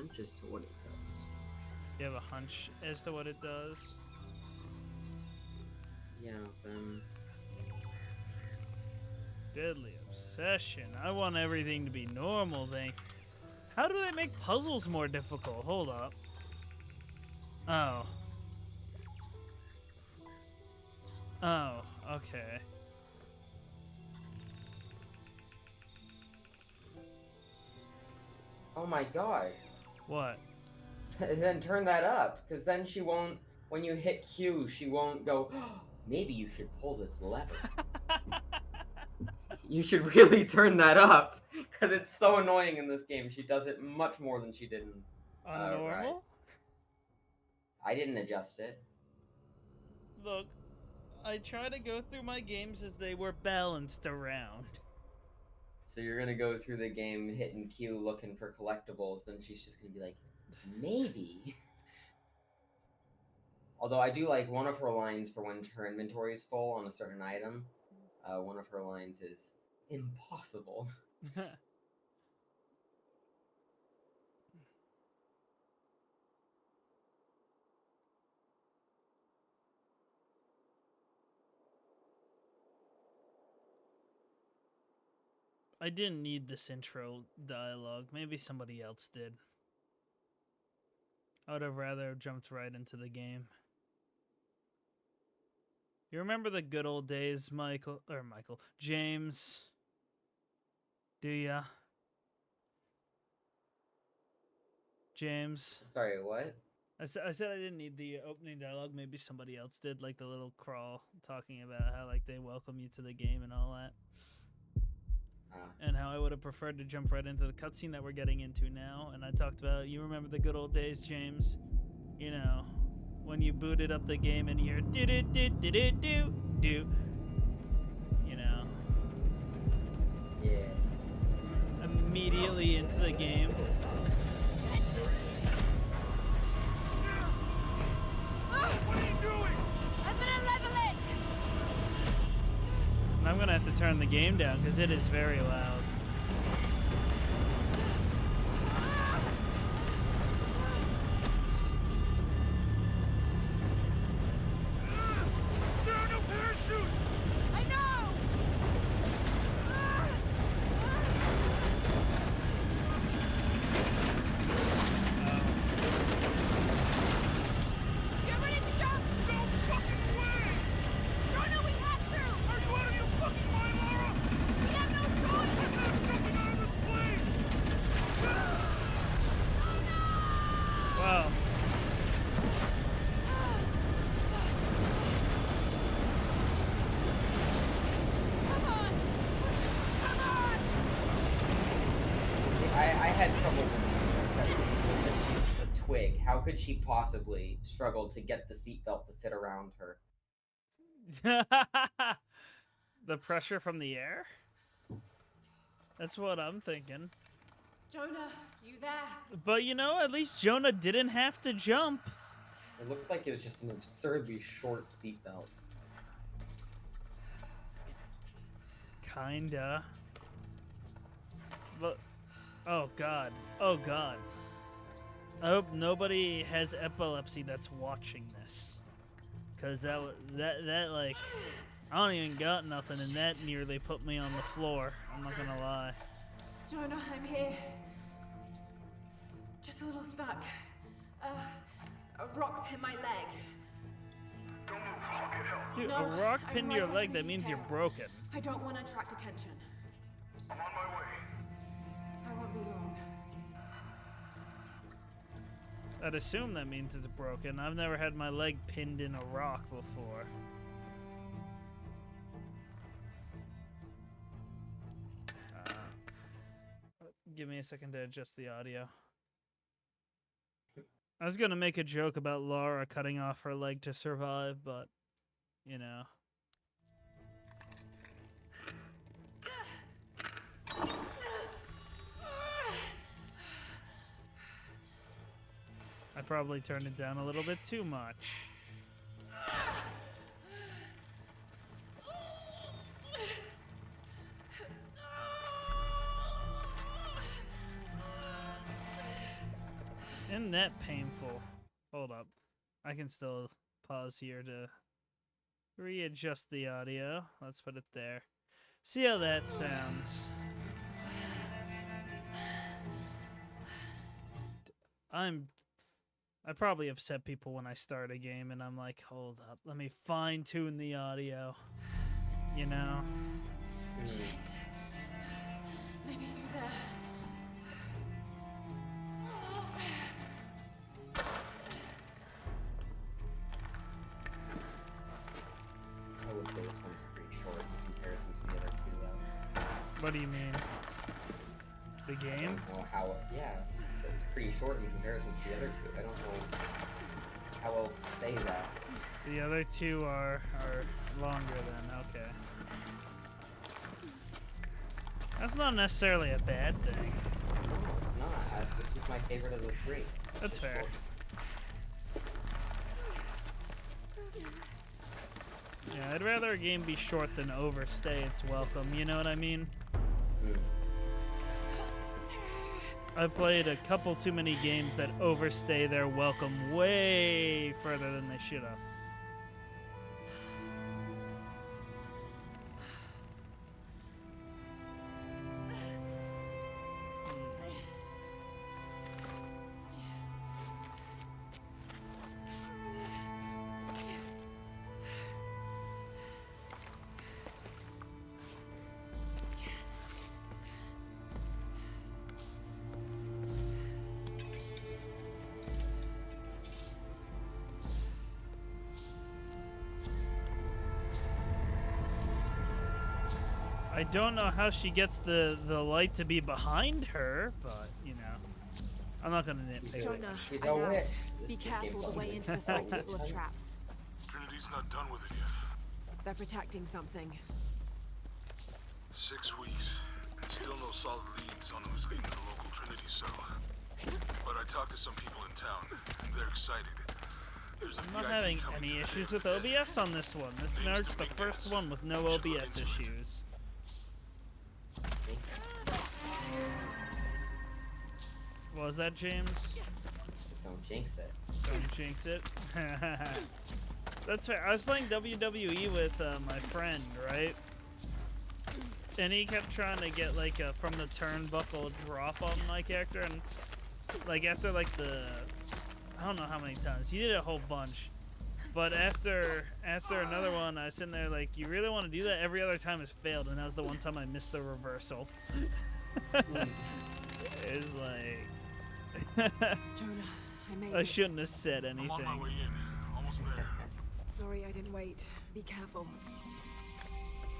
hunch as to what it does. You have a hunch as to what it does? Yeah, Deadly obsession. I want everything to be normal, How do they make puzzles more difficult? Hold up. Oh. Oh, okay. oh my god. What? Then turn that up, because then she won't, when you hit Q, she won't go, oh, maybe you should pull this lever. You should really turn that up, because it's so annoying in this game. She does it much more than she did in On Rise. normal? I didn't adjust it. Look, I try to go through my games as they were balanced around. So you're gonna go through the game hitting Q looking for collectibles, and she's just gonna be like, maybe. Although I do like one of her lines for when her inventory is full on a certain item. One of her lines is impossible. I didn't need this intro dialogue. Maybe somebody else did. I would have rather jumped right into the game. You remember the good old days, James? Do ya? James? Sorry, what? I said I didn't need the opening dialogue. Maybe somebody else did, like the little crawl talking about how like they welcome you to the game and all that. And how I would have preferred to jump right into the cutscene that we're getting into now. And I talked about, you remember the good old days, James? You know, when you booted up the game and you hear do do do do do do do. You know. Yeah. Immediately into the game. What are you doing? I'm gonna level it! And I'm gonna have to turn the game down because it is very loud. There are no parachutes! I know! Get ready to jump! No fucking way! Jonah, we have to! Are you out of your fucking mind, Laura? We have no choice! I'm not jumping out of this plane! Wow. Come on! Come on! I had trouble with this cutscene because she's a twig. How could she possibly struggle to get the seatbelt to fit around her? The pressure from the air? That's what I'm thinking. Jonah, you there? But you know, at least Jonah didn't have to jump. It looked like it was just an absurdly short seatbelt. Kinda. But, oh god. Oh god. I hope nobody has epilepsy that's watching this. Cause that like, I don't even got nothing and that nearly put me on the floor. I'm not gonna lie. Jonah, I'm here. Just a little stuck. A rock pinned my leg. Don't move, I'll get help. Dude, No, a rock I'm pinned right your on leg, that Trinity's means you're tail. broken. I don't want to attract attention. I'm on my way. I won't be long. I'd assume that means it's broken. I've never had my leg pinned in a rock before. Give me a second to adjust the audio. I was gonna make a joke about Laura cutting off her leg to survive, but, you know. I probably turned it down a little bit too much. Isn't that painful? Hold up. I can still pause here to readjust the audio. Let's put it there. See how that sounds. I probably upset people when I start a game and I'm like, hold up, let me fine tune the audio. You know? Shit. Maybe through there. I would say this one's pretty short in comparison to the other two, though. What do you mean? The I game? don't know how. Yeah, it's pretty short in comparison to the other two. I don't know how else to say that. The other two are longer then, okay. That's not necessarily a bad thing. No, it's not. This was my favorite of the three. That's fair. Yeah, I'd rather a game be short than overstay its welcome, you know what I mean? Mm. I've played a couple too many games that overstay their welcome way further than they should have. I don't know how she gets the light to be behind her, but, you know. I'm not gonna nitpick. Jonah, She's I'm a out. witch. Be This careful, game's the all way witch. into the site is full of traps. Trinity's not done with it yet. They're protecting something. 6 weeks, and still no solid leads on who's leading the local Trinity cell. But I talked to some people in town, and they're excited. There's a I'm not VIP having coming any to the issues head with of the OBS on this one. This Name's marks the Dominguez. first one with no You should look OBS into it. issues. What was that, James? Don't jinx it. Don't jinx it. That's fair. I was playing WWE with my friend, right? And he kept trying to get like a from the turnbuckle drop on my character, and like after like the I don't know how many times he did it a whole bunch, but after another one, I was sitting there like, you really want to do that? Every other time has failed, and that was the one time I missed the reversal. It's like Jonah, I made I it. shouldn't have said I'm on my anything. way in. Almost there. Sorry I didn't wait. Be careful.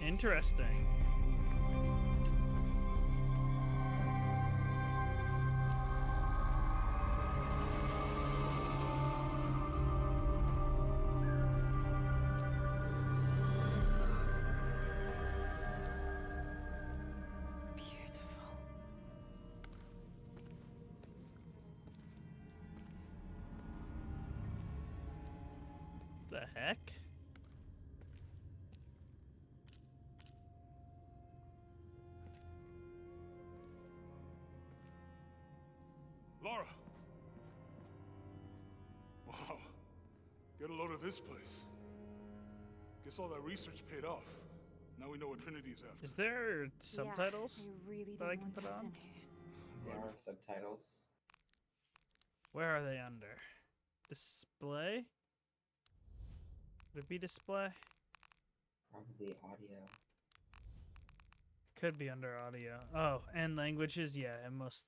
Interesting. Beautiful. The heck? Laura! Wow. Get a load of this place. Guess all that research paid off. Now we know what Trinity's after. Is there subtitles? Yeah, I really that I don't can want put us on? in here. There are subtitles. Where are they under? Display? Would it be display? Probably audio. Could be under audio. Oh, and languages? Yeah, it must.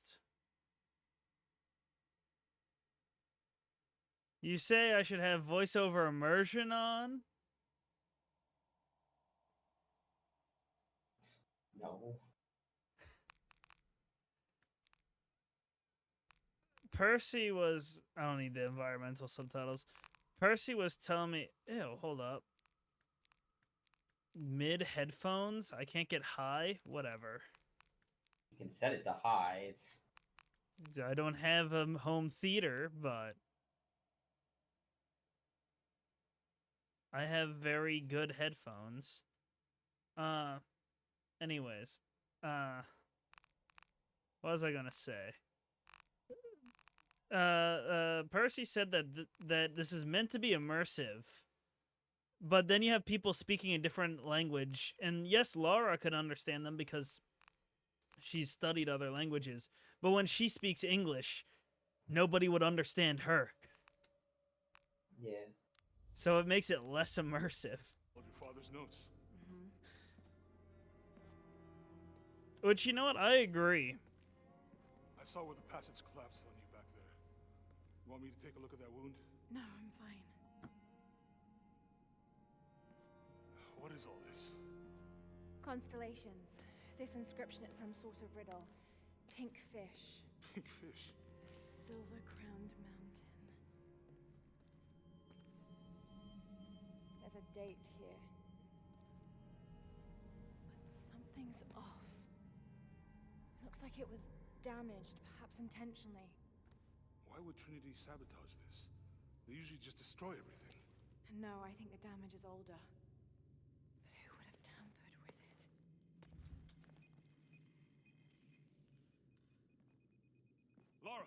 You say I should have voiceover immersion on? No. Percy was. I don't need the environmental subtitles. Percy was telling me. Ew, hold up. Mid headphones? I can't get high? Whatever. You can set it to high. It's I don't have a home theater, but. I have very good headphones. Anyways. What was I gonna say? Percy said that that this is meant to be immersive, but then you have people speaking a different language, and yes, Laura could understand them because she's studied other languages, but when she speaks English, nobody would understand her. Yeah. So it makes it less immersive. Hold your father's notes. Which, you know what, I agree. I saw where the passage collapsed on you back there. You want me to take a look at that wound? No, I'm fine. What is all this? Constellations. This inscription is some sort of riddle. Pink fish. Pink fish. Silver-crowned mountain. There's a date here. But something's off. Looks like it was damaged, perhaps intentionally. Why would Trinity sabotage this? They usually just destroy everything. And no, I think the damage is older. But who would have tampered with it? Laura!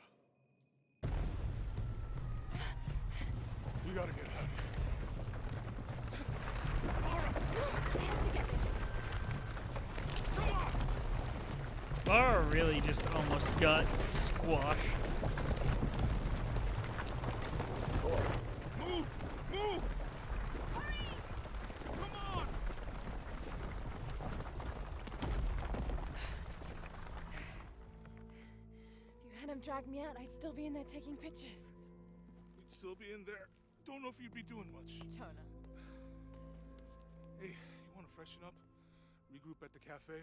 We gotta get out of here. Laura! I have to get this. Come on! Laura really just almost got squashed. Of course. Move! Move! Hurry! Come on! If you hadn't dragged me out, I'd still be in there taking pictures. We'd still be in there. Don't know if you'd be doing much. Jonah. Hey, you wanna freshen up? Regroup at the cafe?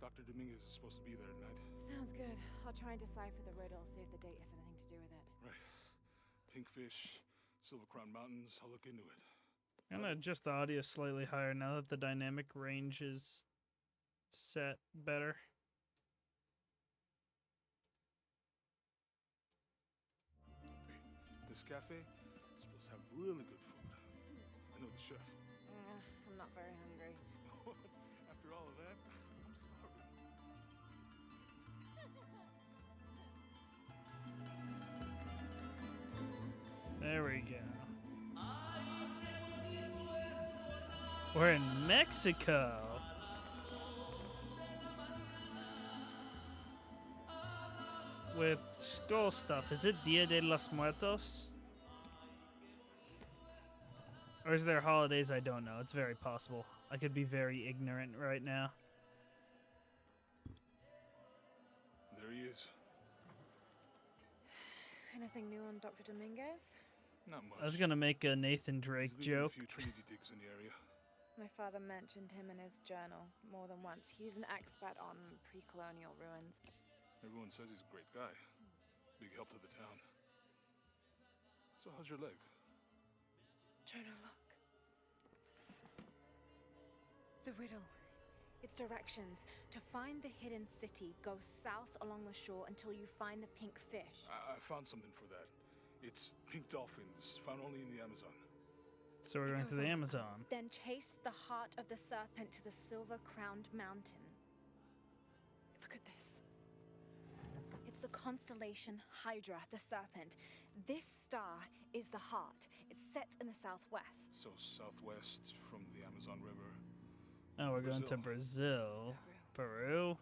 Dr. Dominguez is supposed to be there tonight. Sounds good. I'll try and decipher the riddle, see if the date has anything to do with it. Right. Pink fish, Silver Crown Mountains. I'll look into it. I'm gonna adjust the audio slightly higher now that the dynamic range is set better. Hey, this cafe is supposed to have really good food. I know the chef. I'm not very hungry. After all of that, I'm starving. There we go. We're in Mexico. With skull stuff. Is it Dia de los Muertos? Or is there holidays I don't know? It's very possible. I could be very ignorant right now. There he is. Anything new on Dr. Dominguez? Not much. I was gonna make a Nathan Drake He's leading joke. A few Trinity digs in the area. My father mentioned him in his journal more than once. He's an expert on pre-colonial ruins. Everyone says he's a great guy. Big help to the town. So how's your leg? Jonah, look. The riddle. Its directions. To find the hidden city, go south along the shore until you find the pink fish. I found something for that. It's pink dolphins, found only in the Amazon. So we're It going to goes the on. Amazon. Then chase the heart of the serpent to the silver-crowned mountain. Look at this. It's the constellation Hydra, the serpent. This star is the heart. It's set in the southwest. So southwest from the Amazon River. Oh, we're going to Brazil. Peru? Peru?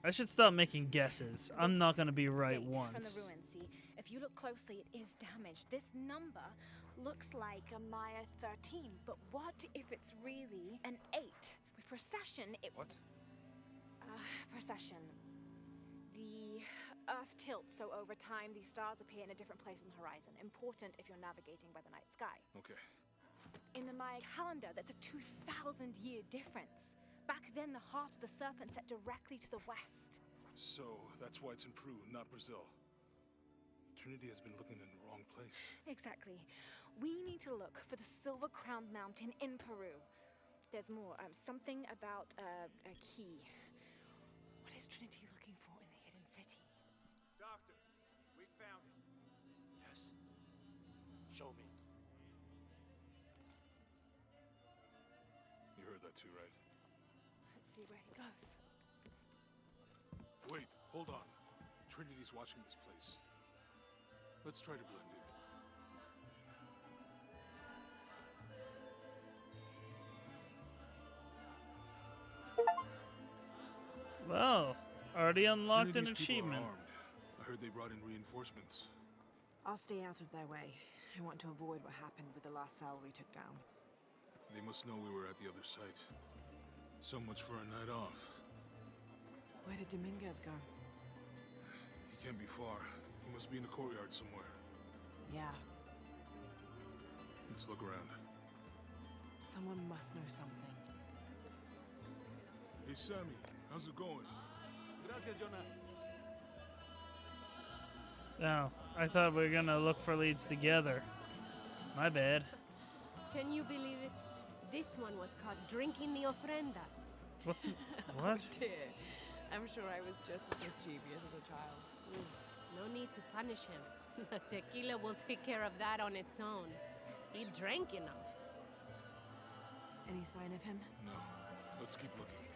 I should stop making guesses. I'm This not going to be right date From the once. ruin, see? If you look closely, it is damaged. This number looks like a Maya 13, but what if it's really an 8? With precession, it... What? Precession. The Earth tilts, so over time, these stars appear in a different place on the horizon. Important if you're navigating by the night sky. Okay. In the Maya calendar, that's a 2,000-year difference. Back then, the heart of the serpent set directly to the west. So that's why it's in Peru, not Brazil. Trinity has been looking in the wrong place. Exactly. We need to look for the silver-crowned mountain in Peru. There's more. Something about a key. What is Trinity looking for in the hidden city? Doctor, we found it. Yes. Show me. You heard that too, right? Let's see where he goes. Wait, hold on. Trinity's watching this place. Let's try to blend in. Well, already unlocked an Trinity's people are achievement. armed. I heard they brought in reinforcements. I'll stay out of their way. I want to avoid what happened with the last cell we took down. They must know we were at the other site. So much for a night off. Where did Dominguez go? He can't be far. He must be in the courtyard somewhere. Yeah, Let's look around. someone must know something. Hey, Sammy, how's it going? Gracias, Jonah. No, I thought we were gonna look for leads together. My bad. Can you believe it? This one was caught drinking the ofrendas. What's what? Dear, I'm sure I was just as mischievous as a child. No need to punish him. The tequila will take care of that on its own. He drank enough. Any sign of him? No. Let's keep looking.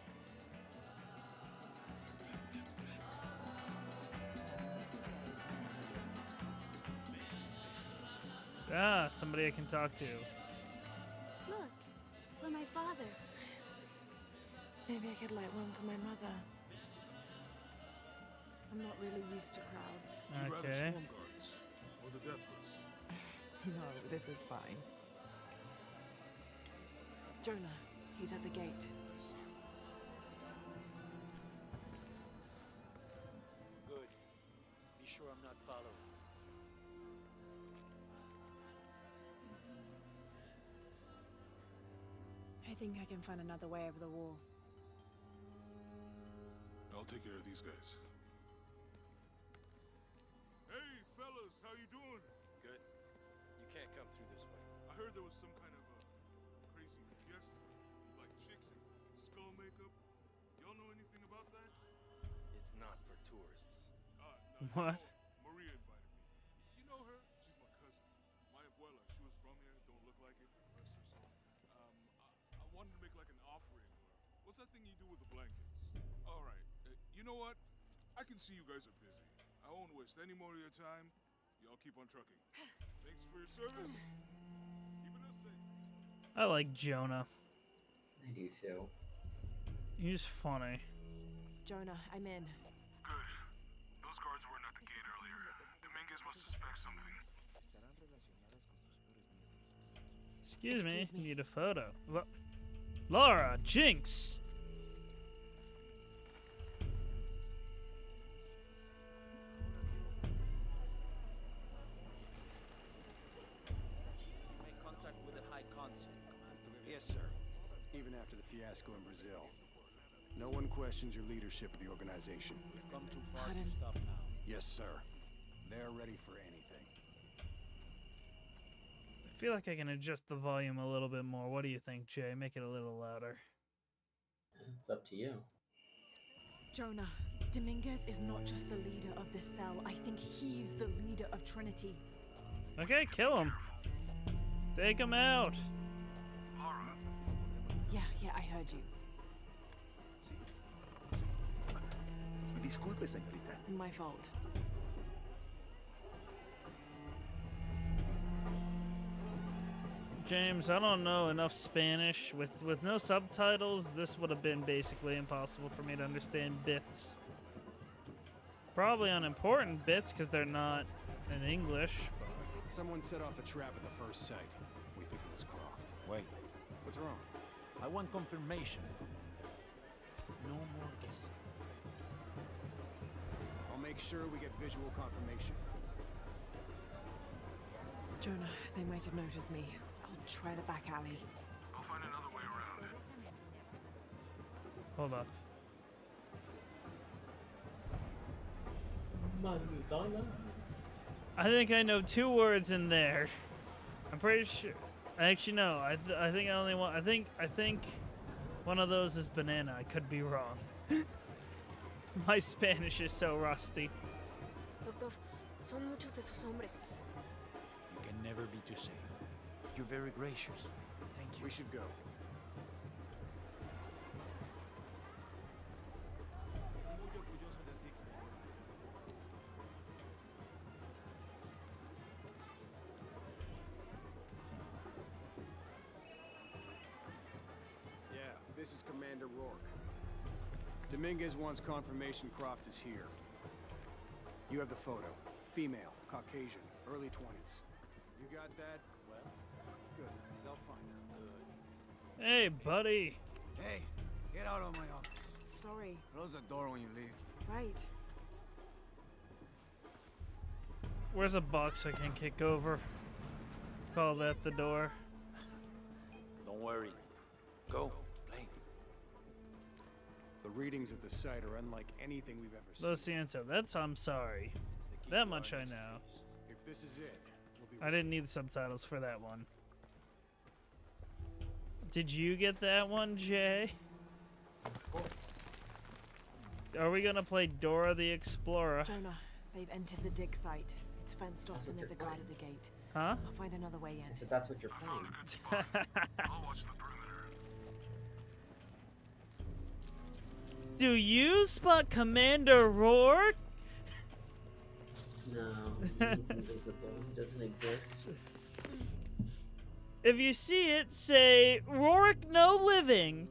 Ah, somebody I can talk to. Look, for my father. Maybe I could light one for my mother. I'm not really used to crowds. You'd rather Okay. storm guards or the deathless. No, this is fine. Jonah, he's at the gate. I see him. Good. Be sure I'm not followed. I think I can find another way over the wall. I'll take care of these guys. Hey, fellas, how you doing? Good. You can't come through this way. I heard there was some kind of a crazy fiesta, like chicks and skull makeup. Y'all know anything about that? It's not for tourists. No, What? Maria invited me. You know her? She's my cousin. My abuela. She was from here. Don't look like it. Rest her soul. I wanted to make like an offering. What's that thing you do with the blankets? All right. You know what? I can see you guys are busy. I won't waste any more of your time. Y'all keep on trucking. Thanks for your service. Keeping us safe. I like Jonah. I do too. He's funny. Jonah, I'm in. Good. Those guards weren't at the gate earlier. Dominguez must suspect something. Excuse me. Excuse me. Need a photo. Laura, Jinx. Make contact with the High Consul. Yes, sir. Even after the fiasco in Brazil. No one questions your leadership of the organization. We've come too far Pardon? to stop now. Yes, sir. They're ready for anything. I feel like I can adjust the volume a little bit more. What do you think, Jay? Make it a little louder. It's up to you. Jonah, Dominguez is not just the leader of this cell. I think he's the leader of Trinity. Okay, kill him. Take him out. Laura, Yeah, I heard you. Disculpe, señorita. My fault. James, I don't know enough Spanish. With no subtitles, this would have been basically impossible for me to understand bits. Probably unimportant bits because they're not in English. Someone set off a trap at the first site. We think it was Croft. Wait. What's wrong? I want confirmation, Commander. No more guessing. I'll make sure we get visual confirmation. Jonah, they might have noticed me. I'll try the back alley. I'll find another way around. Hold up. Manzana? I think I know 2 words in there. I'm pretty sure. Actually, no. I think I only want. I think one of those is banana. I could be wrong. My Spanish is so rusty. Doctor, son muchos de esos hombres. You can never be too safe. You're very gracious. Thank you. We should go. This is Commander Rourke. Dominguez wants confirmation Croft is here. You have the photo. Female, Caucasian, early 20s. You got that? Well, Good. They'll find her. good. Hey, buddy. Hey, get out of my office. Sorry. Close the door when you leave. Right. Where's a box I can kick over? Call that the door. Don't worry. Go, play. The readings at the site are unlike anything we've ever seen. Lo siento. That's I'm sorry. It's the key That to much our I next know. phase. If this is it, we'll be I didn't need subtitles for that one. Did you get that one, Jay? Of course. Are we gonna play Dora the Explorer? Jonah, they've entered the dig site. It's fenced off That's what and there's a you're guard playing. at the gate. Huh? I'll find another way in. So that's what you're playing. I'll watch the perimeter. Do you spot Commander Rourke? No, it's invisible. It doesn't exist. If you see it, say Rourke no living.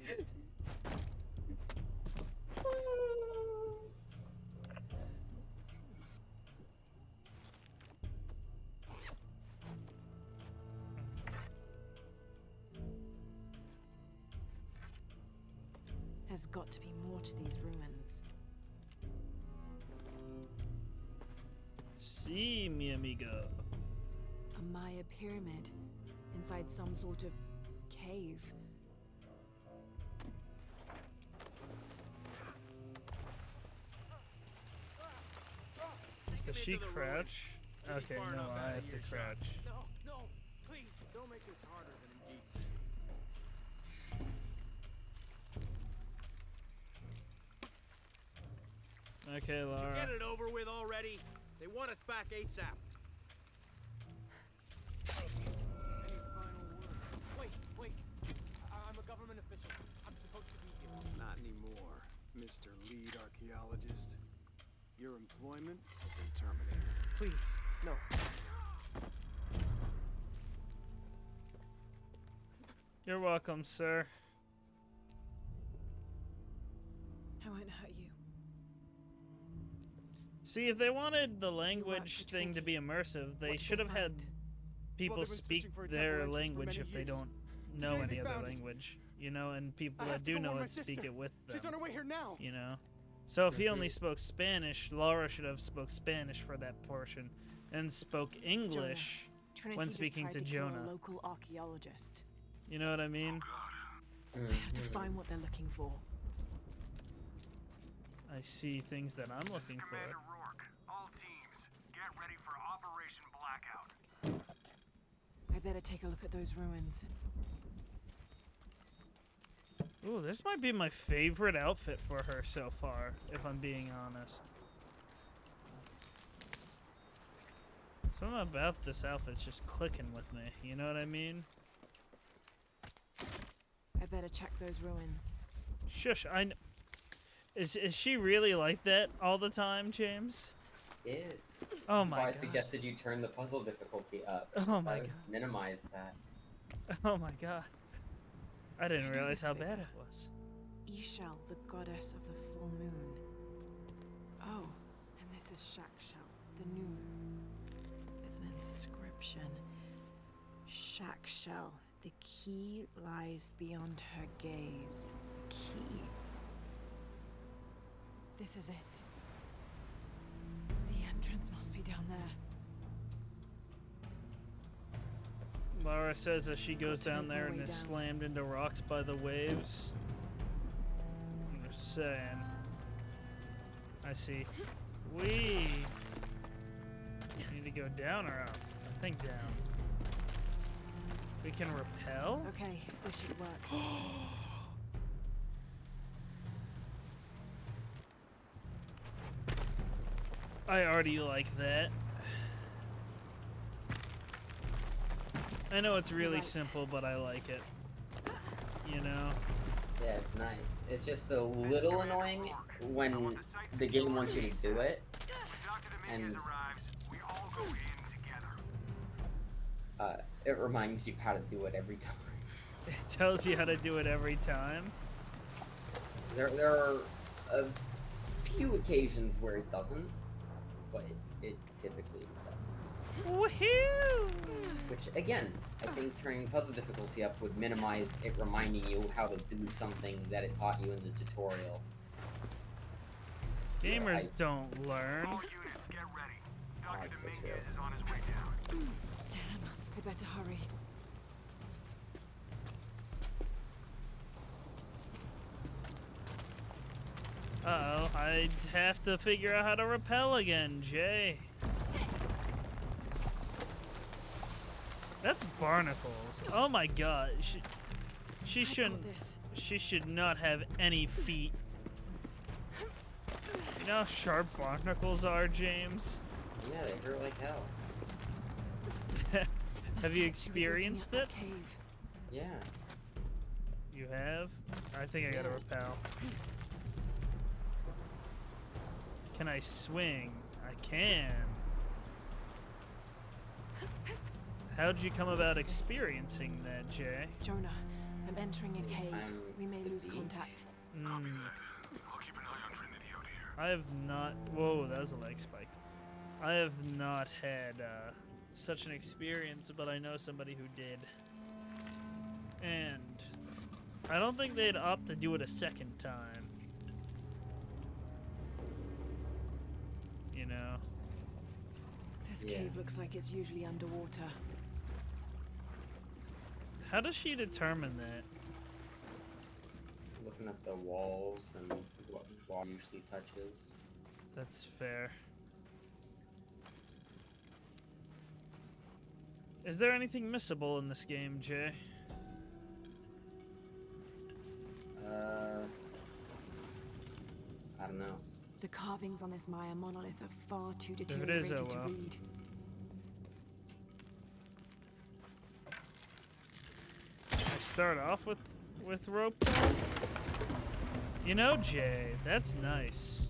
There's got to be more to these ruins. Si, mi amigo. A Maya pyramid inside some sort of cave. Does she crouch? Okay, no, I have to crouch. No, please, don't make this harder than it needs to be. Okay, Laura. Get it over with already. They want us back ASAP. Any final words? Wait. I'm a government official. I'm supposed to be here. Not anymore, Mr. Lead Archaeologist. Your employment has been terminated. Please, no. You're welcome, sir. I won't hurt you. See, if they wanted the You language worked thing to be immersive, they What did should they have had find? people they've been speak searching for a their temple entrance for language many if they years. don't know Today any they other found it. language, you know, and people I that have to do go know warn my it speak sister. it with She's on them, her way here now. you know. So if he only spoke Spanish, Laura should have spoke Spanish for that portion, and spoke English Trinity when just speaking tried to kill Jonah. a local archaeologist. You know what I mean? I have to find what they're looking for. I see things that I'm looking for. Commander Rourke, all teams, get ready for Operation Blackout. I better take a look at those ruins. Ooh, this might be my favorite outfit for her so far, if I'm being honest. Something about this outfit's just clicking with me, you know what I mean? I better check those ruins. Shush, Is she really like that all the time, James? Is. Oh That's my why I god. suggested you turn the puzzle difficulty up. Oh my That would god. Minimize that. Oh my god. I didn't know realize this how figure. bad it was. Ishal, the goddess of the full moon. Oh, and this is Shakshal, the new moon. There's an inscription. Shakshal, the key lies beyond her gaze. The key. This is it. The entrance must be down there. Laura says as she goes to down make there my and way is down. slammed into rocks by the waves. I'm just saying. I see. We need to go down or up? I think down. We can repel? Okay, this should work. I already like that. I know it's really Right. simple, but I like it. You know? Yeah, it's nice. It's just a little annoying when the game wants you to do it, Dr. and Dominguez arrives, we all go in together. it reminds you how to do it every time. It tells you how to do it every time. There are a few occasions where it doesn't, but it typically does. Woohoo! Which, again, I think turning puzzle difficulty up would minimize it reminding you how to do something that it taught you in the tutorial. Gamers don't learn. All units, get ready. Dr. That's so Dominguez true. is on his way down. Damn, I better hurry. Uh-oh, I have to figure out how to rappel again, Jay. Shit! That's barnacles. Oh my god. She shouldn't. this. She should not have any feet. You know how sharp barnacles are, James? Yeah, they hurt like hell. Have you experienced it? Cave. Yeah. You have? I think I gotta rappel. Can I swing? I can. How'd you come about experiencing that, Jay? Jonah, I'm entering a cave. I'm We may lose the- contact. Copy that. I'll keep an eye on Trinity out here. I have not. Whoa, that was a leg spike. I have not had such an experience, but I know somebody who did. And I don't think they'd opt to do it a second time. You know? This Yeah. cave looks like it's usually underwater. How does she determine that? Looking at the walls and what the wall usually touches. That's fair. Is there anything missable in this game, Jay? I don't know. The carvings on this Maya monolith are far too it is, deteriorated oh to well. read. I start off with rope pull? You know, Jay, that's nice.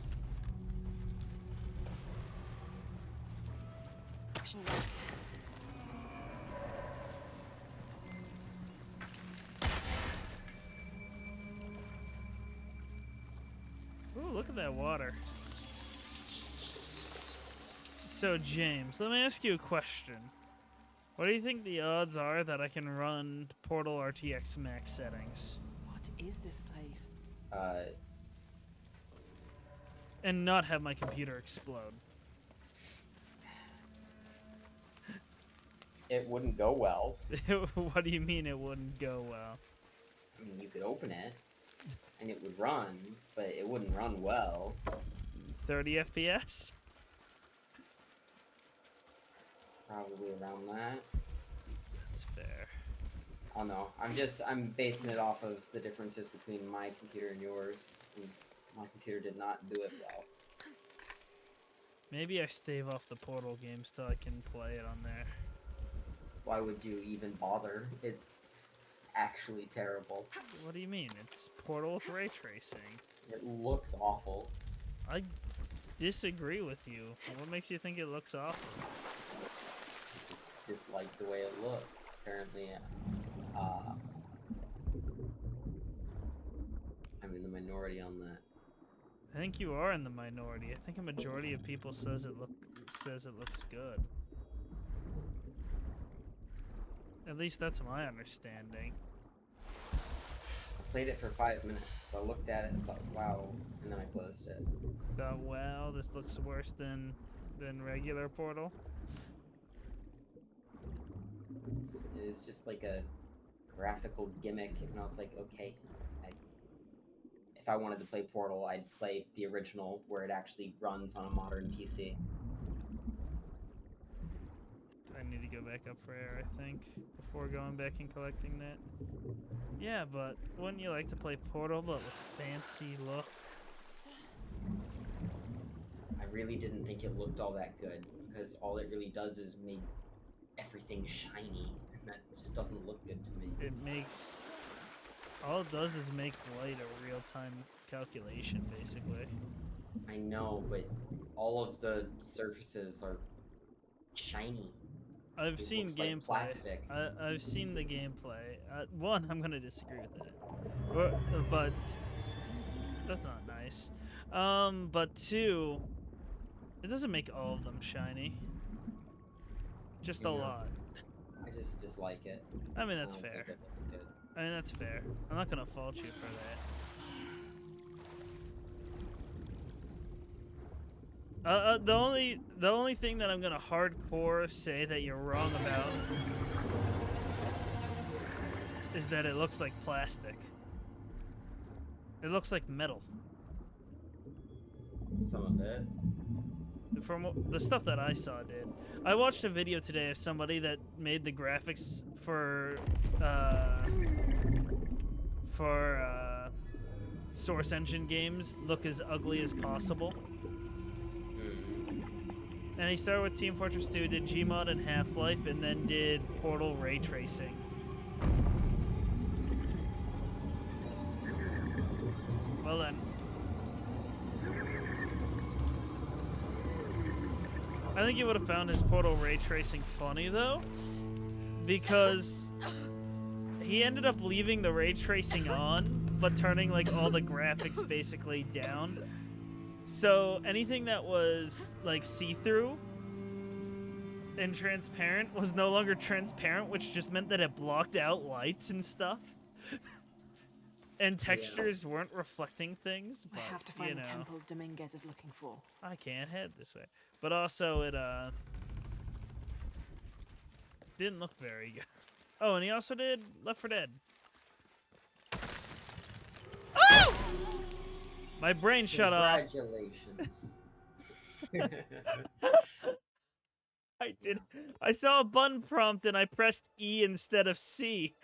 Pushing right. Ooh, look at that water. So, James, let me ask you a question. What do you think the odds are that I can run Portal RTX max settings What is this place? and not have my computer explode? It wouldn't go well. What do you mean it wouldn't go well? I mean, you could open it, and it would run, but it wouldn't run well. 30 FPS? Probably around that. That's fair. Oh no, I'm basing it off of the differences between my computer and yours. And my computer did not do it well. Maybe I stave off the Portal games till I can play it on there. Why would you even bother? It's actually terrible. What do you mean? It's Portal with ray tracing. It looks awful. I disagree with you. What makes you think it looks awful? Dislike the way it looked. Apparently, I'm in the minority on that. I think you are in the minority. I think a majority of people says it looks good. At least that's my understanding. I played it for 5 minutes. I looked at it and thought, wow, and then I closed it. Thought, wow, this looks worse than regular Portal. It's just like a graphical gimmick, and I was like, okay. If I wanted to play Portal, I'd play the original where it actually runs on a modern PC. I need to go back up for air, I think, before going back and collecting that. Yeah, but wouldn't you like to play Portal, but with fancy look? I really didn't think it looked all that good, because all it really does is make everything shiny, and that just doesn't look good to me. It makes... all it does is make light a real-time calculation, basically. I know, but all of the surfaces are shiny. I've It seen looks like gameplay. plastic. I've seen the gameplay. One, I'm gonna disagree with that. But That's not nice. But 2, it doesn't make all of them shiny. Just a lot. I just dislike it. I mean, I that's don't fair. think it looks good. I mean, that's fair. I'm not gonna fault you for that. The only thing that I'm gonna hardcore say that you're wrong about is that it looks like plastic. It looks like metal. Some of it. From the stuff that I saw did. I watched a video today of somebody that made the graphics for Source Engine games look as ugly as possible. And he started with Team Fortress 2, did Gmod and Half-Life, and then did Portal ray tracing. Well then. I think you would have found his Portal ray tracing funny though, because he ended up leaving the ray tracing on, but turning like all the graphics basically down. So anything that was like see-through and transparent was no longer transparent, which just meant that it blocked out lights and stuff. And textures weren't reflecting things. But, I have to find the temple Dominguez is looking for. I can't head this way. But also it didn't look very good. Oh, and he also did Left 4 Dead. Oh! My brain shut off. Congratulations. I did. I saw a button prompt and I pressed E instead of C.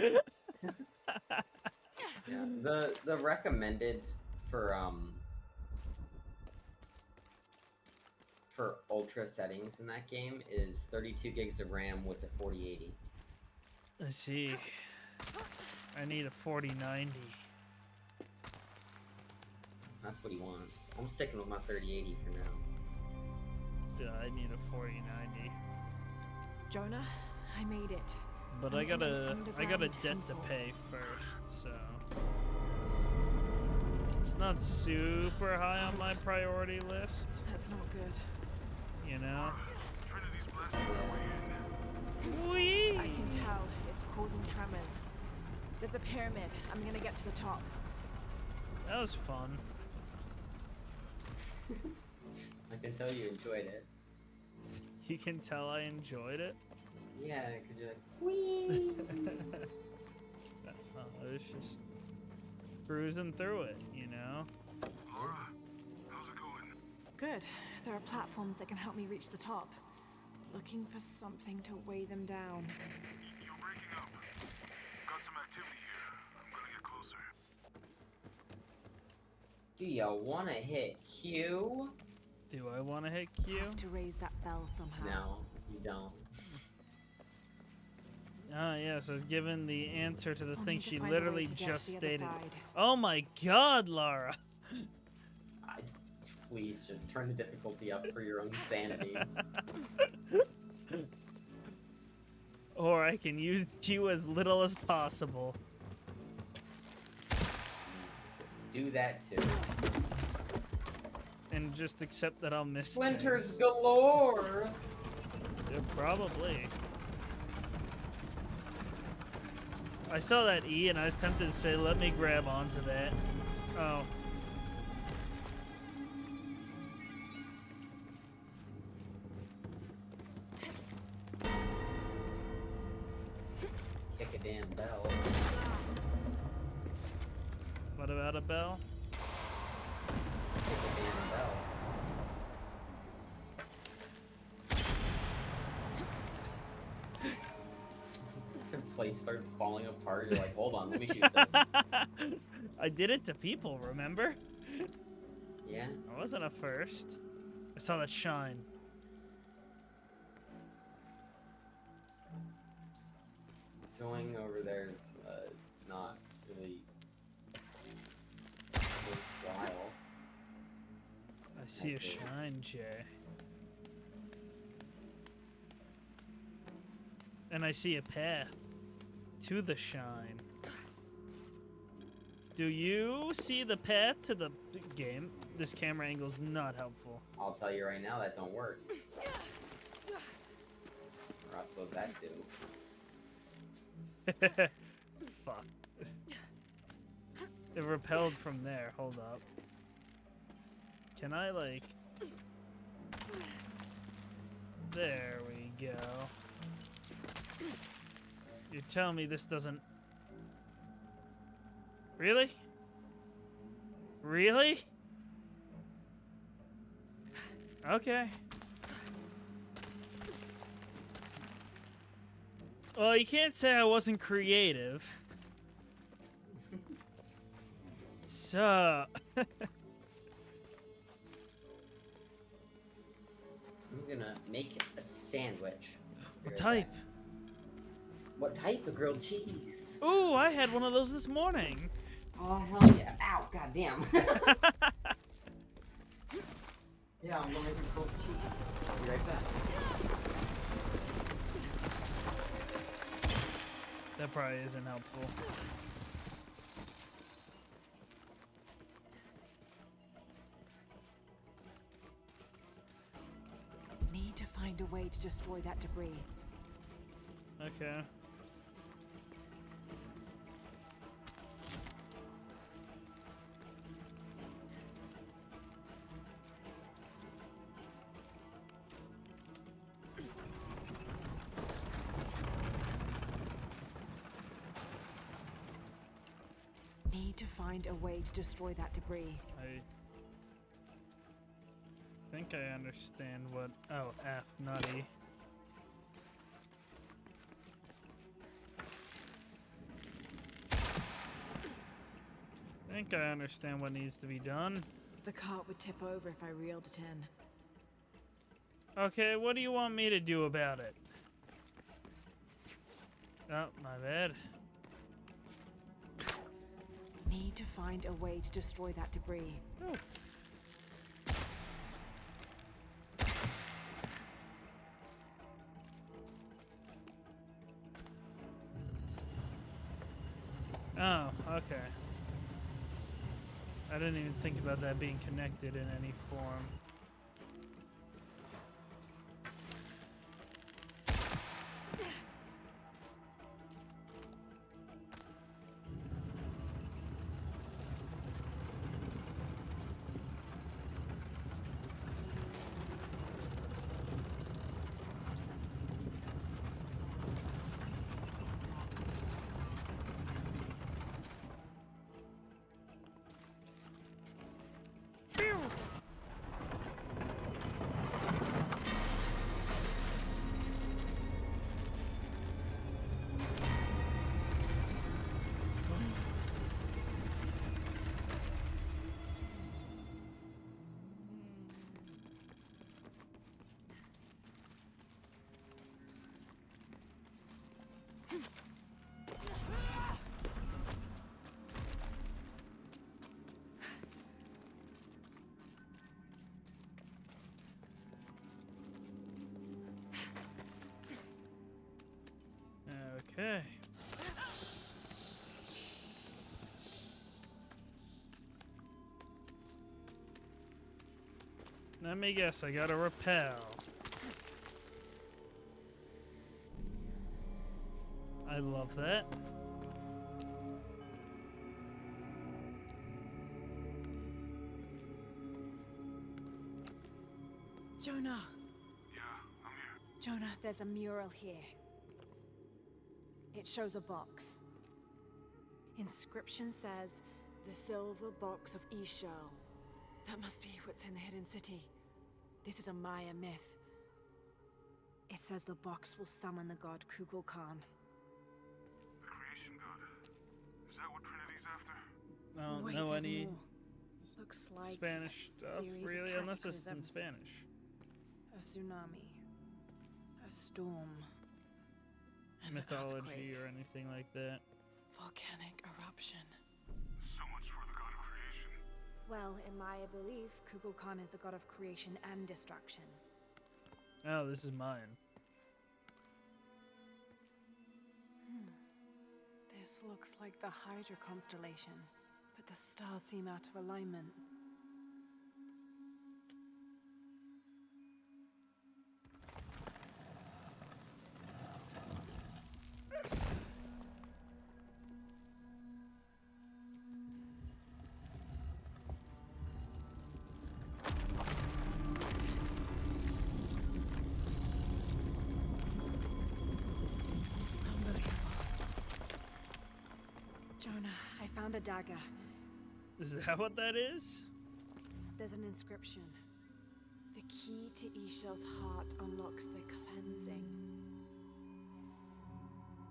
Yeah, the recommended for ultra settings in that game is 32 gigs of RAM with a 4080. Let's see. I need a 4090. That's what he wants. I'm sticking with my 3080 for now. So I need a 4090. Jonah, I made it. But I got a debt to pay first, so it's not super high on my priority list. That's not good. You know? Trinity's blasting our way in. Whee! I can tell. It's causing tremors. There's a pyramid. I'm gonna get to the top. That was fun. I can tell you enjoyed it. You can tell I enjoyed it. Yeah, because you're like, whee! I was just cruising through it, you know? Laura, how's it going? Good. There are platforms that can help me reach the top. Looking for something to weigh them down. You're breaking up. Got some activity here. I'm gonna get closer. Do ya wanna hit Q? Do I want to hit Q? Have to raise that bell somehow. No, you don't. Ah, yes, I was given the answer to the I'll thing need to she find a way literally to get just to the other stated. side. Oh my god, Lara! Please just turn the difficulty up for your own sanity. Or I can use Q as little as possible. Do that too. And just accept that I'll miss Splinters things. galore! Yeah, probably. I saw that E and I was tempted to say, let me grab onto that. Oh. Kick a damn bell. What about a bell? Kick a damn bell. The place starts falling apart. You're like, hold on, let me shoot this. I did it to people, remember? Yeah? I wasn't a first. I saw that shine. Going over there is not really worthwhile. I see a shine, Jay. And I see a path to the shine. Do you see the path to the game? This camera angle's not helpful. I'll tell you right now, that don't work. Or I suppose that do. Fuck. It repelled from there. Hold up. Can I, like... There we go. You tell me this doesn't... Really? Really? Okay. Well, you can't say I wasn't creative. So... I'm gonna make a sandwich. What type? What type of grilled cheese? Ooh, I had one of those this morning. Oh, hell yeah. Ow, goddamn. Yeah, I'm gonna make a grilled cheese. I'll be right back. That probably isn't helpful. Need to find a way to destroy that debris. Okay. Need to find a way to destroy that debris. I think I understand what... Oh, F, nutty. I think I understand what needs to be done. The cart would tip over if I reeled it in. Okay, what do you want me to do about it? Oh, my bad. Need to find a way to destroy that debris. Oh. Oh, okay. I didn't even think about that being connected in any form. Okay. Let me guess, I gotta repel. I love that. Jonah! Yeah, I'm here. Jonah, there's a mural here. It shows a box. Inscription says, "The silver box of Ishel." That must be what's in the hidden city. This is a Maya myth. It says the box will summon the god Kukulkan. The creation god. Is that what Trinity's after? I don't Wait, know there's any more. Looks like Spanish a stuff, series of really, unless it's in cataclysms. Spanish. A tsunami. A storm. An Mythology earthquake. or anything like that. Volcanic eruption. So much for the god of creation. Well, in Maya belief, Kukulkan is the god of creation and destruction. Oh, this is mine. This looks like the Hydra constellation. The stars seem out of alignment. Jonah, I found a dagger. Is that what that is? There's an inscription. The key to Ishel's heart unlocks the cleansing.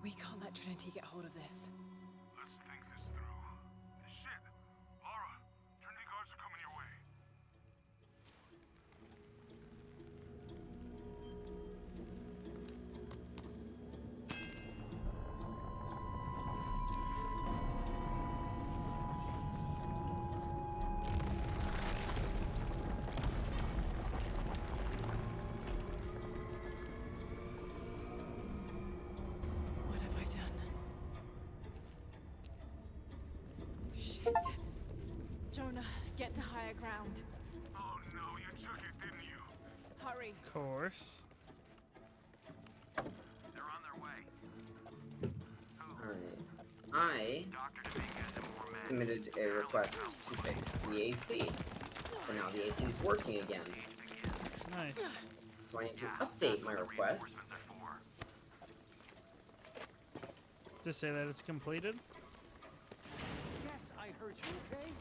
We can't let Trinity get hold of this. Let's think this through. Shit! Laura, Trinity guards are coming your way. What have I done? Shit. Jonah, get to higher ground. Oh no, you took it, didn't you? Hurry. Of course. They're on their way. Alright. I Dr. Dominguez and more men. submitted a request to fix the AC. But now the AC is working again. Nice. So I need to update my request. To say that it's completed? Yes, I heard you, okay?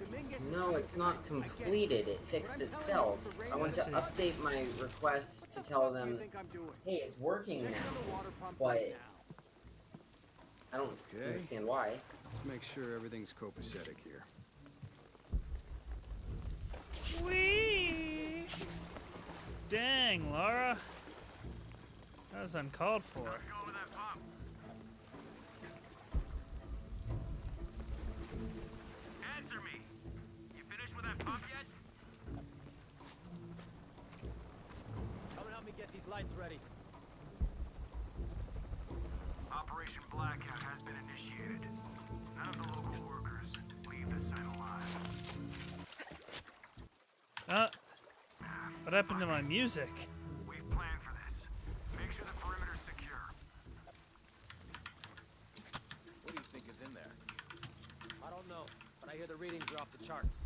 Dominguez is No, coming it's not tonight. I get it. completed. It What fixed I'm telling you itself. is the I want to radio- update my request to tell What do you them, think I'm doing? hey, it's working Check on now. the water pump but- right now. I don't Okay. understand why. Let's make sure everything's copacetic here. Whee! Dang, Laura. That was uncalled for. Go with that pump. Answer me. You finished with that pump yet? Come and help me get these lights ready. Operation Blackout has been initiated. None of the local workers leave the site alive. What happened to my music? We've planned for this. Make sure the perimeter's secure. What do you think is in there? I don't know, but I hear the readings are off the charts.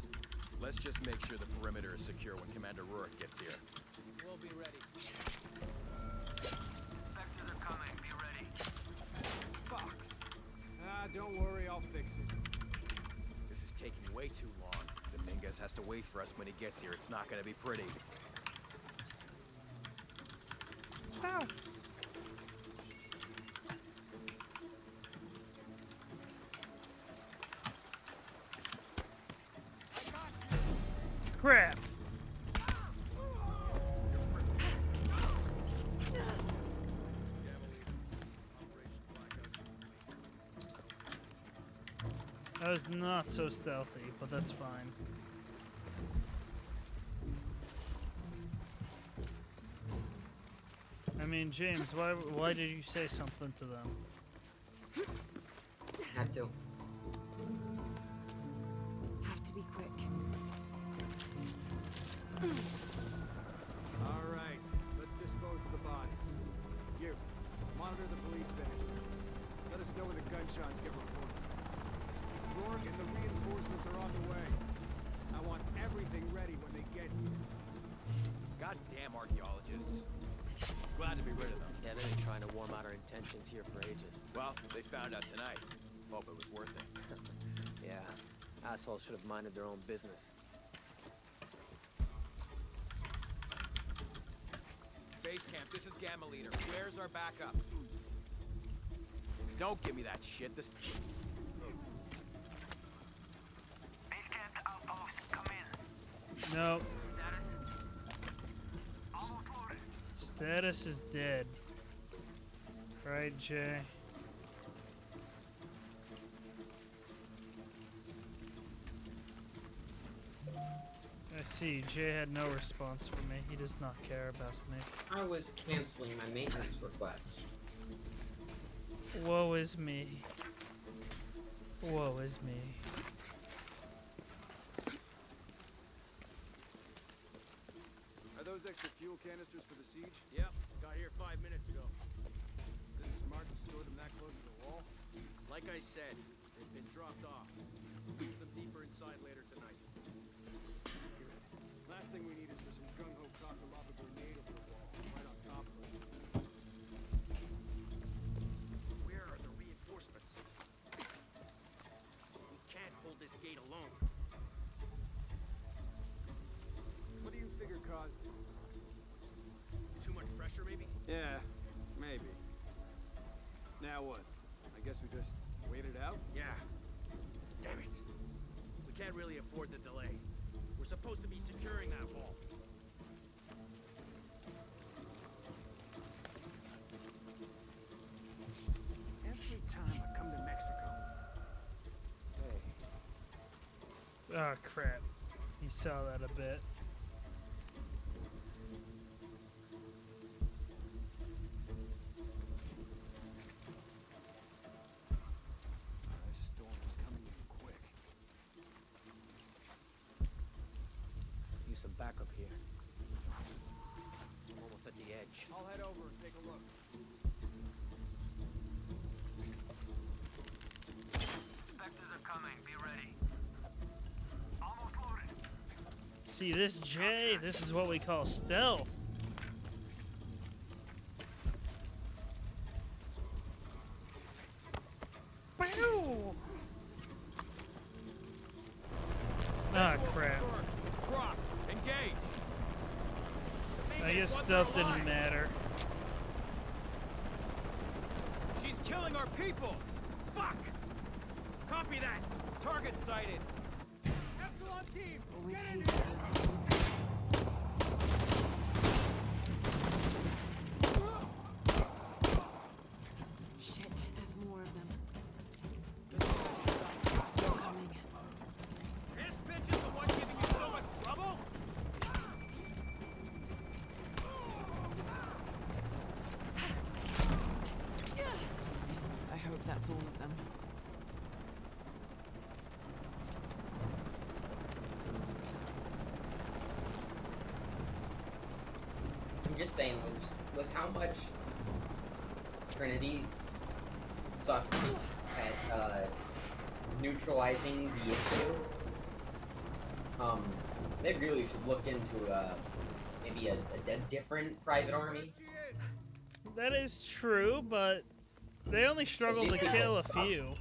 Let's just make sure the perimeter is secure when Commander Rourke gets here. We'll be ready. Inspectors are coming. Be ready. Fuck. Don't worry, I'll fix it. This is taking way too long. Dominguez has to wait for us when he gets here. It's not gonna be pretty. Ow. Crap. That was not so stealthy, but that's fine. I mean, James, why did you say something to them? Had to. Have to be quick. All right, let's dispose of the bodies. You, monitor the police band. Let us know when the gunshots get reported. Rourke and the reinforcements are on the way. I want everything ready when they get here. Goddamn archaeologists. Glad to be rid of them. Yeah, they've been trying to warm out our intentions here for ages. Well, they found out tonight. Hope it was worth it. Yeah, assholes should have minded their own business. Base camp, this is Gamma Leader. Where's our backup? Don't give me that shit. This. Base camp to outpost. Come in. No. Status? Almost loaded. Status is dead. Right, Jay? I see. Jay had no response for me. He does not care about me. I was canceling my maintenance request. Woe is me. Woe is me. those extra fuel canisters for the siege? Yep, got here 5 minutes ago. Is it smart to store them that close to the wall? Like I said, they've been dropped off. We'll put them deeper inside later tonight. Good. Last thing we need is for some gung-ho cop to lob a grenade over the wall, right on top of it. Where are the reinforcements? We can't hold this gate alone. What do you figure caused it? Too much pressure, maybe? Yeah, maybe. Now what? I guess we just wait it out? Yeah. Damn it. We can't really afford the delay. We're supposed to be securing that wall. Every time I come to Mexico. Hey. Oh crap. He saw that a bit. This storm is coming in quick. Need some backup here. I'm almost at the edge. I'll head over and take a look. Inspectors are coming. Be ready. Almost loaded. See this J? This is what we call stealth. Wow. Ah, crap. Crop, engage. I guess stealth didn't matter. She's killing our people. Fuck. Copy that. Target sighted. Epsilon team. Always get in hated there. Shit, there's more of them. They're coming. This bitch is the one giving you so much trouble? I hope that's all of them. I'm just saying, with how much Trinity sucked at neutralizing the issue, they really should look into maybe a different private army. That is true, but they only struggled to kill a few.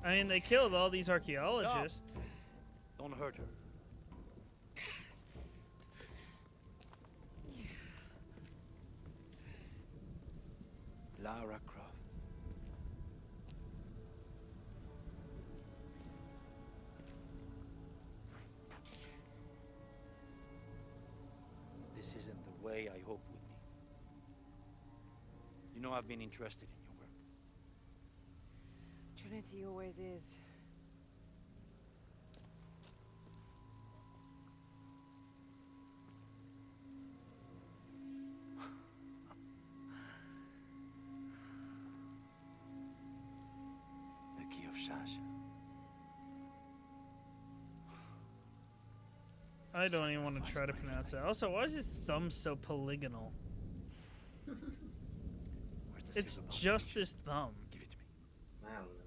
I mean, they killed all these archaeologists. Don't hurt her. Lara Croft. This isn't the way I hoped with me. You know I've been interested in your work. Trinity always is. The key of Shasha. I don't even want to try to pronounce that. Also, why is his thumb so polygonal? It's just his thumb. Give it to me. I don't know.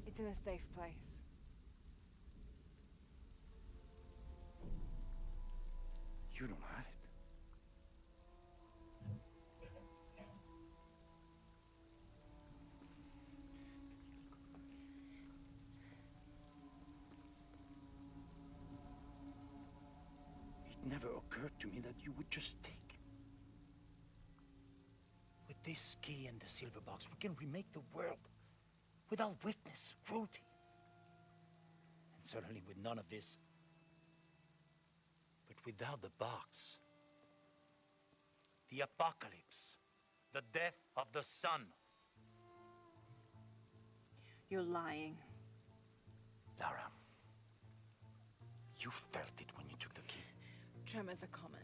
It's in a safe place. You don't have it. It never occurred to me that you would just take. With this key and the silver box, we can remake the world without weakness, cruelty. And certainly with none of this. But without the box, the apocalypse, the death of the sun. You're lying. Lara, you felt it when you took the key. Tremors are common.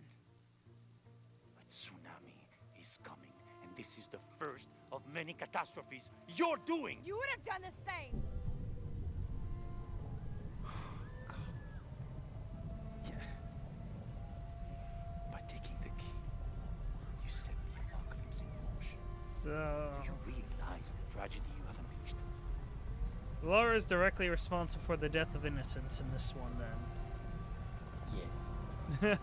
A tsunami is coming, and this is the first of many catastrophes you're doing. You would have done the same. Yes. So... Do you realize the tragedy you have unleashed? Laura is directly responsible for the death of innocents in this one, then. Yes.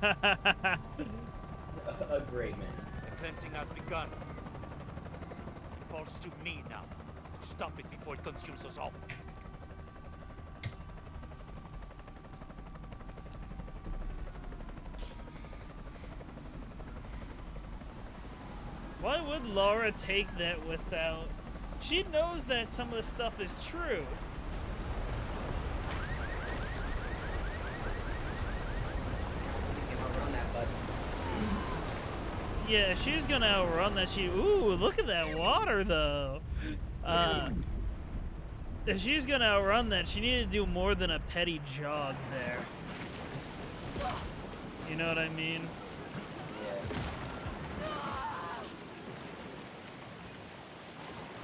A great man. The cleansing has begun. It falls to me now to stop it before it consumes us all. Why would Laura take that without... She knows that some of the stuff is true. Outrun that, bud. Yeah, she's gonna outrun that. Ooh, look at that water, though. If she's gonna outrun that, she needed to do more than a petty jog there. You know what I mean?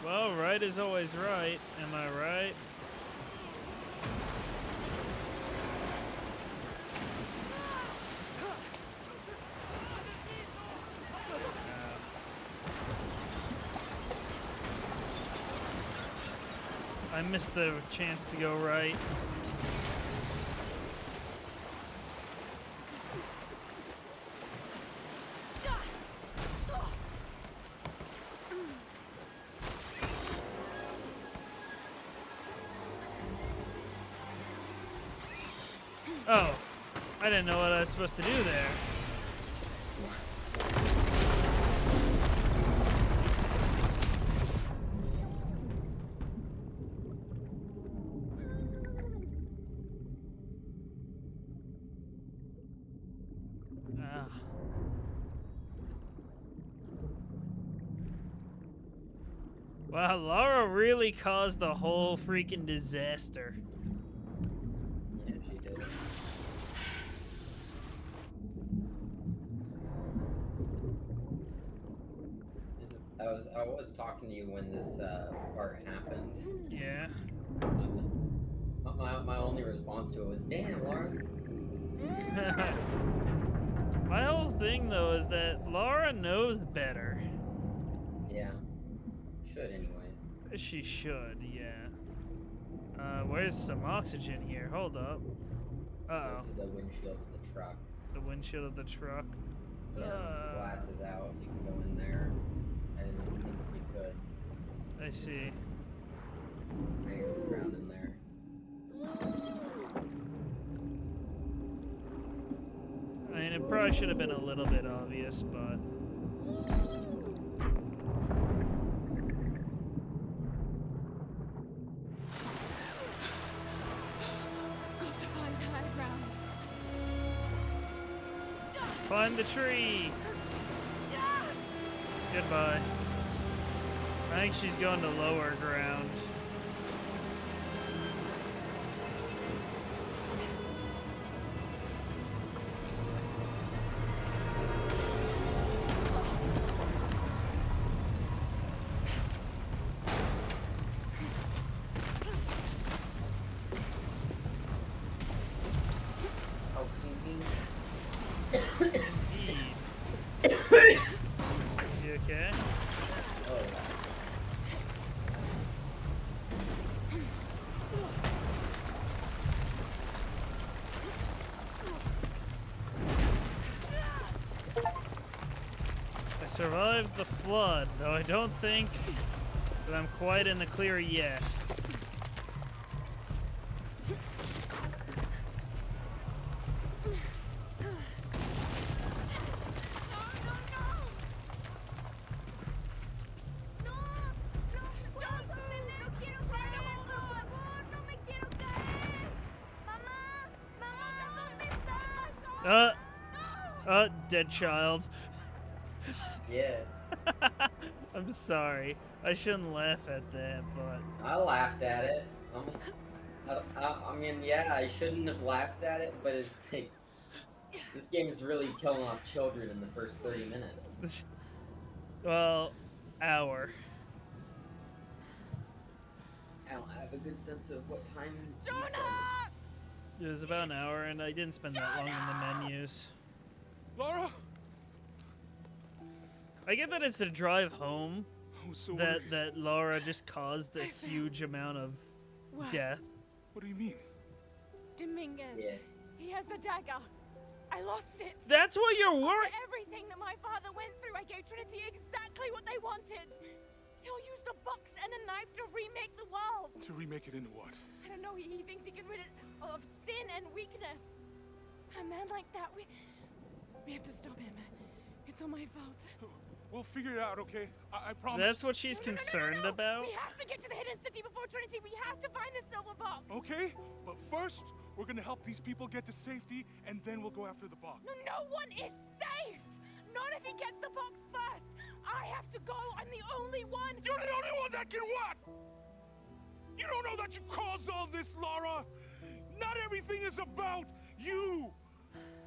Well, right is always right. Am I right? I missed the chance to go right. Oh, I didn't know what I was supposed to do there. Wow, Laura really caused the whole freaking disaster. Yeah, she did. I was talking to you when this part happened. Yeah. My only response to it was, "Damn, Laura." My whole thing though is that Laura knows better. Yeah. Should anyways. She should, yeah. Where's some oxygen here? Hold up. Uh-oh. Go to the windshield of the truck. The windshield of the truck. Yeah, glass is out. You can go in there. I didn't think you could. I see. I nearly drowned in there. I mean, it probably should have been a little bit obvious, but... Got to find high ground. Climb the tree! Goodbye. I think she's going to lower ground. You okay? Oh, I survived the flood, though I don't think that I'm quite in the clear yet. Dead child. yeah. I'm sorry. I shouldn't laugh at that, but... I laughed at it. I mean, yeah, I shouldn't have laughed at it, but it's like... This game is really killing off children in the first 30 minutes. Well, hour. I don't have a good sense of what time you said. It was about an hour, and I didn't spend that long in the menus. Laura? I get that it's a drive home, was so that worried. that Laura just caused a huge amount of death. What do you mean? Dominguez. Yeah. He has the dagger. I lost it. That's what you're worried. After everything that my father went through, I gave Trinity exactly what they wanted. He'll use the box and the knife to remake the world. To remake it into what? I don't know. He thinks he can rid it of sin and weakness. A man like that, we have to stop him. It's all my fault. We'll figure it out, okay? I promise. That's what she's concerned about. We have to get to the hidden city before Trinity. We have to find the silver box. Okay, but first, we're gonna help these people get to safety, and then we'll go after the box. No one is safe! Not if he gets the box first! I have to go! I'm the only one! You're the only one that can what? You don't know that you caused all this, Lara! Not everything is about you!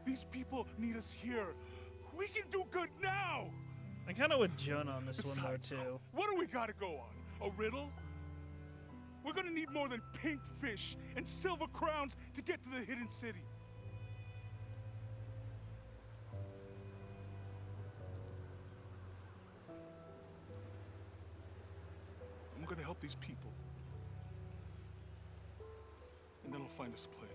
These people need us here. We can do good now! I kind of with Jonah on this one, though, Besides, too. what do we gotta go on? A riddle? We're gonna need more than pink fish and silver crowns to get to the hidden city. I'm gonna help these people. And then I'll find us a plan.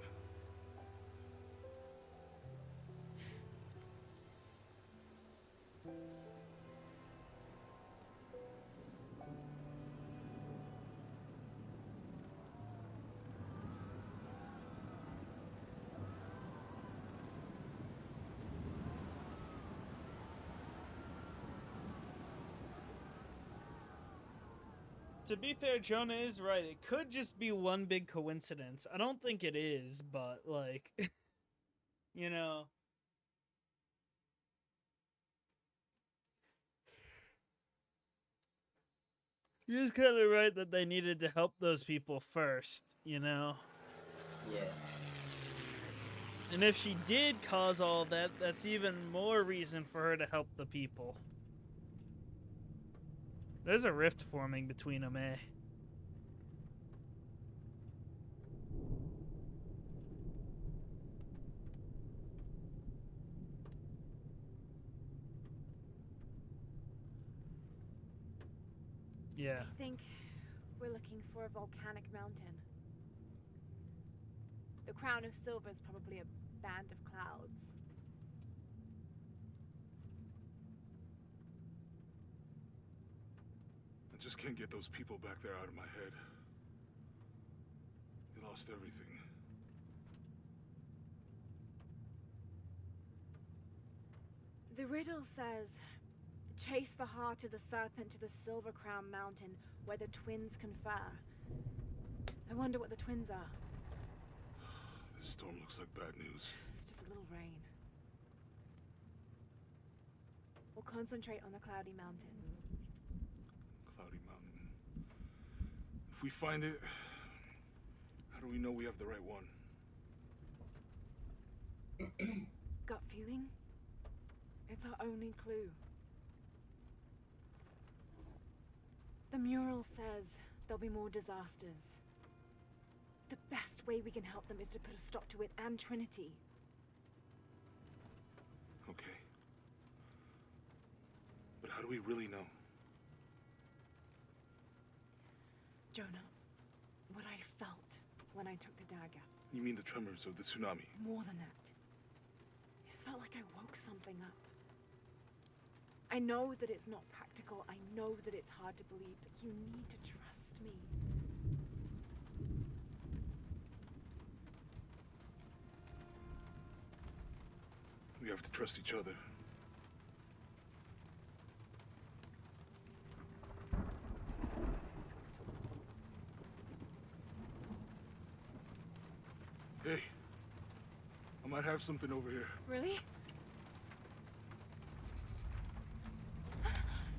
To be fair, Jonah is right. It could just be one big coincidence. I don't think it is, but, like, you know. You're just kind of right that they needed to help those people first, you know? Yeah. And if she did cause all that, that's even more reason for her to help the people. There's a rift forming between them, eh? Yeah. I think we're looking for a volcanic mountain. The crown of silver is probably a band of clouds. I just can't get those people back there out of my head. They lost everything. The riddle says, chase the heart of the serpent to the Silver Crown Mountain where the twins confer. I wonder what the twins are. This storm looks like bad news. It's just a little rain. We'll concentrate on the Cloudy Mountain. Cloudy Mountain. If we find it, how do we know we have the right one? Gut feeling? It's our only clue. The mural says there'll be more disasters. The best way we can help them is to put a stop to it and Trinity. Okay. But how do we really know? Jonah, what I felt when I took the dagger. You mean the tremors of the tsunami? More than that. It felt like I woke something up. I know that it's not practical. I know that it's hard to believe, but you need to trust me. We have to trust each other. Hey, I might have something over here. Really?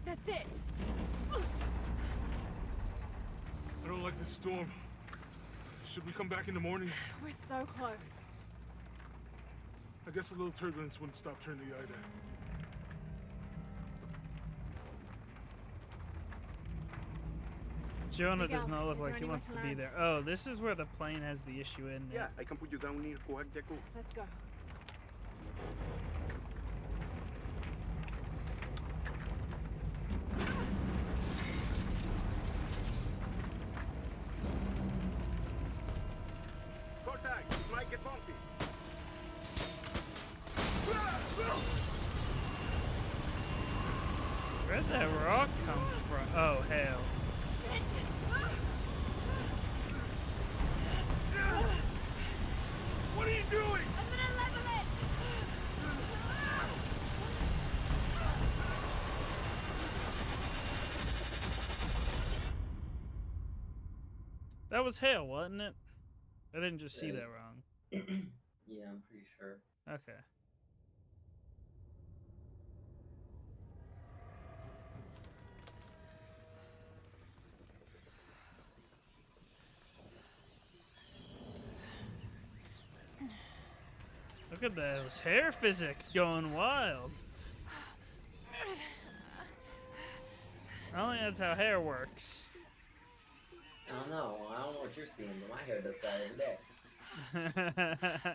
That's it. I don't like this storm. Should we come back in the morning? We're so close. I guess a little turbulence wouldn't stop Trinity either. Jonah Miguel, does not look is there like he anywhere wants to to be land? there. Oh, this is where the plane has the issue in it. Yeah, I can put you down near Coag Jaco. Let's go. Where'd that rock come from? Oh, hell. What are you doing? I'm gonna level it! That was hail, wasn't it? I didn't just see that wrong. Yeah, I'm pretty sure. Okay. Look at those hair physics going wild. I don't think that's how hair works. I don't know. I don't know what you're seeing, but my hair does that every day.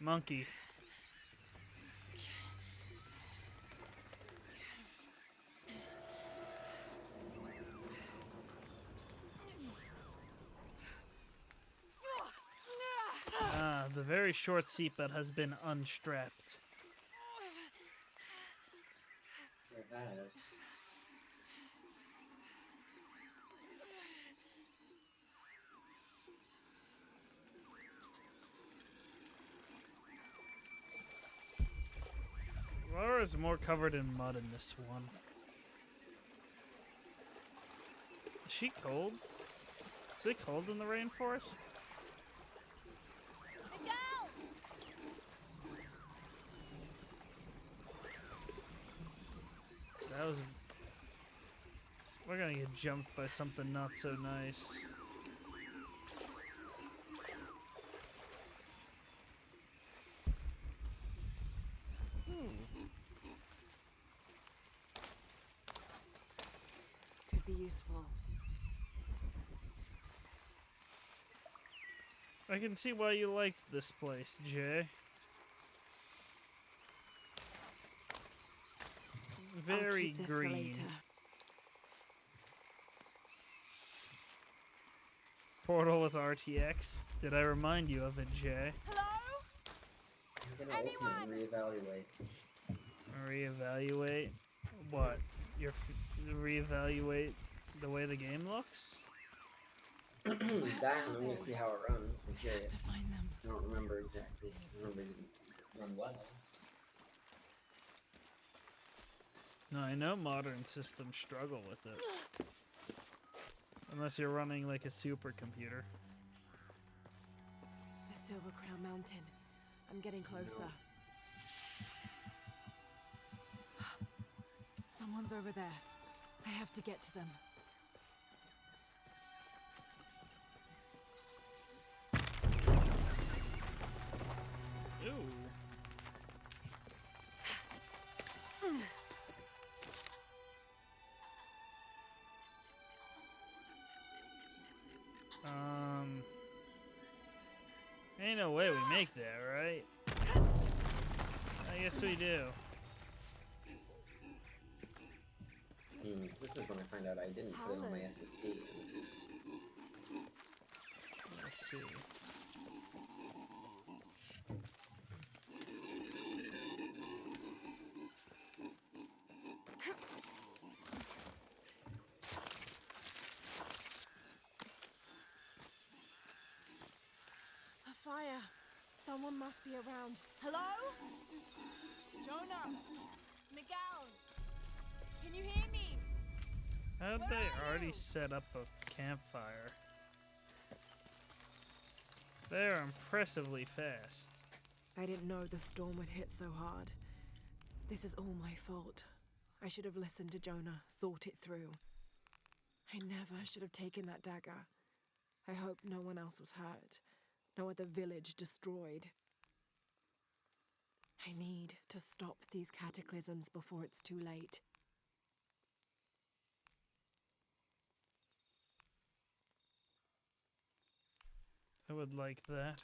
Monkey. Ah, the very short seatbelt has been unstrapped. It has. Laura's more covered in mud in this one. Is she cold? Is it cold in the rainforest? That was... We're gonna get jumped by something not so nice. Could be useful. I can see why you liked this place, Jay. Very I'll keep this for green. later. Portal with RTX. Did I remind you of it, Jay? Hello? I'm gonna open and reevaluate. Reevaluate? What? Reevaluate the way the game looks? That, and I'm gonna see how it runs. I'm curious. To find them. I don't remember exactly. I remember it didn't run well. No, I know modern systems struggle with it. Unless you're running like a supercomputer. The Silver Crown Mountain. I'm getting closer. Someone's over there. I have to get to them. Ooh. Ain't no way we make that, right? I guess we do. This is when I find out I didn't put it on my SSD. Let's see. A fire. Someone must be around. Hello? Jonah? Miguel? Can you hear me? How'd they already set up a campfire? They're impressively fast. I didn't know the storm would hit so hard. This is all my fault. I should have listened to Jonah, thought it through. I never should have taken that dagger. I hope no one else was hurt. No other village destroyed. I need to stop these cataclysms before it's too late. I would like that.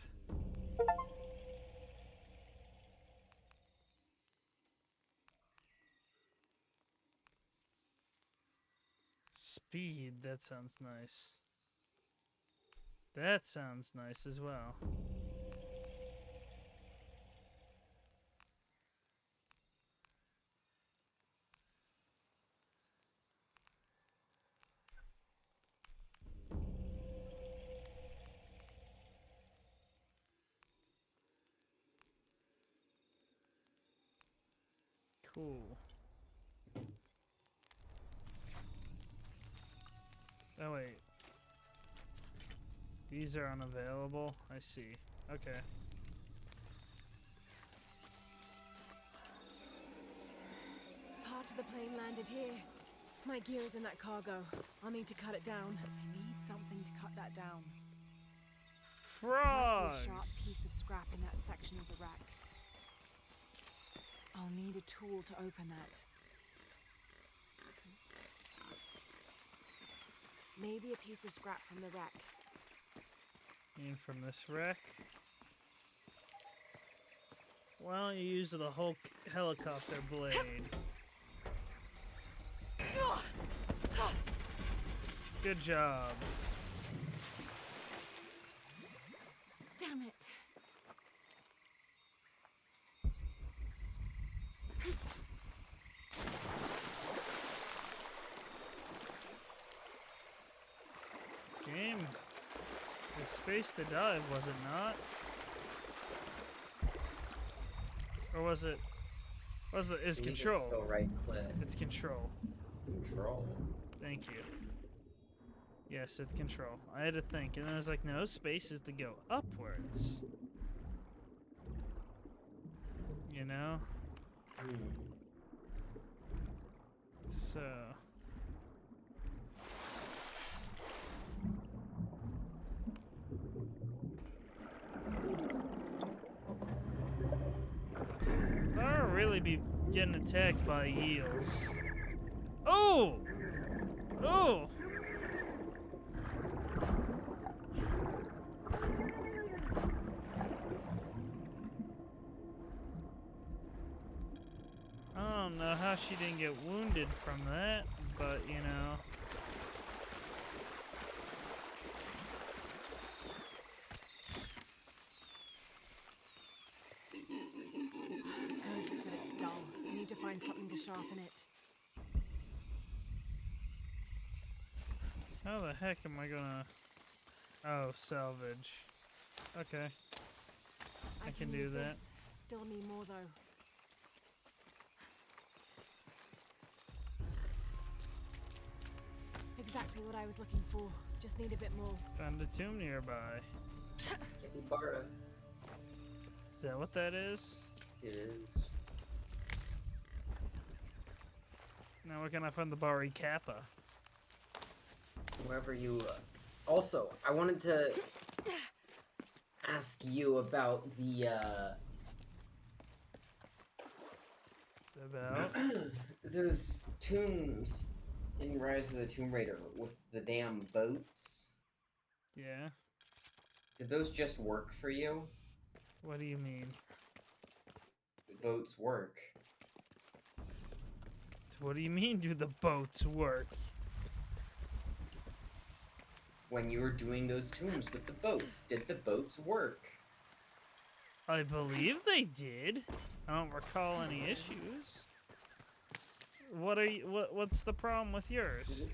Speed, that sounds nice. That sounds nice as well. Cool. Oh wait. These are unavailable? I see. Okay. Part of the plane landed here. My gear is in that cargo. I'll need to cut it down. I need something to cut that down. Might be a sharp piece of scrap in that section of the wreck. I'll need a tool to open that. Maybe a piece of scrap from the wreck. And from this wreck. Why don't you use the whole helicopter blade? Good job. Damn it. Game is space to dive, was it not? Or was it? It's control. It's still right click. It's control. Control. Thank you. Yes, it's control. I had to think, and I was like, no, space is to go upwards. You know? So... I'll really be getting attacked by eels. Oh! Oh! I don't know how she didn't get wounded from that, but you know. Good, but it's dull. I need to find something to sharpen it. How the heck am I gonna... Oh, salvage. Okay. I can do use that. this. Still need more though. Exactly what I was looking for. Just need a bit more. Found a tomb nearby. Capybara. Is that what that is? It is. Now where can I find the Bari Kappa? Wherever you... Also, I wanted to ask you about the, About? those tombs in Rise of the Tomb Raider with the damn boats. Yeah. Did those just work for you? What do you mean? The boats work. What do you mean, do the boats work? When you were doing those tombs with the boats, did the boats work? I believe they did. I don't recall any issues. What's the problem with yours?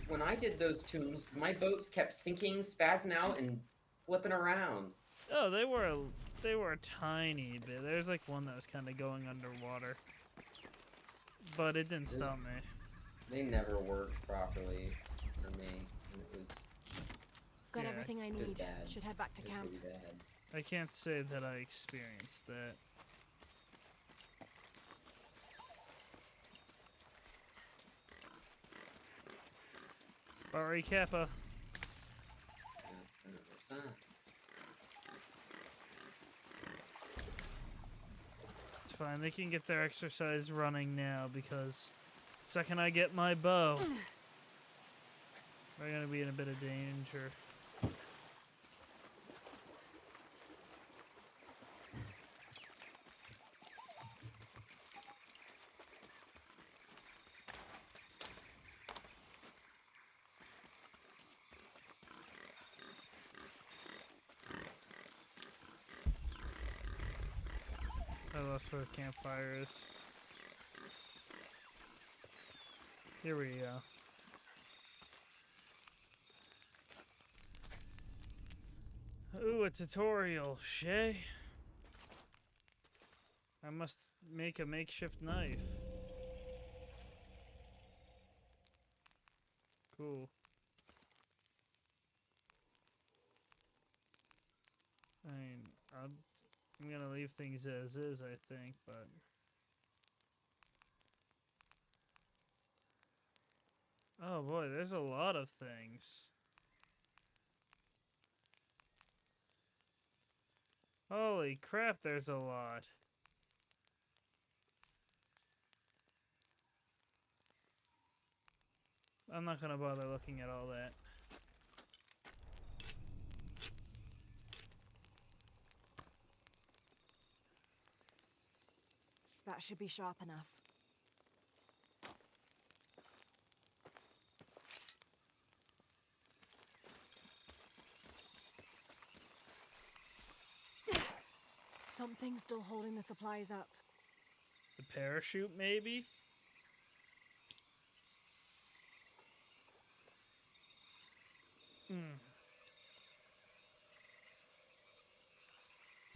When I did those tombs, my boats kept sinking, spazzing out, and flipping around. Oh, they were a tiny bit. There's like one that was kind of going underwater, but it didn't stop me. They never worked properly for me. It was Got everything I it was need. bad. Should head back to It was camp. really bad. I can't say that I experienced that. Bari Kappa. It's fine. They can get their exercise running now because the second I get my bow, they're gonna be in a bit of danger. that's where the campfire is. Here we go. Ooh, a tutorial, Shay. I must make a makeshift knife. Cool. I mean, I'm gonna leave things as is, I think, but... Oh boy, there's a lot of things. Holy crap, there's a lot. I'm not gonna bother looking at all that. That should be sharp enough. Something's still holding the supplies up. The parachute, maybe?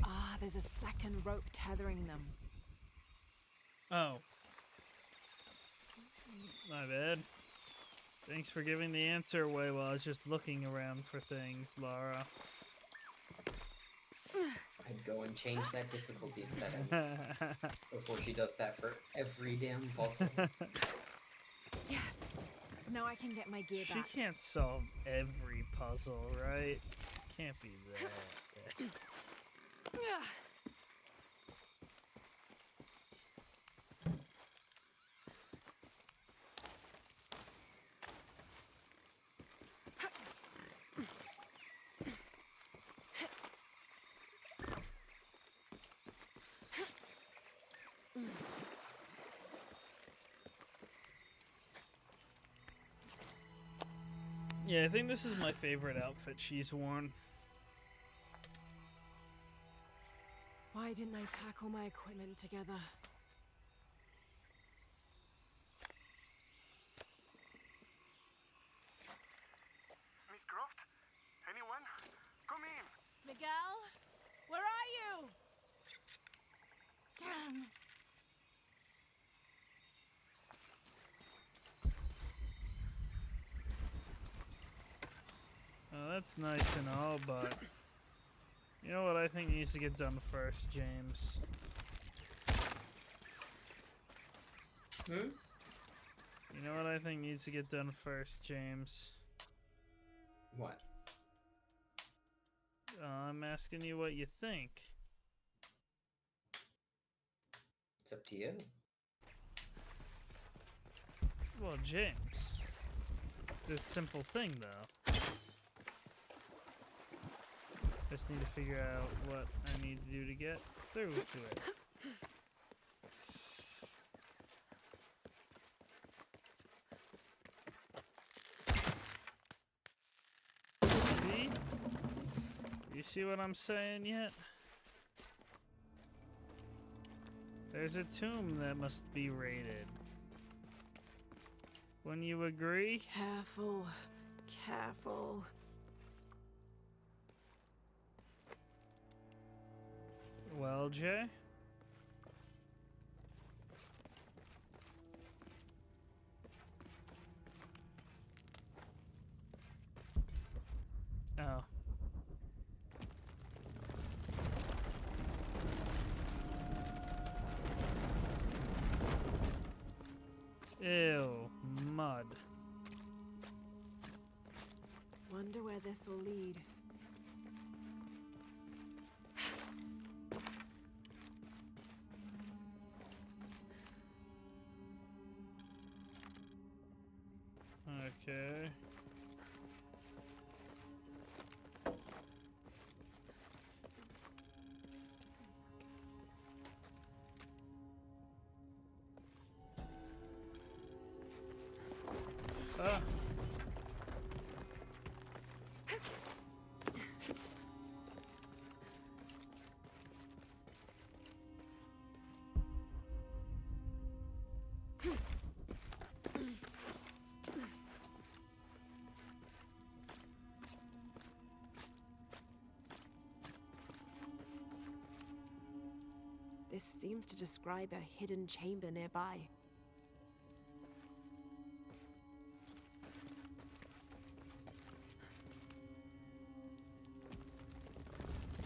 Ah, there's a second rope tethering them. Oh. My bad. Thanks for giving the answer away while I was just looking around for things, Lara. I'd go and change that difficulty setting before she does that for every damn puzzle. Yes! Now I can get my gear back. She can't solve every puzzle, right? Can't be that. Yeah, I think this is my favorite outfit she's worn. Why didn't I pack all my equipment together? Miss Croft? Anyone? Come in! Miguel? Where are you? Damn. Oh, that's nice and all, but... You know what I think needs to get done first, James? Hmm? You know what I think needs to get done first, James? What? I'm asking you what you think. It's up to you. Well, James. This simple thing, though. Just need to figure out what I need to do to get through to it. See? You see what I'm saying yet? There's a tomb that must be raided. Wouldn't you agree? Careful. Careful. Well, Jay? Oh. Ew, mud. Wonder where this will lead. Okay. Ah. This seems to describe a hidden chamber nearby.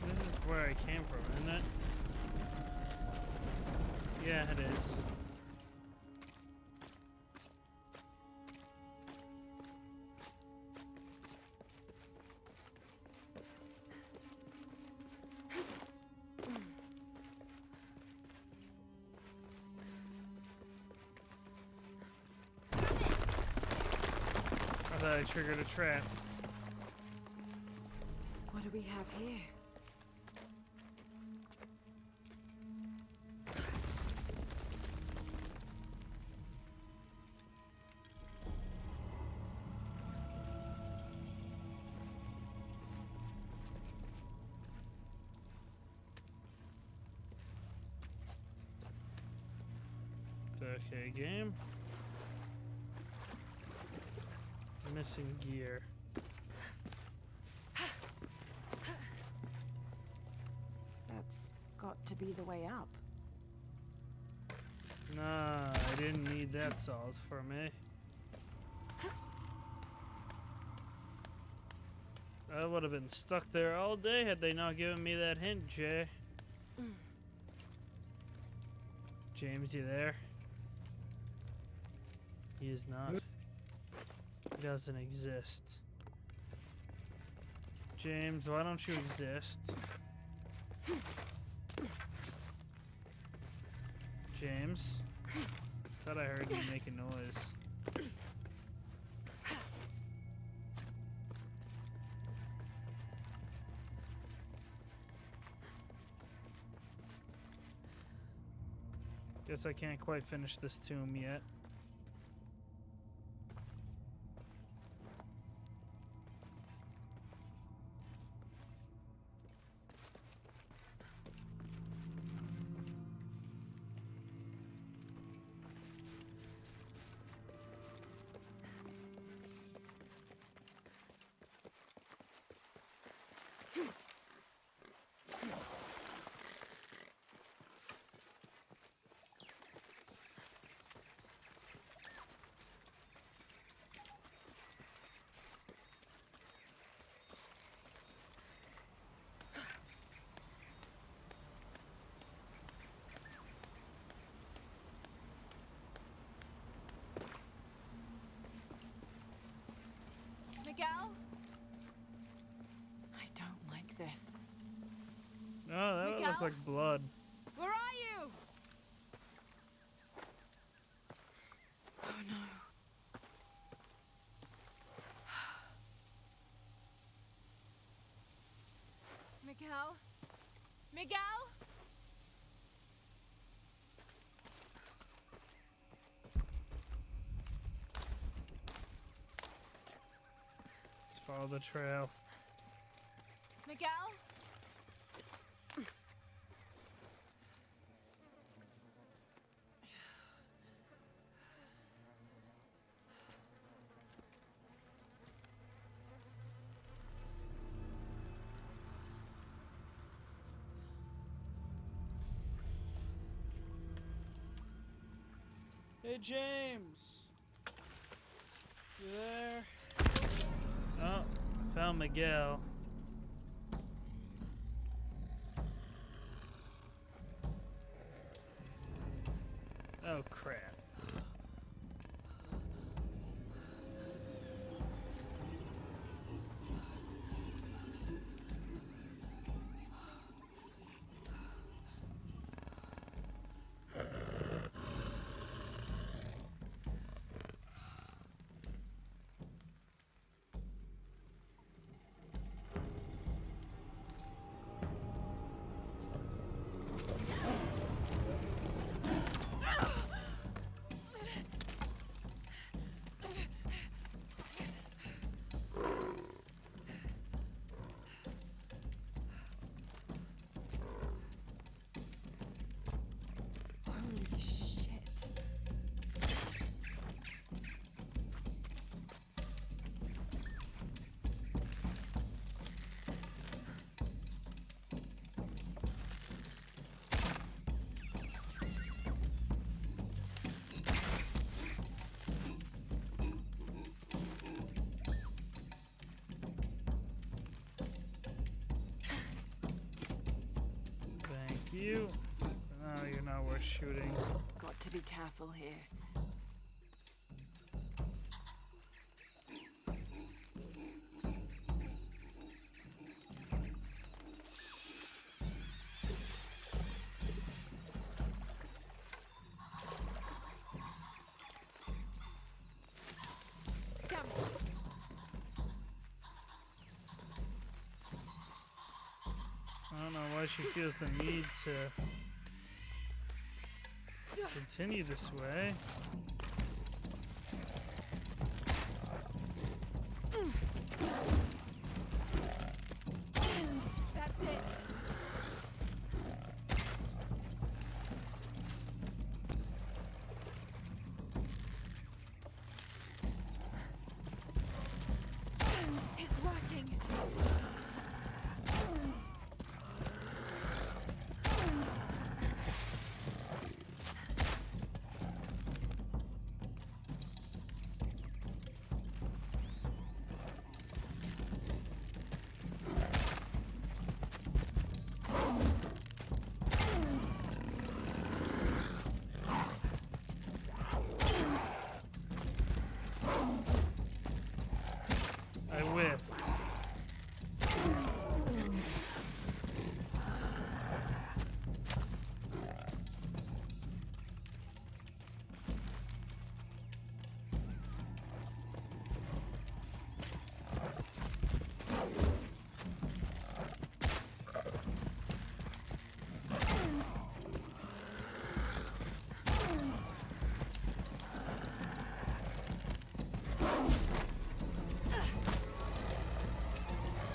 This is where I came from, isn't it? Yeah, it is. I thought I triggered a trap. What do we have here? Okay, game. Missing gear. That's got to be the way up. Nah, I didn't need that solved for me. I would have been stuck there all day had they not given me that hint, Jay. James, you there? He is not. He doesn't exist. James, why don't you exist? James? Thought I heard you make a noise. Guess I can't quite finish this tomb yet. Miguel? I don't like this. Oh, that would look like blood. Where are you? Oh no. Miguel? Miguel? Let's follow the trail. Miguel? Hey, James! You there? Oh, found Miguel. Oh, crap. you. No, you're not worth shooting. Got to be careful here. I don't know why she feels the need to continue this way. That's it. It's working. I whipped.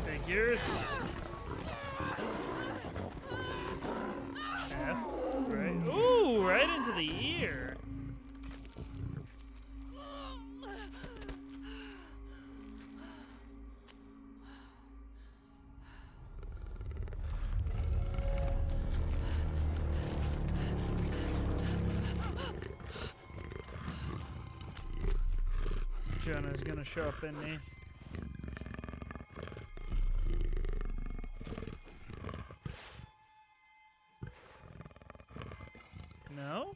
Figures. F, right? Ooh, right into the ear. Jonah's gonna show up in me. No?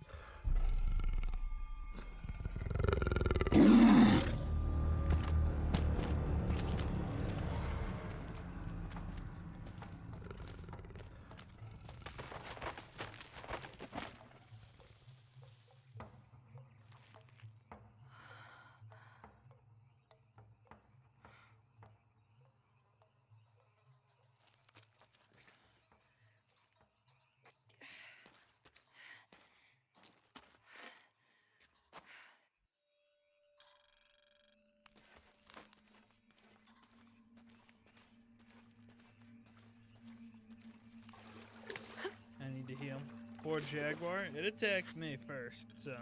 I need to heal. Poor Jaguar. It attacked me first, so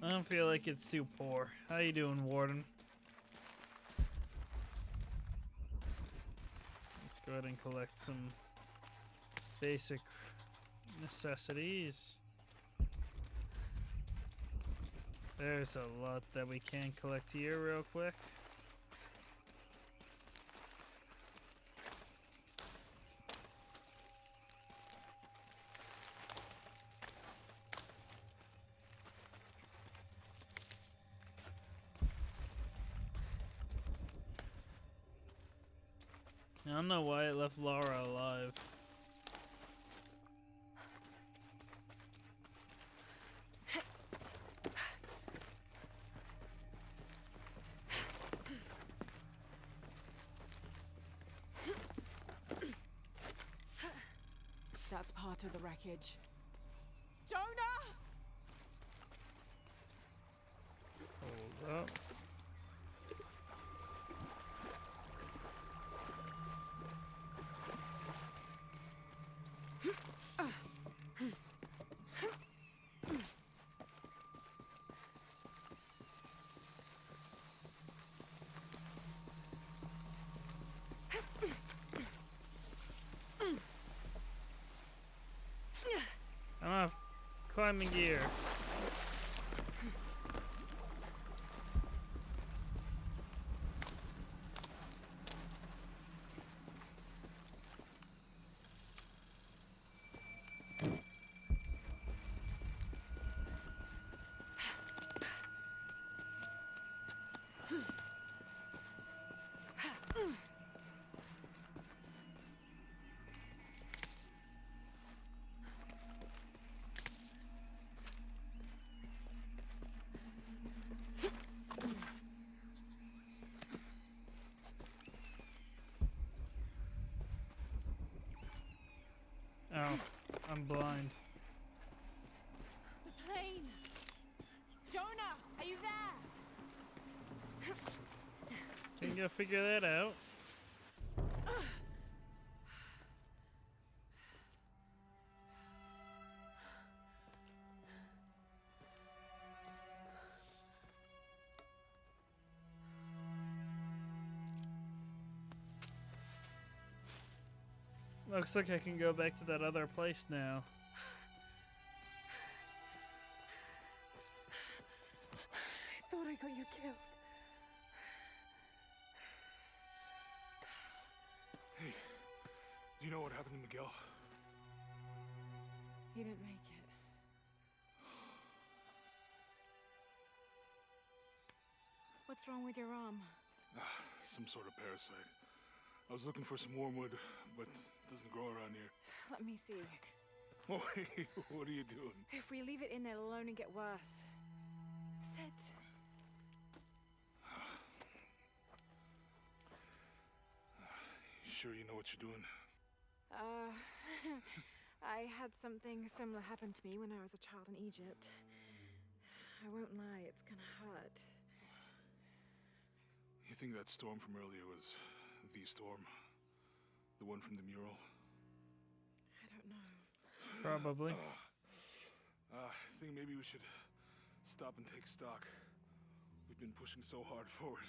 I don't feel like it's too poor. How you doing, Warden? Let's go ahead and collect some basic necessities. There's a lot that we can collect here real quick. I don't know why it left Laura alive. That's part of the wreckage. Jonah! Hold up. I'm off climbing gear. Oh, I'm blind. The plane! Jonah, are you there? Can you figure that out? Looks like I can go back to that other place now. I thought I got you killed. Hey, do you know what happened to Miguel? He didn't make it. What's wrong with your arm? Some sort of parasite. I was looking for some wormwood, but it doesn't grow around here. Let me see. Oh, hey, what are you doing? If we leave it in there, it'll only get worse. Sit. You sure you know what you're doing? I had something similar happen to me when I was a child in Egypt. I won't lie, it's gonna hurt. You think that storm from earlier was the storm? The one from the mural? I don't know. Probably. I think maybe we should stop and take stock. We've been pushing so hard forward.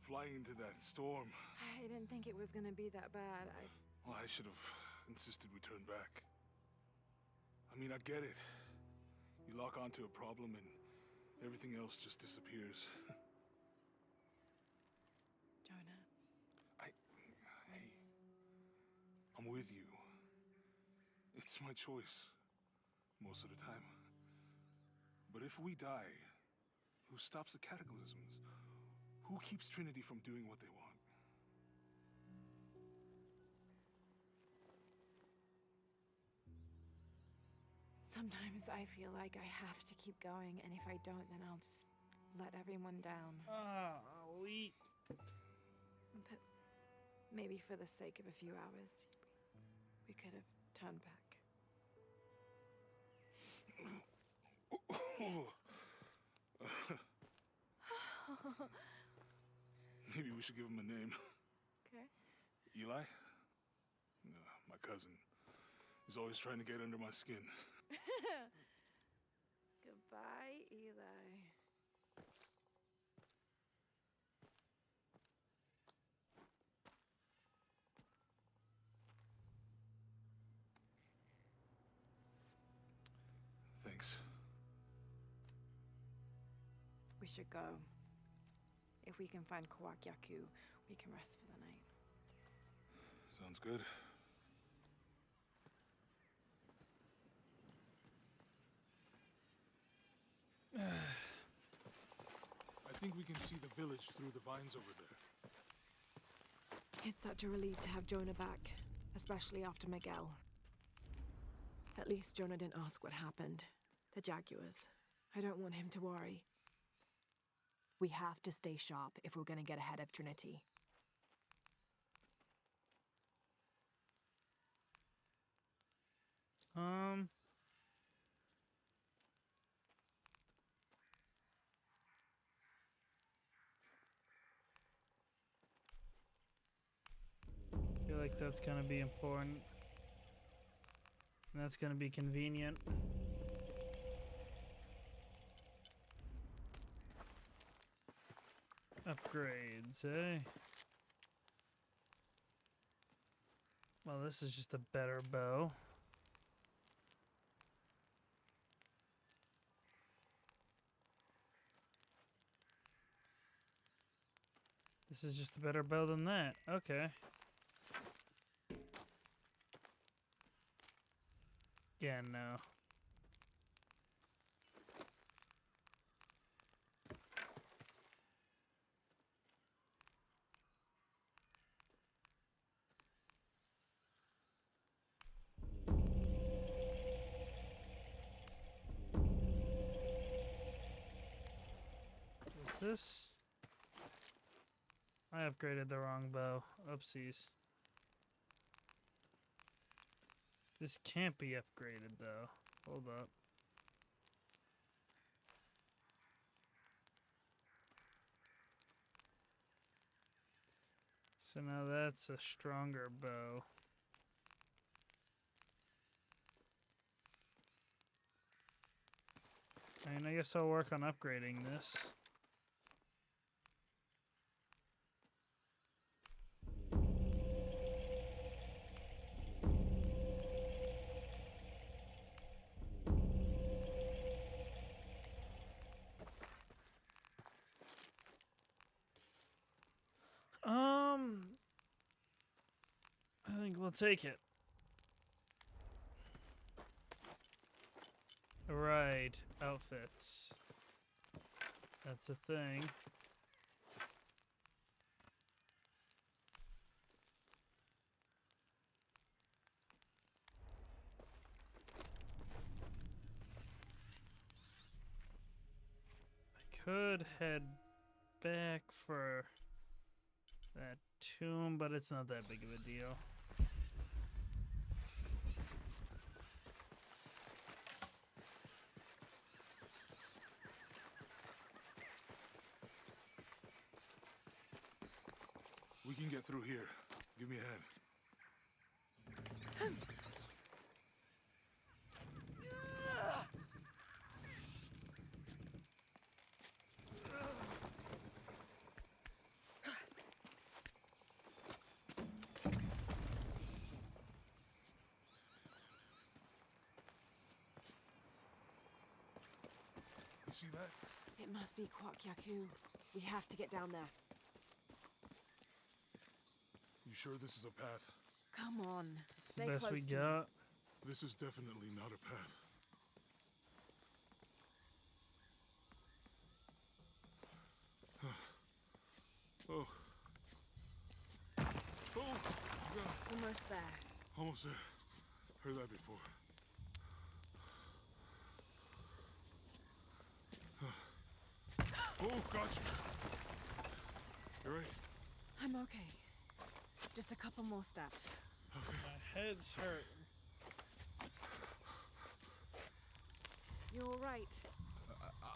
Flying into that storm. I didn't think it was gonna be that bad. Well, I should have insisted we turn back. I mean, I get it. You lock onto a problem and everything else just disappears. Jonah. Hey, I'm with you. It's my choice, most of the time. But if we die, who stops the cataclysms? Who keeps Trinity from doing what they want? Sometimes I feel like I have to keep going, and if I don't, then I'll just let everyone down. But maybe for the sake of a few hours, we could have turned back. Maybe we should give him a name. Okay. Eli? My cousin. He's always trying to get under my skin. Goodbye, Eli. Thanks. We should go. If we can find Kawakyaku, we can rest for the night. Sounds good. I think we can see the village through the vines over there. It's such a relief to have Jonah back, especially after Miguel. At least Jonah didn't ask what happened. The Jaguars. I don't want him to worry. We have to stay sharp if we're gonna get ahead of Trinity. I feel like that's gonna be important. And that's gonna be convenient. Upgrades, eh? Well, this is just a better bow. This is just a better bow than that. Okay. Yeah, no. this? I upgraded the wrong bow. Oopsies. This can't be upgraded though. Hold up. So now that's a stronger bow. I mean, I guess I'll work on upgrading this. I think we'll take it. Right, outfits. That's a thing. I could head back for that tomb, but it's not that big of a deal. We can get through here. Give me a hand. You see that? It must be Kwakyaku. We have to get down there. You sure this is a path? Come on. Stay Best close we to me. got. This is definitely not a path. Oh. Oh, God. Almost there. Almost there. Heard that before. Oh, gotcha. You right? I'm okay. Just a couple more steps. Okay. My head's hurt. You're all right.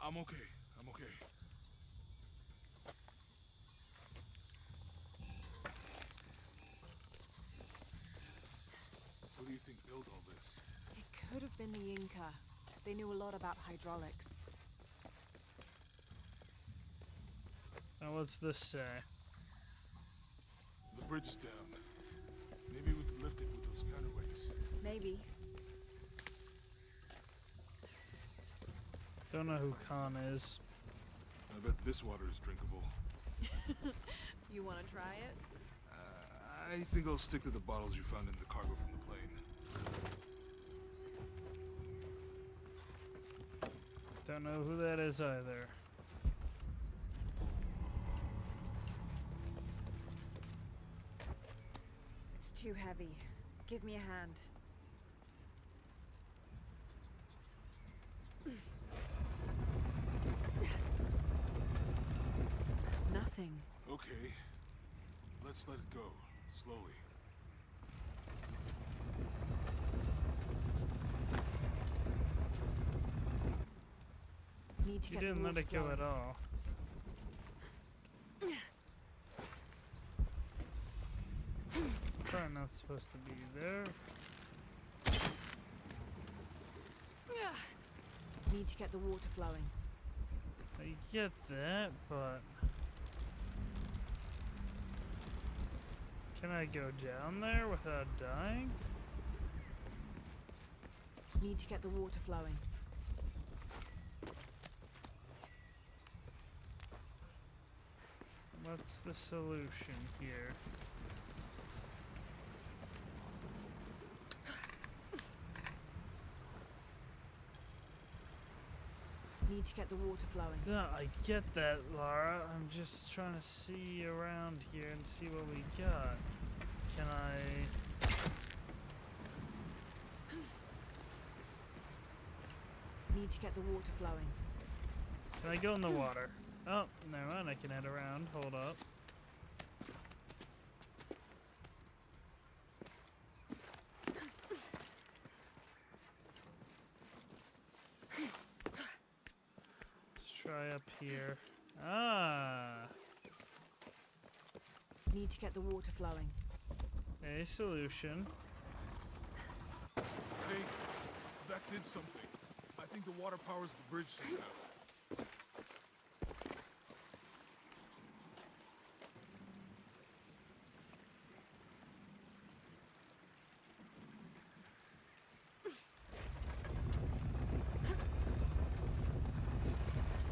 I'm okay. I'm okay. What do you think built all this? It could have been the Inca. They knew a lot about hydraulics. Now what's this say? The bridge is down. Maybe we can lift it with those counterweights. Maybe. Don't know who Khan is. I bet this water is drinkable. You want to try it? I think I'll stick to the bottles you found in the cargo from the plane. Don't know who that is either. It's too heavy. Give me a hand. Nothing. Okay. Let's let it go. Slowly. Need to You get didn't the let water it go flowing. at all. Probably not supposed to be there. Need to get the water flowing. I get that, but can I go down there without dying? Need to get the water flowing. What's the solution here? Need to get the water flowing. Yeah, I get that, Lara. I'm just trying to see around here and see what we got. Can I... Need to get the water flowing. Can I go in the water? Oh, never mind. I can head around. Hold up. Let's try up here. Ah. Need to get the water flowing. A solution. Hey, that did something. I think the water powers the bridge somehow.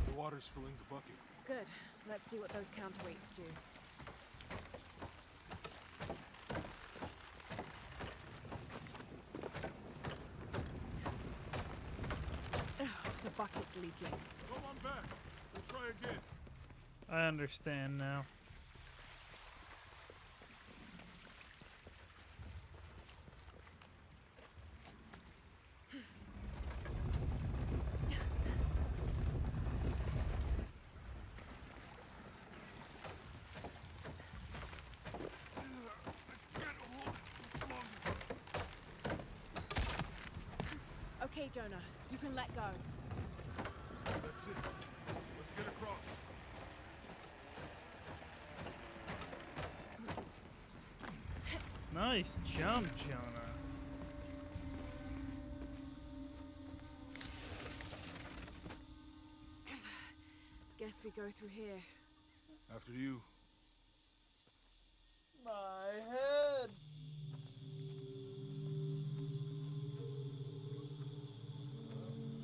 The water's filling the bucket. Good. Let's see what those counterweights do. The bucket's leaking. Go on back. We'll try again. I understand now. Okay, Jonah. You can let go. That's it. Let's get across. Nice jump, Jonah. Guess we go through here. After you. My head.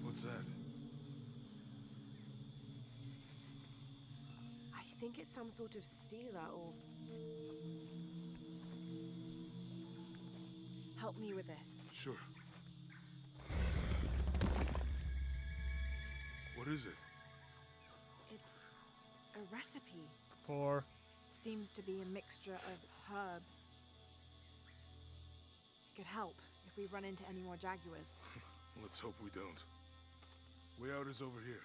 What's that? I think it's some sort of sealer or... Help me with this. Sure. What is it? It's a recipe. For? Seems to be a mixture of herbs. It could help if we run into any more jaguars. Let's hope we don't. Way out is over here.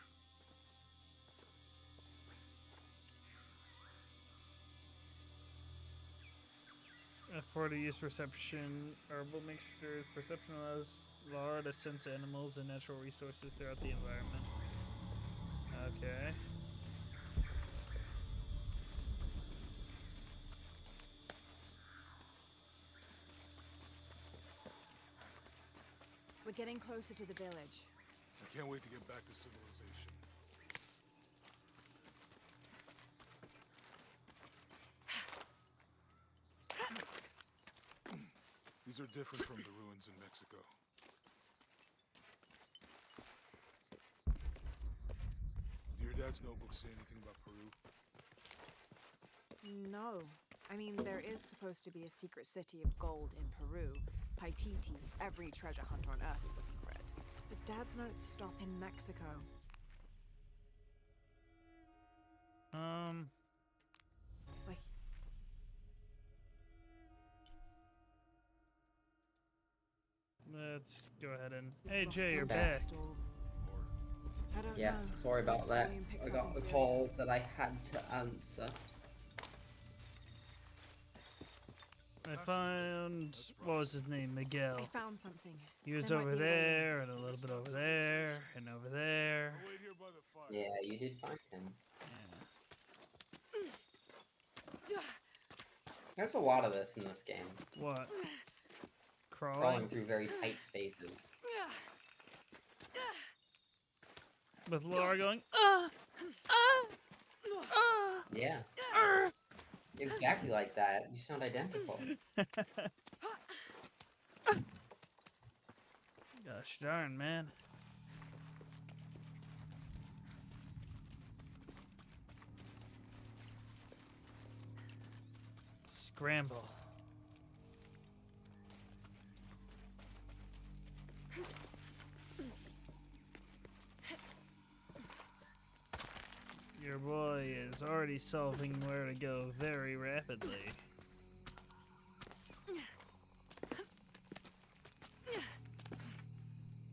For to use perception, herbal mixtures, perception allows Laura to sense animals and natural resources throughout the environment. Okay. We're getting closer to the village. I can't wait to get back to civilization. These are different from the ruins in Mexico. Do your dad's notebook say anything about Peru? No. I mean, there is supposed to be a secret city of gold in Peru. Paititi. Every treasure hunter on Earth is looking for it. But Dad's notes stop in Mexico. Like... Let's go ahead and... Hey, Jay, some you're back. backstory. I don't Yeah, know. sorry about Next that. volume picks I up got in the Syria. call that I had to answer. I found... What was his name? Miguel. I found something. He was There might over be a way in. there, and a little bit over there, and over there. I'll wait here by the fire. Yeah, you did find him. There's a lot of this in this game. What? Crawling through very tight spaces. With Laura going, Yeah. Exactly like that. You sound identical. Gosh darn, man. Scramble. Your boy is already solving where to go very rapidly.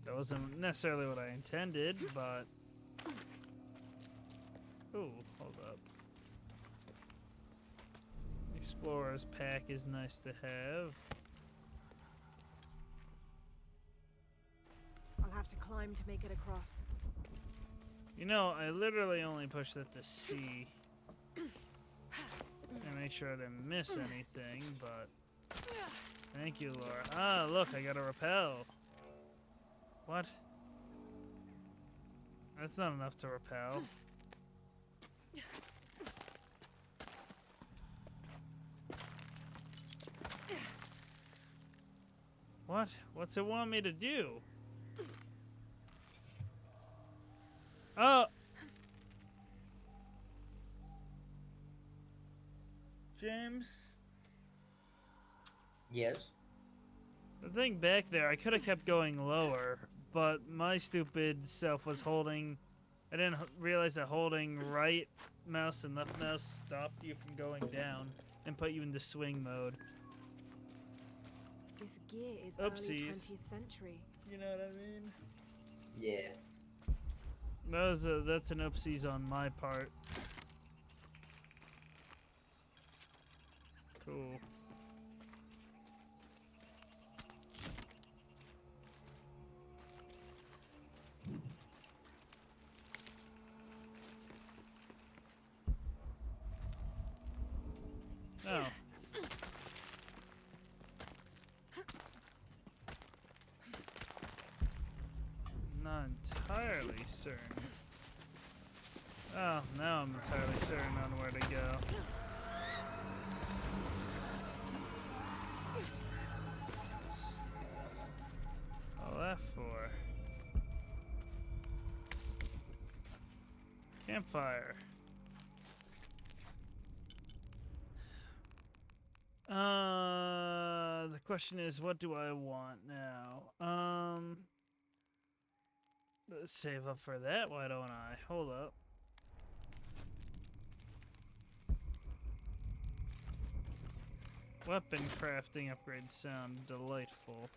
That wasn't necessarily what I intended, but... Ooh, hold up. Explorer's pack is nice to have. I'll have to climb to make it across. You know, I literally only pushed it to C. And make sure I didn't miss anything, but... Thank you, Laura. Ah, look, I got a rappel. What? That's not enough to rappel. What? What's it want me to do? Oh! James? Yes? The thing back there, I could have kept going lower, but my stupid self was holding... I didn't realize that holding right mouse and left mouse stopped you from going down and put you into swing mode. This gear is Oopsies. early 20th century. You know what I mean? Yeah. That's an oopsies on my part. Cool. Oh. Not entirely certain. Oh, now I'm entirely certain on where to go. All that for? Campfire. The question is, what do I want now? Let's save up for that. Why don't I? Hold up. Weapon crafting upgrades sound delightful.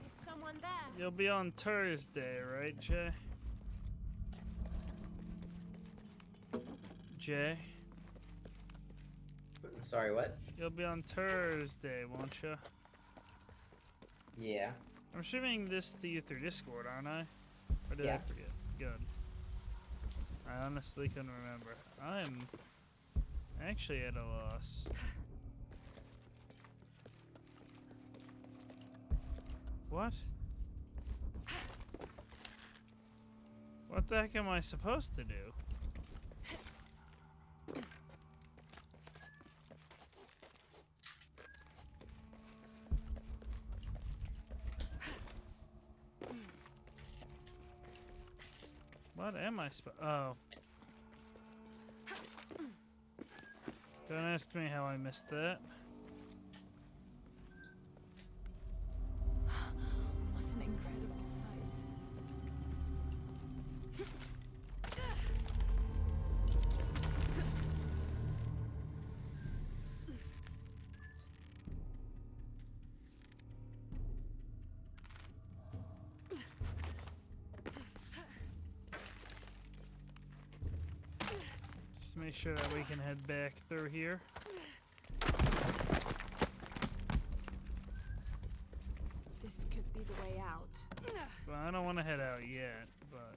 Is someone there? You'll be on Thursday, right, Jay? Jay? Sorry, what? You'll be on Thursday, won't you? Yeah. I'm streaming this to you through Discord, aren't I? Or did Yeah. I forget? Good. I honestly couldn't remember. I'm actually at a loss. What? What the heck am I supposed to do? What am I supposed? Oh. Don't ask me how I missed that. What an incredible sight. Just make sure that we can head back through here. This could be the way out. Well, I don't want to head out yet, but...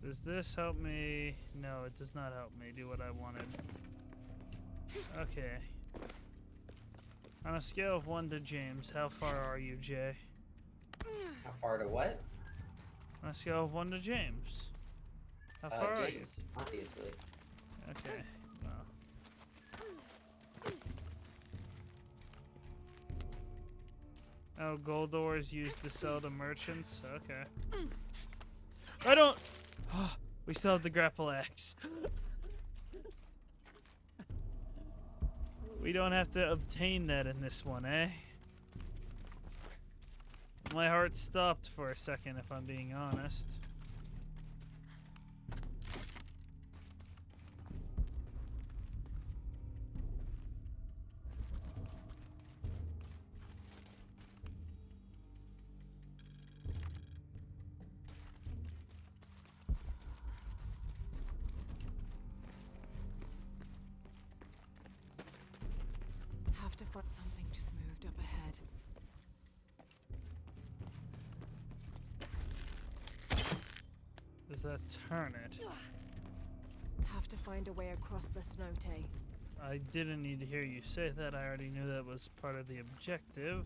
Does this help me? No, it does not help me do what I wanted. Okay. On a scale of 1 to James, how far are you, Jay? How far to what? On a scale of 1 to James. How far are you? James, obviously. Okay, well. Oh, gold ore is used to sell to merchants? Okay. I don't... we still have the grapple axe. We don't have to obtain that in this one, eh? My heart stopped for a second, if I'm being honest. Have to find something just moved up ahead. Does that turn it? Have to find a way across the cenote. I didn't need to hear you say that. I already knew that was part of the objective.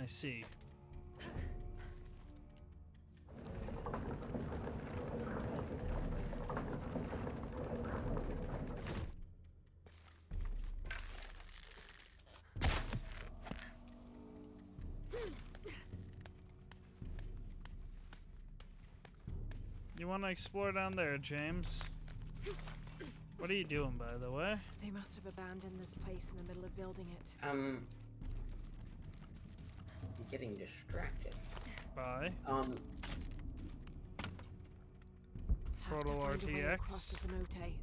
I see. You want to explore down there, James? What are you doing, by the way? They must have abandoned this place in the middle of building it. I'm getting distracted. By? Have Proto to find a way RTX. across the cenote.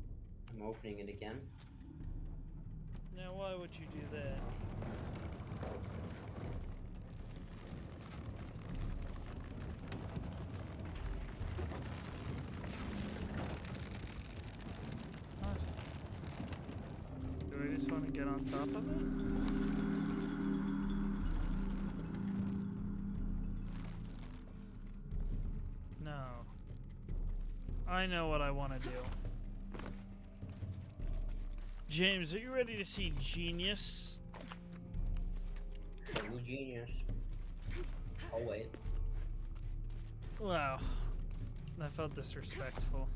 I'm opening it again. Now, why would you do that? What? Do I just want to get on top of it? No. I know what I want to do. James, are you ready to see genius? New genius. Oh wait. Wow. That felt disrespectful.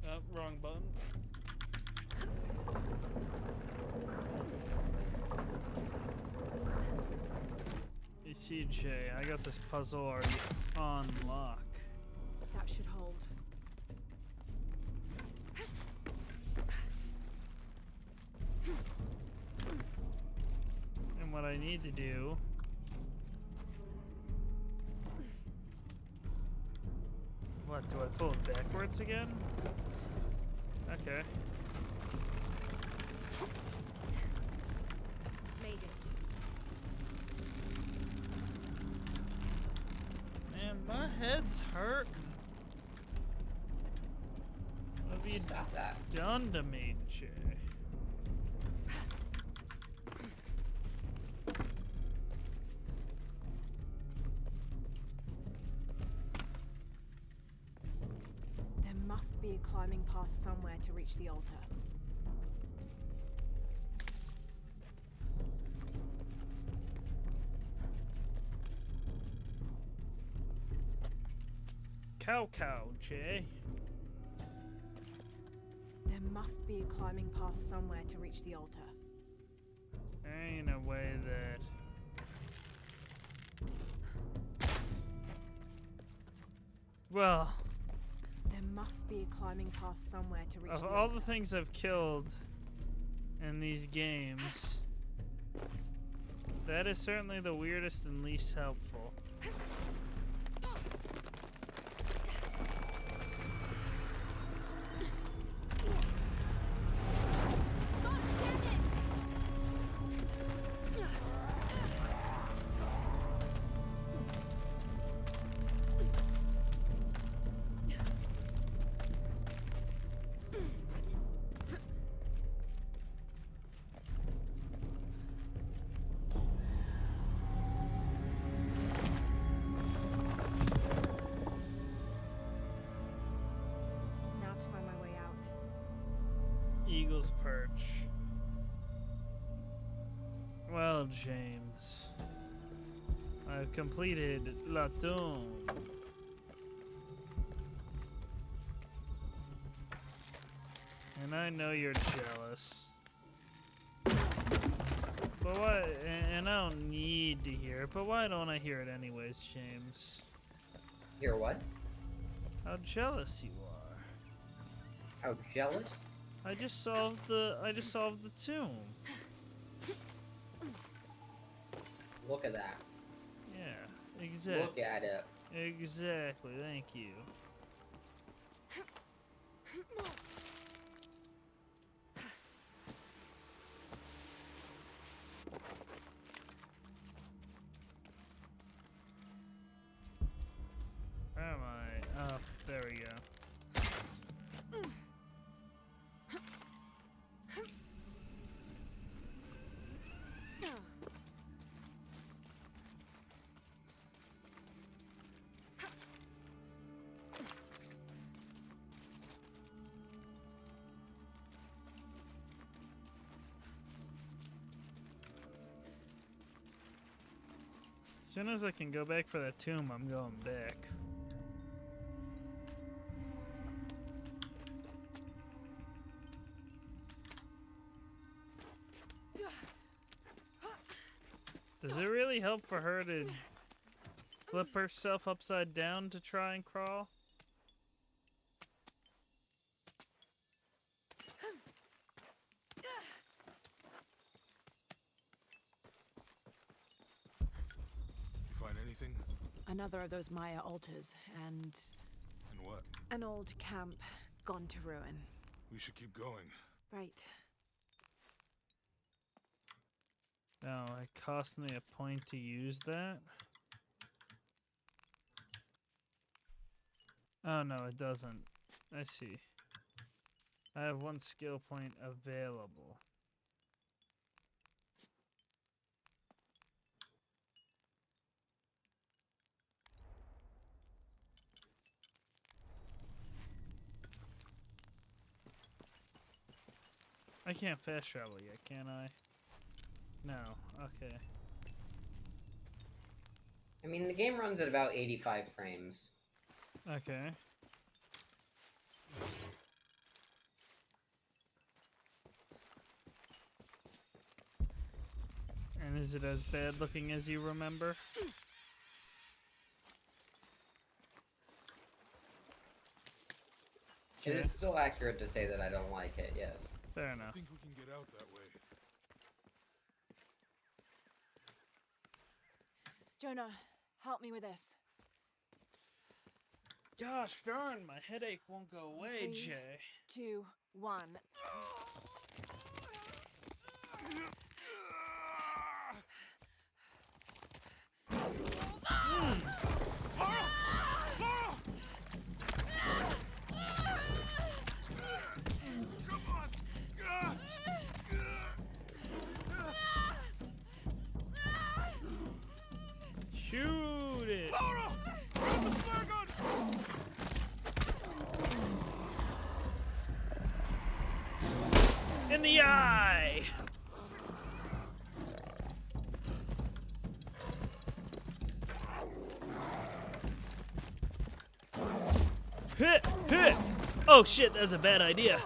Oh, wrong button. You see, Jay, I got this puzzle already on lock. That should hold. And what I need to do what, do I pull it backwards again? Okay. Made it. Man, my head's hurting. What have you Stop that. done to me, Jay? There must be a climbing path somewhere to reach the altar. Cow, Jay. There must be a climbing path somewhere to reach the altar. There ain't a way that... Well, There must be a climbing path somewhere to reach of the all altar. the things I've killed in these games, that is certainly the weirdest and least helpful. Now to find my way out. Eagle's Perch. Well, James, I've completed La Tombe. And I know you're jealous. But why? And I don't need to hear it, but why don't I hear it anyways, James? Hear what? How jealous you are. How jealous? I just solved the tomb. Look at that. Yeah, exactly. Look at it. Exactly, thank you. As soon as I can go back for that tomb, I'm going back. Does it really help for her to flip herself upside down to try and crawl? You find anything? Another of those Maya altars, and And what? an old camp gone to ruin. We should keep going. Right. No, it cost me a point to use that. Oh no, it doesn't. I see. I have 1 skill point available. I can't fast travel yet, can I? No. Okay. I mean, the game runs at about 85 frames. Okay. And is it as bad looking as you remember? It is still accurate to say that I don't like it, yes. Fair I enough. think we can get out that way. Jonah, help me with this. Gosh darn, my headache won't go away, 3, Jay. 2, 1. Shoot it! Laura! Grab the flare gun! In the eye! Hit! Hit! Oh shit, that's a bad idea.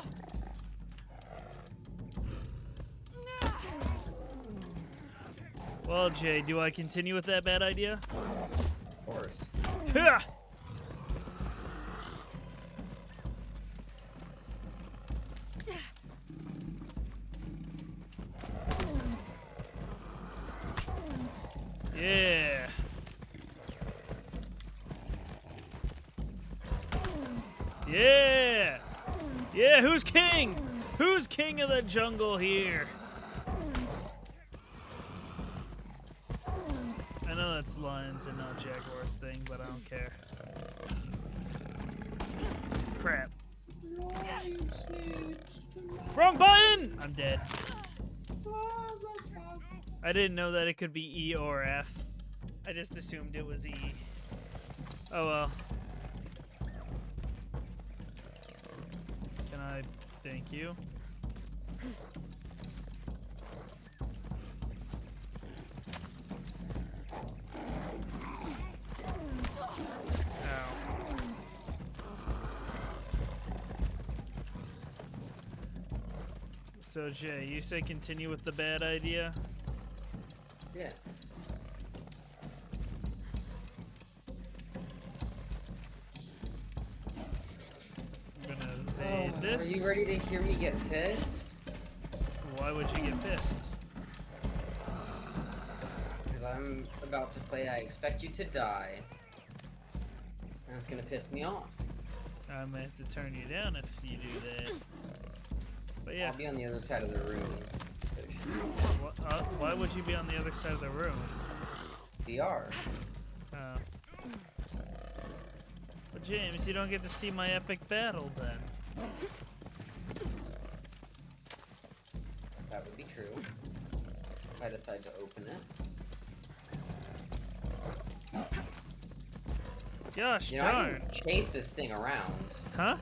Well, Jay, do I continue with that bad idea? Of course. Huh! Yeah. Yeah. Yeah, who's king? Who's king of the jungle here? I know that's lions and not jaguars thing, but I don't care. Crap. Wrong button! I'm dead. I didn't know that it could be E or F. I just assumed it was E. Oh well. Can I thank you? So Jay, you say continue with the bad idea? Yeah. I'm gonna evade this. Are you ready to hear me get pissed? Why would you get pissed? Because I'm about to play I Expect You to Die. And it's gonna piss me off. I might have to turn you down if you do that. But yeah. I'll be on the other side of the room. Why would you be on the other side of the room? VR. Oh. But James, you don't get to see my epic battle then. That would be true. If I decide to open it. Gosh You know, darn. I can chase this thing around. Huh?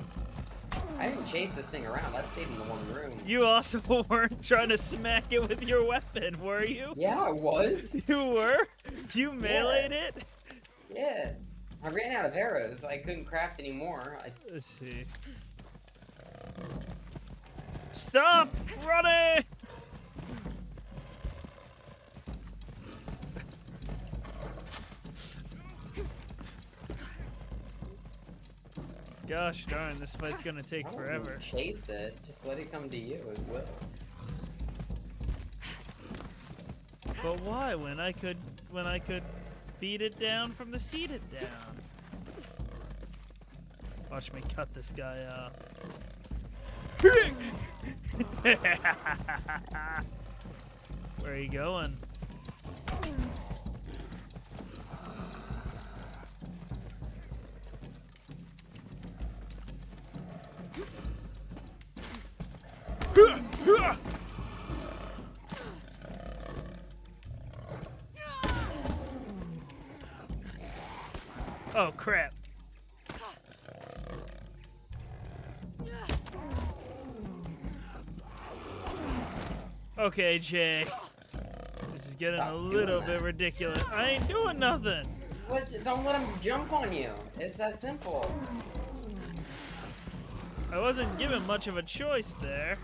I didn't chase this thing around. I stayed in the one room. You also weren't trying to smack it with your weapon, were you? Yeah, I was. You were? You meleeed it? Yeah. I ran out of arrows. I couldn't craft any more. Let's see. Stop running! Gosh darn, this fight's gonna take forever. Chase it. Just let it come to you. It will. But why? When I could beat it down from the seated down. Watch me cut this guy up. Where are you going? Oh crap. Okay, Jay. This is getting a little bit ridiculous. I ain't doing nothing. What? Don't let him jump on you. It's that simple. I wasn't given much of a choice there.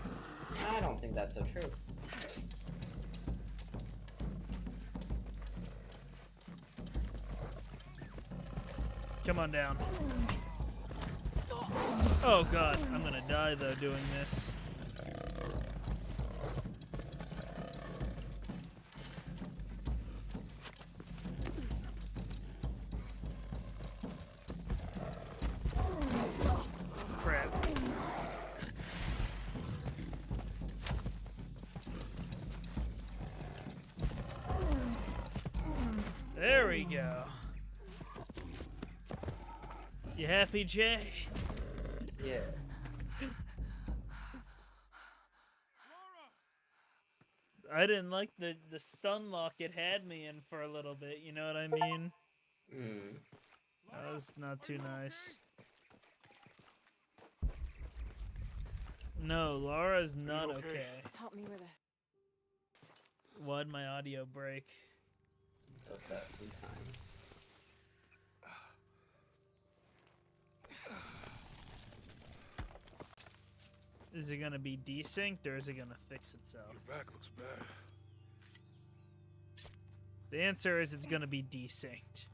I don't think that's so true. Come on down. Oh god, I'm gonna die though doing this. Crap. There we go. You happy, Jay? Yeah. I didn't like the stun lock it had me in for a little bit, you know what I mean? That was not too nice. No, Laura's not okay. Help me with this. Why'd my audio break? Does that sometimes. Is it gonna be desynced or is it gonna fix itself? Your back looks bad. The answer is it's gonna be desynced.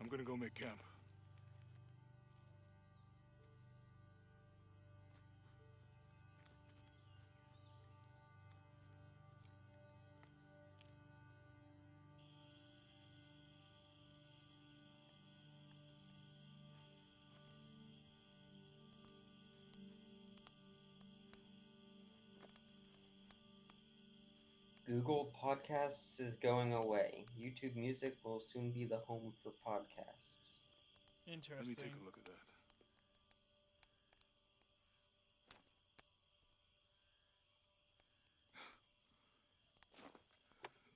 I'm gonna go make camp. Google Podcasts is going away. YouTube Music will soon be the home for podcasts. Interesting. Let me take a look at that.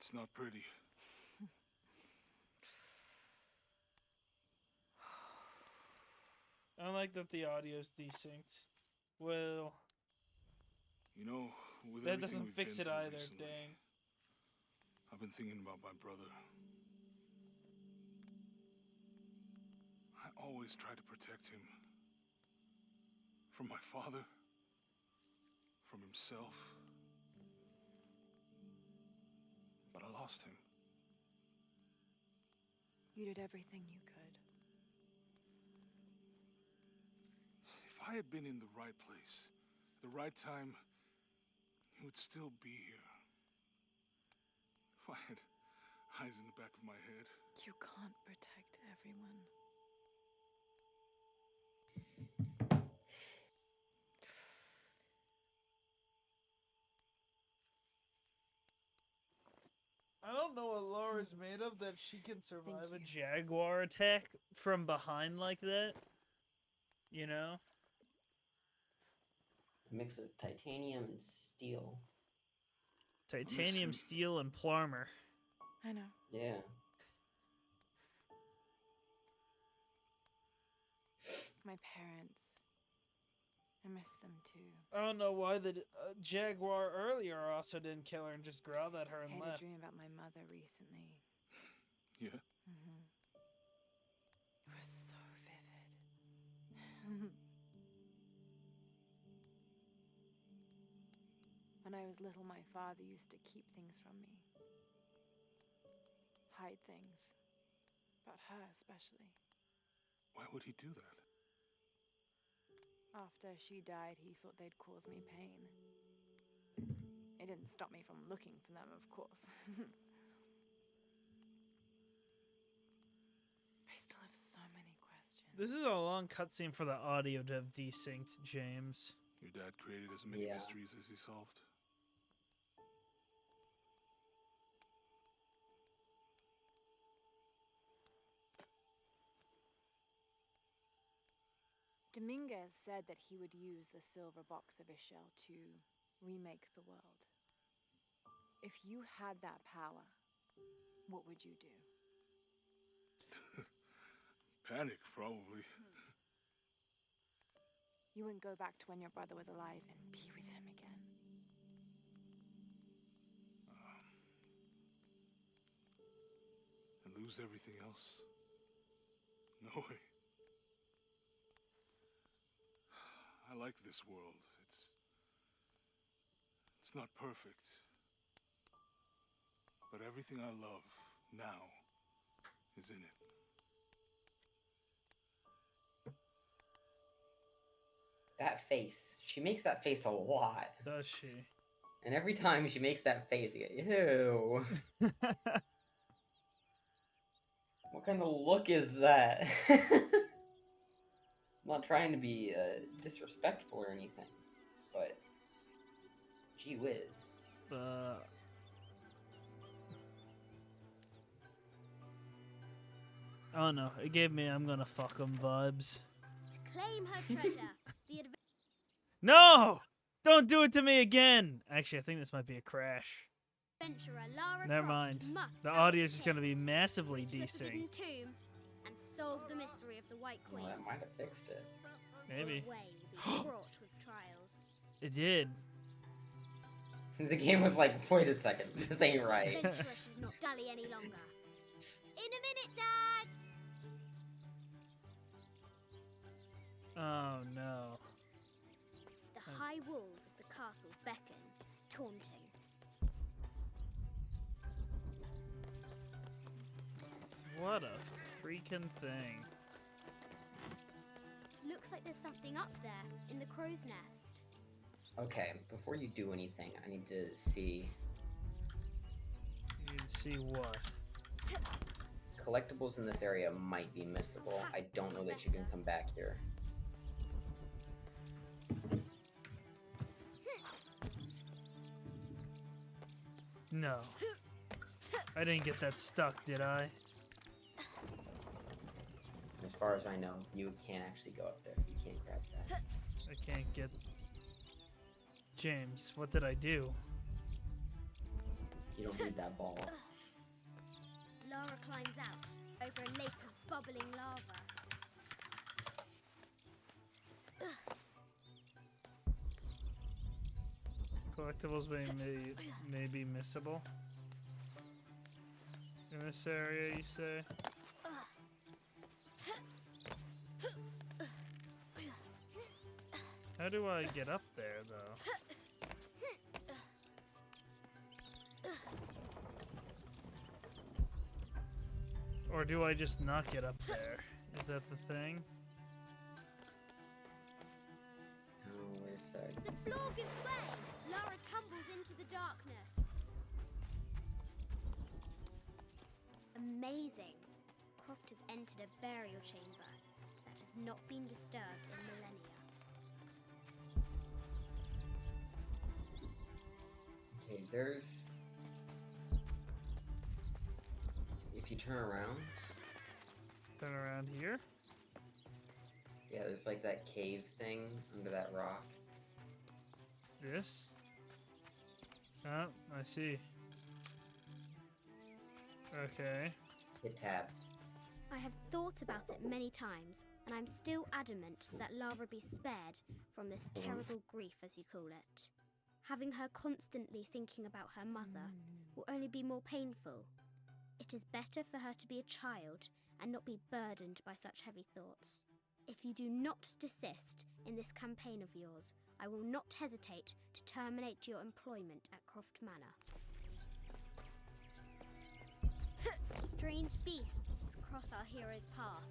It's not pretty. I like that the audio's desynced. Well, You know, with that everything doesn't we've fix been it through either, recently, dang. I've been thinking about my brother. I always try to protect him. From my father. From himself. But I lost him. You did everything you could. If I had been in the right place, the right time, he would still be here. If I had eyes in the back of my head. You can't protect everyone. I don't know what Laura's made of that she can survive a jaguar attack from behind like that. You know? A mix of titanium and steel. Titanium, steel, and Plarmer. I know. Yeah. My parents. I miss them too. I don't know why the jaguar earlier also didn't kill her and just growled at her I and had left. a dream about my mother recently. Yeah? It was so vivid. When I was little, my father used to keep things from me. Hide things. About her, especially. Why would he do that? After she died, he thought they'd cause me pain. It didn't stop me from looking for them, of course. I still have so many questions. This is a long cutscene for the audio to have desynced, James. Your dad created as many mysteries as he solved. Dominguez said that he would use the silver box of Ishel to remake the world. If you had that power, what would you do? Panic, probably. You wouldn't go back to when your brother was alive and be with him again. And lose everything else? No way. I like this world. It's not perfect. But everything I love now is in it. That face. She makes that face a lot. Does she? And every time she makes that face, you go, ew. What kind of look is that? I'm not trying to be disrespectful or anything, but gee whiz. Oh no, it gave me I'm gonna fuck 'em vibes. To claim her treasure, the No! Don't do it to me again! Actually, I think this might be a crash. adventurer Lara Never Croft mind. must The help audio the is just gonna be massively reach the desynced. forbidden tomb and solve the mystery of the White Queen. Well, that might have fixed it. Maybe. The way will be fraught with trials. It did. The game was like, wait a second, this ain't right. The adventurer should not dally any longer. In a minute, Dad! Oh no. The high walls of the castle beckon, taunting. What a freaking thing. Looks like there's something up there, in the crow's nest. Okay, before you do anything, I need to see You can see what? collectibles in this area might be missable. I don't know that you can come back here. No. I didn't get that stuck, did I? As far as I know, you can't actually go up there. You can't grab that. I can't get... James, what did I do? You don't need that ball. Lara climbs out over a lake of bubbling lava. Collectibles may be missable. In this area, you say? How do I get up there, though? Or do I just not get up there? Is that the thing? Oh, wait a sec. The floor gives way. Lara tumbles into the darkness. Amazing. Croft has entered a burial chamber that has not been disturbed in millennia. Okay, there's... If you turn around... Turn around here? Yeah, there's like that cave thing under that rock. This? Oh, I see. Okay. Hit tab. I have thought about it many times, and I'm still adamant that Lara be spared from this terrible grief, as you call it. Having her constantly thinking about her mother will only be more painful. It is better for her to be a child and not be burdened by such heavy thoughts. If you do not desist in this campaign of yours, I will not hesitate to terminate your employment at Croft Manor. Strange beasts cross our hero's path.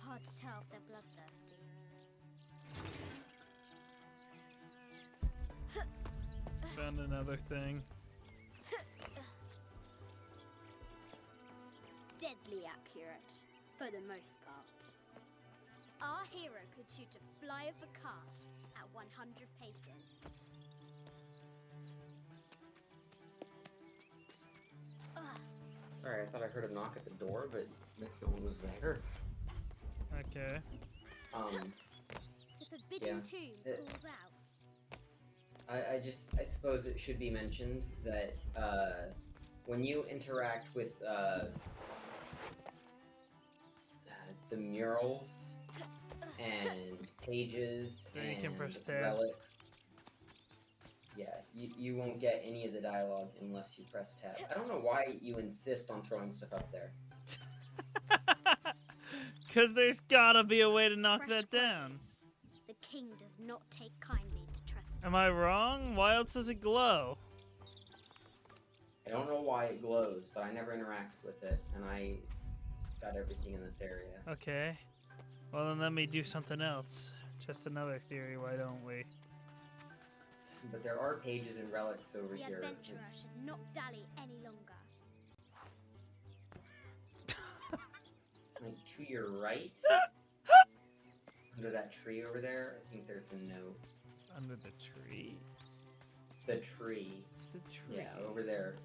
Hard to tell if they're bloodthirsty. Found another thing. Deadly accurate, for the most part. Our hero could shoot a fly of a cart at 100 paces. Sorry, I thought I heard a knock at the door, but no one was there. Okay. The Forbidden Tomb calls out. I suppose it should be mentioned that when you interact with the murals and pages you can and press tab. relics, yeah, you won't get any of the dialogue unless you press tab. I don't know why you insist on throwing stuff up there. Because there's gotta be a way to knock that down. The king does not take kindly to trespass. Am I wrong? Why else does it glow? I don't know why it glows, but I never interact with it, and I got everything in this area. Okay. Well, then let me do something else. Just another theory, why don't we? But there are pages and relics over The here. adventurer should not dally any longer. Like, to your right, under that tree over there, I think there's a note. Under the tree? The tree. The tree. Yeah, over there.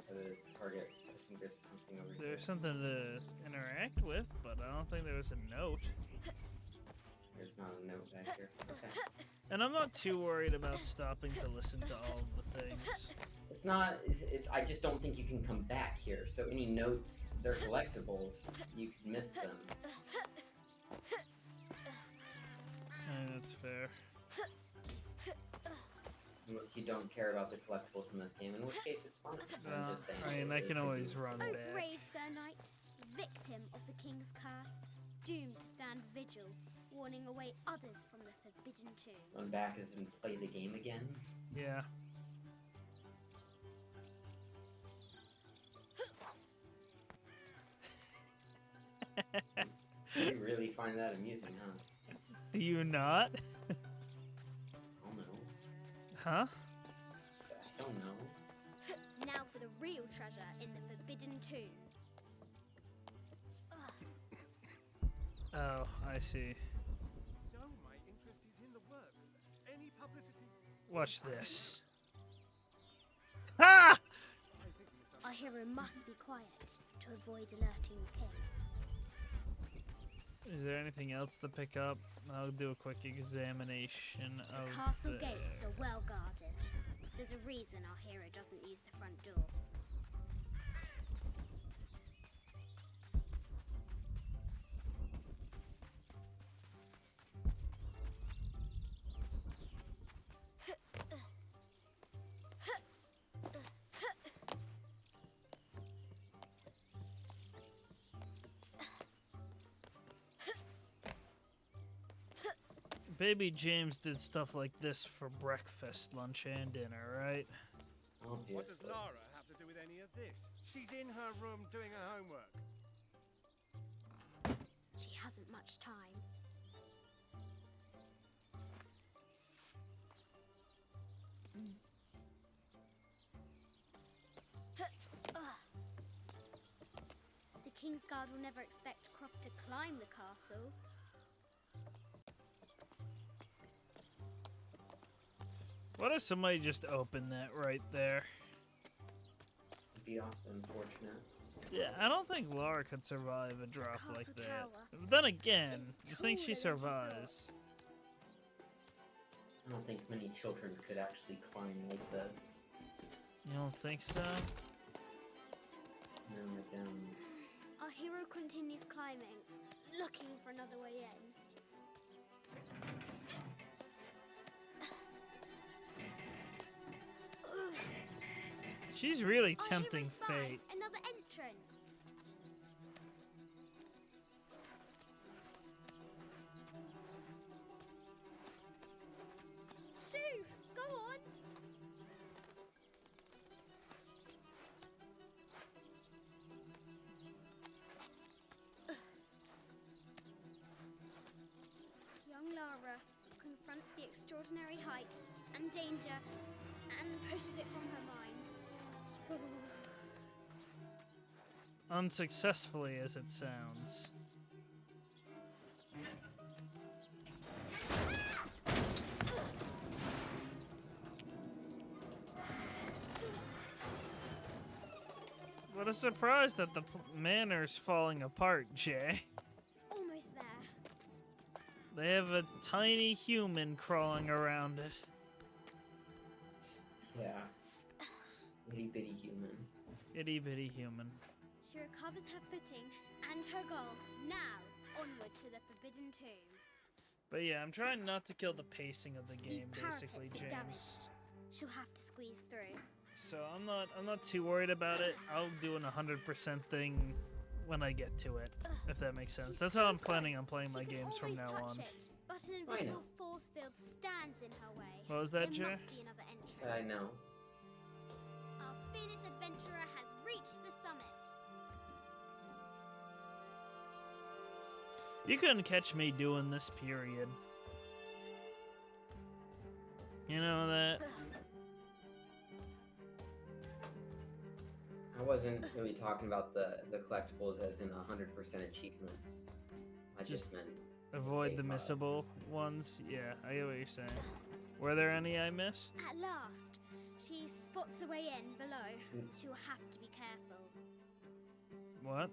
The target. I think there's something over here. There's something to interact with, but I don't think there was a note. There's not a note back here. Okay. And I'm not too worried about stopping to listen to all of the things. It's not. It's. I just don't think you can come back here. So any notes, they're collectibles. You could miss them. That's fair. Unless you don't care about the collectibles in this game, in which case it's fine. I'm just saying. I mean, I can always run Oh, back. brave Sir Knight, victim of the king's curse, doomed to stand vigil, warning away others from the Forbidden Tomb. Run back as in play the game again. Yeah. You really find that amusing, huh? Do you not? I don't know. Huh? I don't know. Now for the real treasure in the Forbidden Tomb. Oh, I see. No, my interest is in the work. Any publicity. Watch this. Ah! Our hero must be quiet to avoid alerting the king. Is there anything else to pick up? I'll do a quick examination of The castle the... gates are well guarded. There's a reason our hero doesn't use the front door. Baby James did stuff like this for breakfast, lunch, and dinner, right? Obviously. What does Lara have to do with any of this? She's in her room doing her homework. She hasn't much time. The Kingsguard will never expect Croft to climb the castle. What if somebody just opened that right there? It'd be awful unfortunate. Yeah, I don't think Laura could survive a drop like castle that. tower. But then again, you think she taller than survives? I don't think many children could actually climb like this. You don't think so? No, I don't. Our Our hero continues climbing, looking for another way in. She's really Our tempting hero spies fate. another entrance. Shoo! Go on! Young Lara confronts the extraordinary height and danger and pushes it from her mind. Unsuccessfully as it sounds. What a surprise that the manor's falling apart, Jay. Almost there. They have a tiny human crawling around it. Yeah. Itty bitty human. Itty bitty human. She recovers her footing and her goal. Now, onward to the Forbidden Tomb. But yeah, I'm trying not to kill the pacing of the game, These basically, parapets are James. damaged. She'll have to squeeze through. So I'm not too worried about it. I'll do an 100% thing when I get to it, if that makes sense. That's how I'm planning on playing my games from now on. It, but an invisible force field stands in her way. What was that, There Jay? must be another entrance. I know. Our fearless adventurer has reached the summit. You couldn't catch me doing this, period. You know that? I wasn't really talking about the collectibles as in 100% achievements. I just meant Avoid the save missable ones. Yeah, I get what you're saying. Were there any I missed? At last, she spots a way in below. She will have to be careful. What?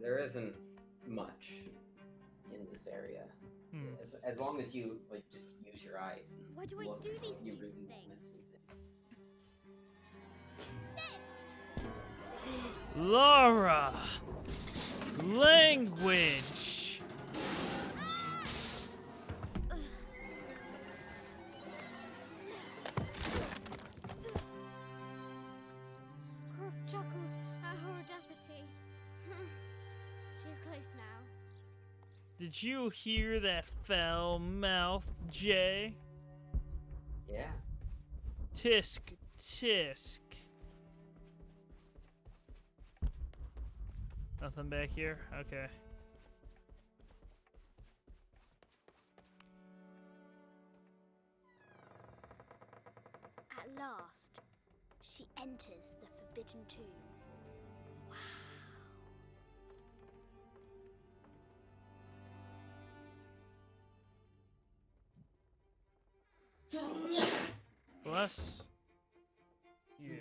There isn't much in this area. As long as you like just use your eyes. And Why do I look, do these you stupid really won't things? miss anything. Laura! Language! Croft chuckles at her audacity. She's close now. Did you hear that foul mouth, Jay? Yeah. Tisk, tisk. Nothing back here? Okay. At last, she enters the Forbidden Tomb. Bless you.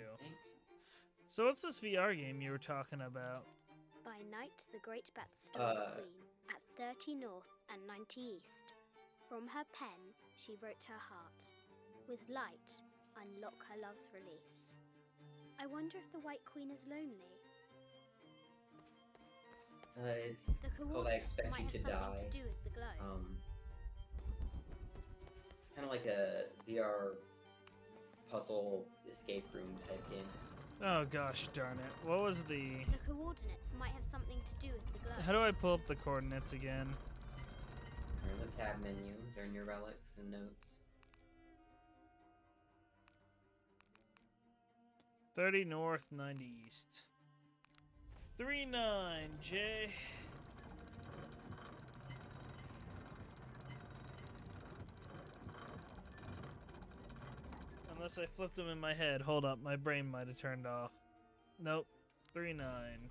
So what's this VR game you were talking about? By night, the great bats stole the Queen at 30 north and 90 east. From her pen, she wrote her heart. With light, unlock her love's release. I wonder if the White Queen is lonely. It's The called I coordinates Expect might You have to something Die. to do with the glow. It's kind of like a VR puzzle escape room type game. Oh gosh darn it. What was the... The coordinates might have something to do with the glow. How do I pull up the coordinates again? They're in the tab menu. They're in your relics and notes. 30 north, 90 east. 39, Jay. Unless I flipped them in my head. Hold up, my brain might have turned off. Nope. 39.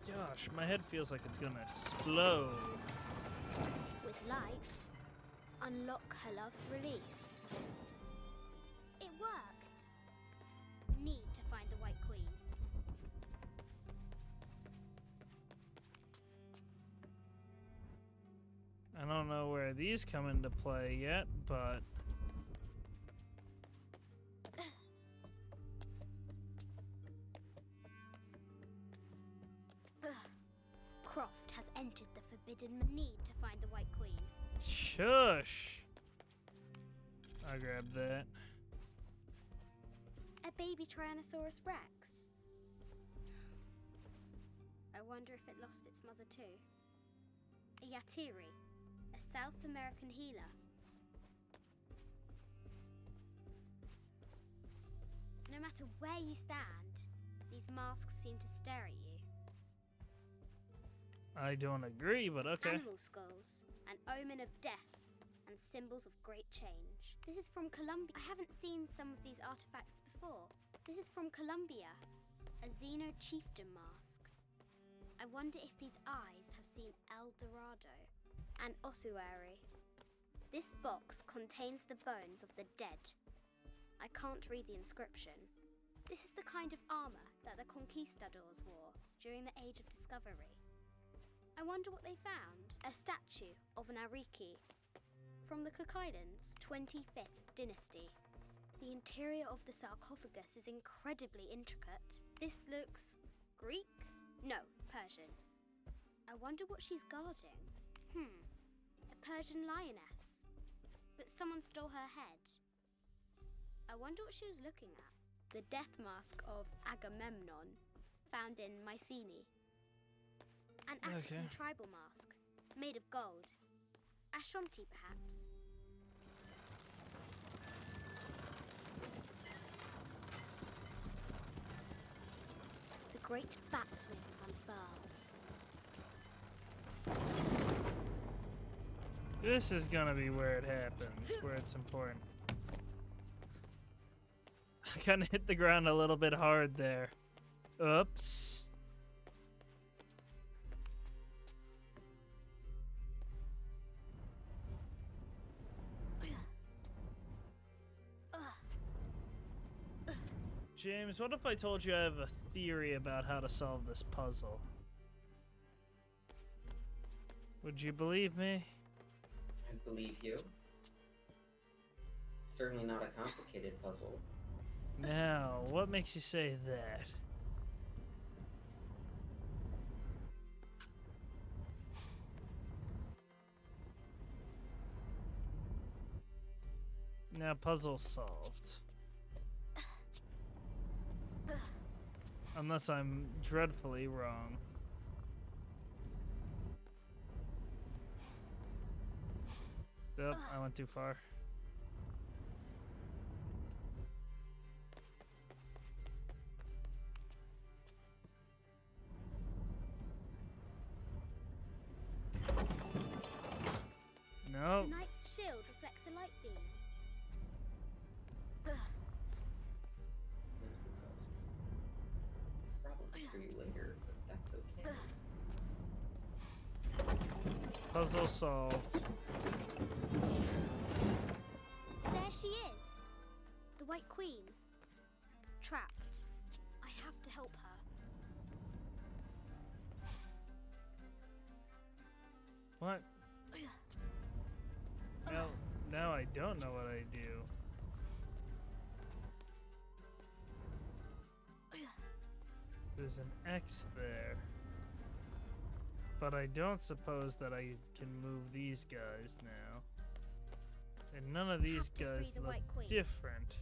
Gosh, my head feels like it's gonna explode. With light, unlock her love's release. It worked. Need to find the White Queen. I don't know where these come into play yet, but Croft has entered the forbidden. Need to find the White Queen. shush. I'll grab that. A baby Tyrannosaurus Rex. I wonder if it lost its mother too. A Yatiri, a South American healer. No matter where you stand, these masks seem to stare at you. I don't agree, but okay. Animal skulls, an omen of death, and symbols of great change. This is from Colombia. I haven't seen some of these artifacts before. This is from Colombia, a Xeno chieftain mask. I wonder if these eyes have seen El Dorado. An ossuary. This box contains the bones of the dead. I can't read the inscription. This is the kind of armor that the conquistadors wore during the Age of Discovery. I wonder what they found. A statue of an Ariki from the Cook Islands, 25th dynasty. The interior of the sarcophagus is incredibly intricate. This looks Greek? No, Persian. I wonder what she's guarding. A Persian lioness. But someone stole her head. I wonder what she was looking at. The death mask of Agamemnon, found in Mycenae. An African tribal mask, made of gold. Ashanti, perhaps. The great bat's wings unfurl. This is gonna be where it happens, where it's important. I kind of hit the ground a little bit hard there. Oops. James, what if I told you I have a theory about how to solve this puzzle? Would you believe me? I believe you. It's certainly not a complicated puzzle. Now, what makes you say that? Now, puzzle solved. Unless I'm dreadfully wrong. Yep, I went too far. No. The knight's shield reflects the light beam. Probably for you later, but that's okay. Puzzle solved. There she is. The White Queen. Trapped. I have to help her. What? Now I don't know what I do. There's an X there. But I don't suppose that I can move these guys now. And none of these guys look different.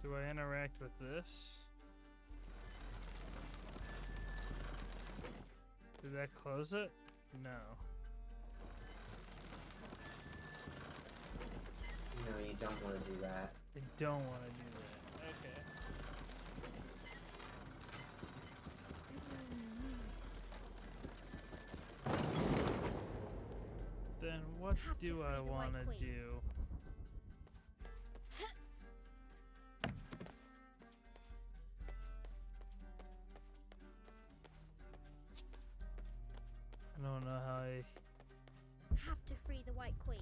Do I interact with this? Did that close it? No. No, you don't want to do that. I don't want to do that. What Have to do I free the White want to Queen. do? I don't know how Have to free the White Queen.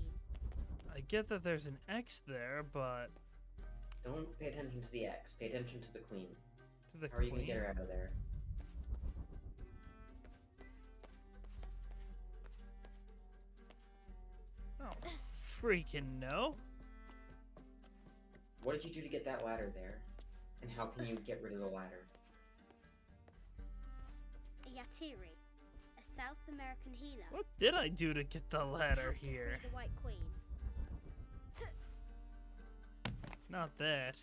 I get that there's an X there, but Don't pay attention to the X. Pay attention to the queen. to the How are you gonna queen. get her out of there? Oh, freaking no! What did you do to get that ladder there? And how can you get rid of the ladder? A Yatiri, a South American healer. What did I do to get the ladder Have to here? free the White Queen. Not that.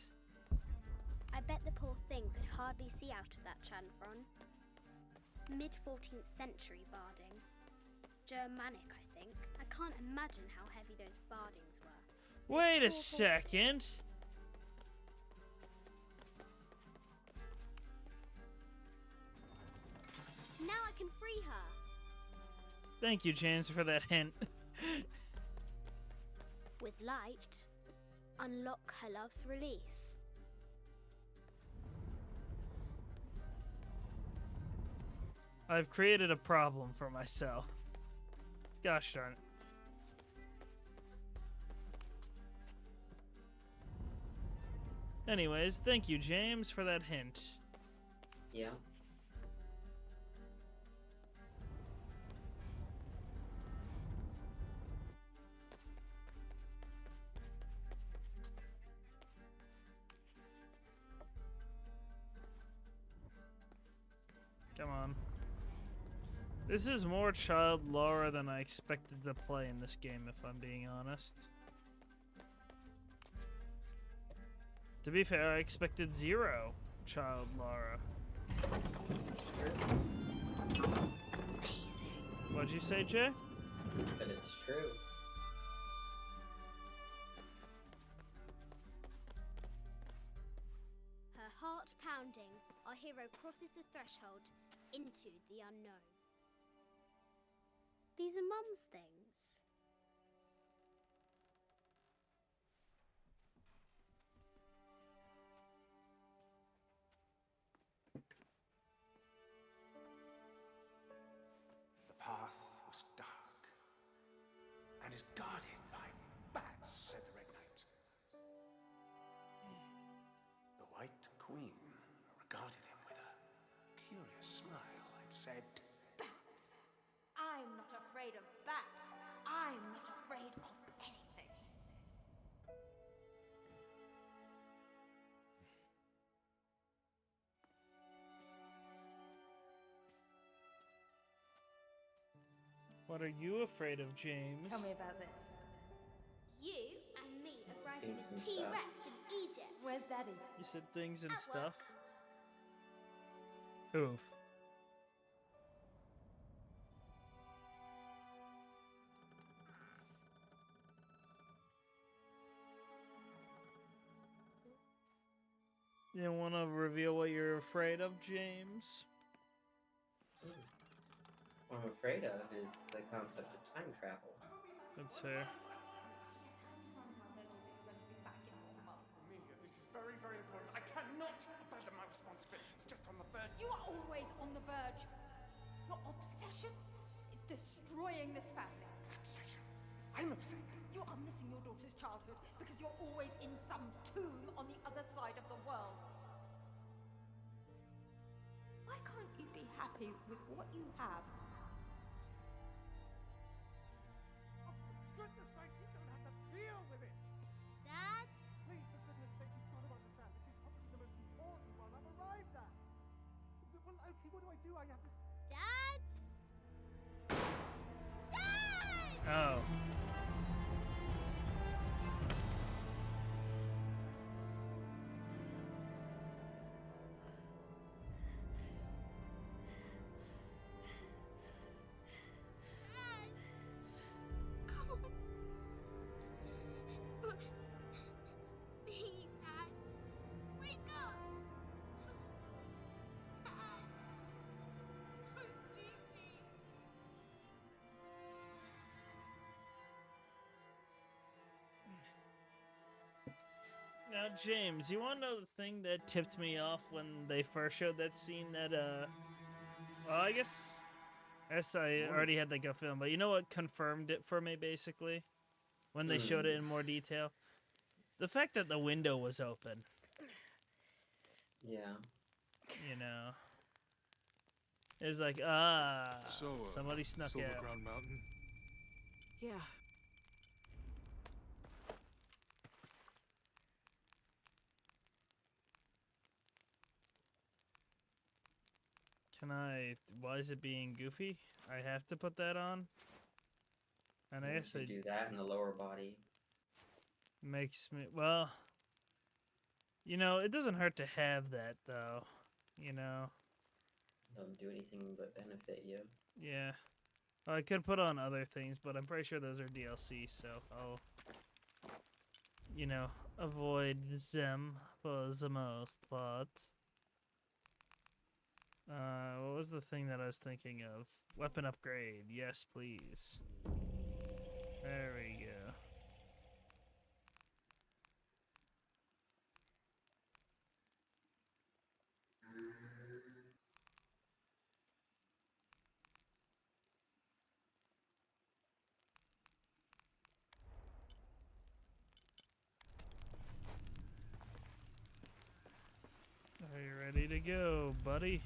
I bet the poor thing could hardly see out of that chanfron. Mid-14th century barding. Germanic, I think. I can't imagine how heavy those bardings were. Wait a Poor horses. second. Now I can free her. Thank you, James, for that hint. With light, unlock her love's release. I've created a problem for myself. Gosh darn it. Anyways, thank you, James, for that hint. Yeah. Come on. This is more child Laura than I expected to play in this game, if I'm being honest. To be fair, I expected 0 child Laura. Amazing. What'd you say, Jay? I said it's true. Her heart pounding, our hero crosses the threshold into the unknown. These are Mum's things. The path was dark and is guarded by bats, said the Red Knight. The White Queen regarded him with a curious smile and said, Bats! I'm not afraid of bats. I'm not afraid of anything. What are you afraid of, James? Tell me about this. You and me are riding Things a and T-Rex in Egypt. Where's Daddy? You said things and At stuff. work. Oof. You want to reveal what you're afraid of, James? What I'm afraid of is the concept of time travel. That's fair. Amelia, this is very, very important. I cannot abandon my responsibilities just on the verge. You are always on the verge. Your obsession is destroying this family. Obsession. I'm upset. You are missing your daughter's childhood because you're always in some tomb on the other side of the world. Why can't you be happy with what you have? Oh, for goodness sake, you don't have to deal with it! Dad? Please, for goodness sake, you've got to understand. This is probably the most important one I've arrived at. Well, okay, what do? I have to... Dad? Dad! Oh. Come on. Please, Dad. Wake up. Dad. Now, James, you want to know the thing that tipped me off when they first showed that scene that, well, I guess I already had that gut feeling, but you know what confirmed it for me, basically? When they showed it in more detail? The fact that the window was open. Yeah. You know? It was like, somebody snuck Silver out. Crown Mountain? Yeah. Why is it being goofy? I have to put that on? And I guess I do that in the lower body. Makes me, well, you know, it doesn't hurt to have that, though, you know? Don't do anything but benefit you. Yeah. Well, I could put on other things, but I'm pretty sure those are DLC, so I'll, you know, avoid them for the most part. What was the thing that I was thinking of? Weapon upgrade. Yes, please. There we go. Are you ready to go, buddy?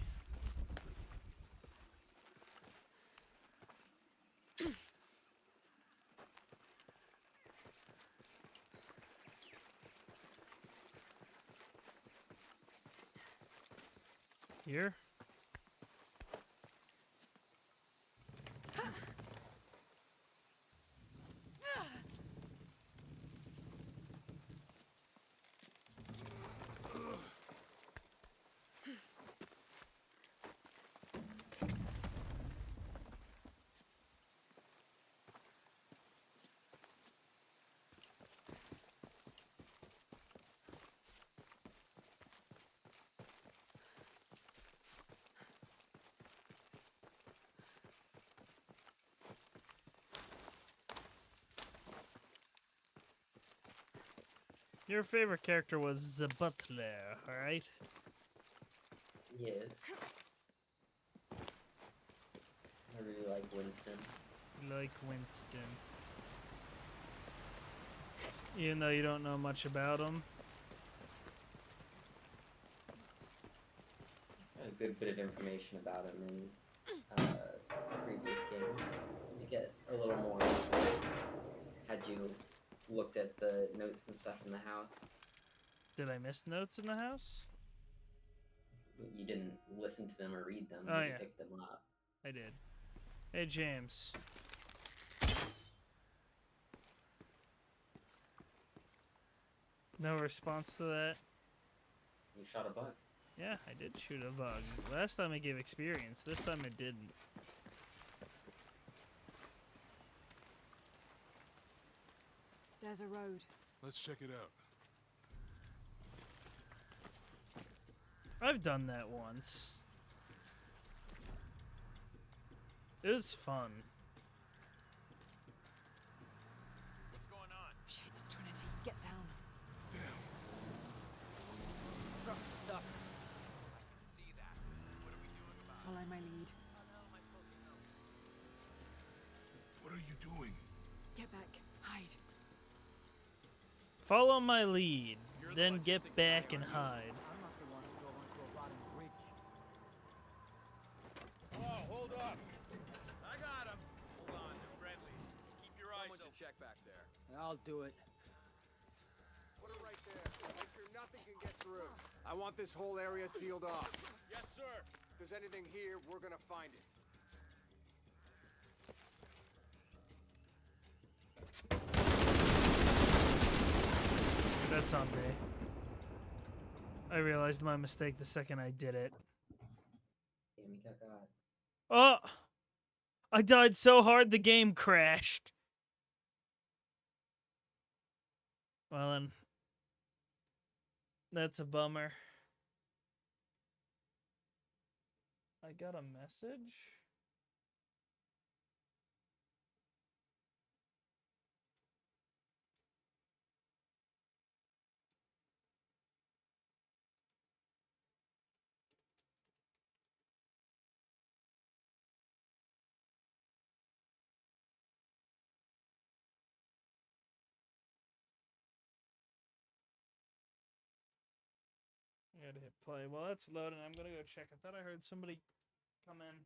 Here? Your favorite character was the butler, alright? Yes. I really like Winston. You like Winston. Even though you don't know much about him. A good bit of information about him in the previous game. You get a little more had you looked at the notes and stuff in the house. Did I miss notes in the house? You didn't listen to them or read them, Oh, but yeah. you picked them up. I did. Hey, James. No response to that? You shot a bug. Yeah, I did shoot a bug. Last time I gave experience. This time it didn't. There's a road. Let's check it out. I've done that once. It was fun. What's going on? Shit, Trinity, get down. Damn. Truck's stuck. I can see that. What are we doing about it? Follow my lead. How the hell am I supposed to know? What are you doing? Get back. Hide. Follow my lead, then get back and hide. I'm not the one who drove onto a rotting bridge. Oh, hold up. I got him. Hold on, they're friendlies. Keep your eyes open. Someone should check back there. I'll do it. Put it right there. Make sure nothing can get through. I want this whole area sealed off. Yes, sir. If there's anything here, we're gonna find it. That's on me. I realized my mistake the second I did it. Damn, you got God. Oh! I died so hard the game crashed. Well then. That's a bummer. I got a message? gotta hit play. Well, that's loading. I'm gonna go check. I thought I heard somebody come in.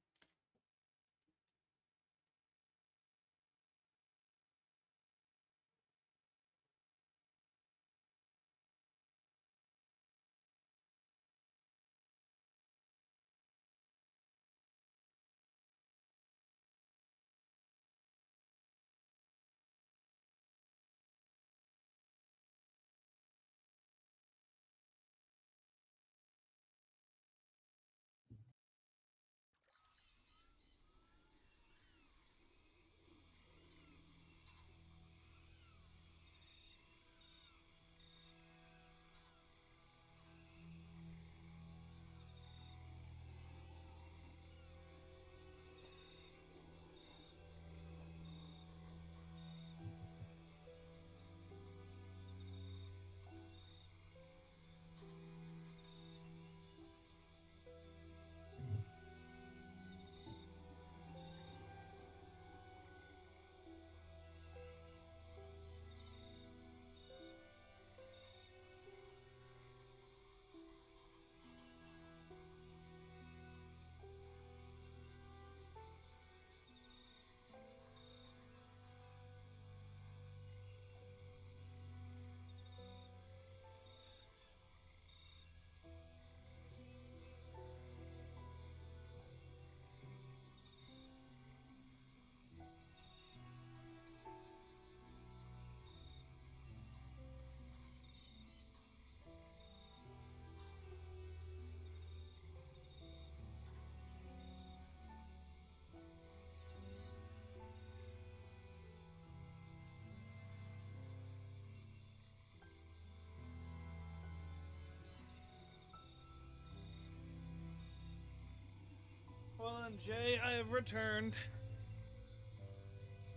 Well then, Jay, I have returned.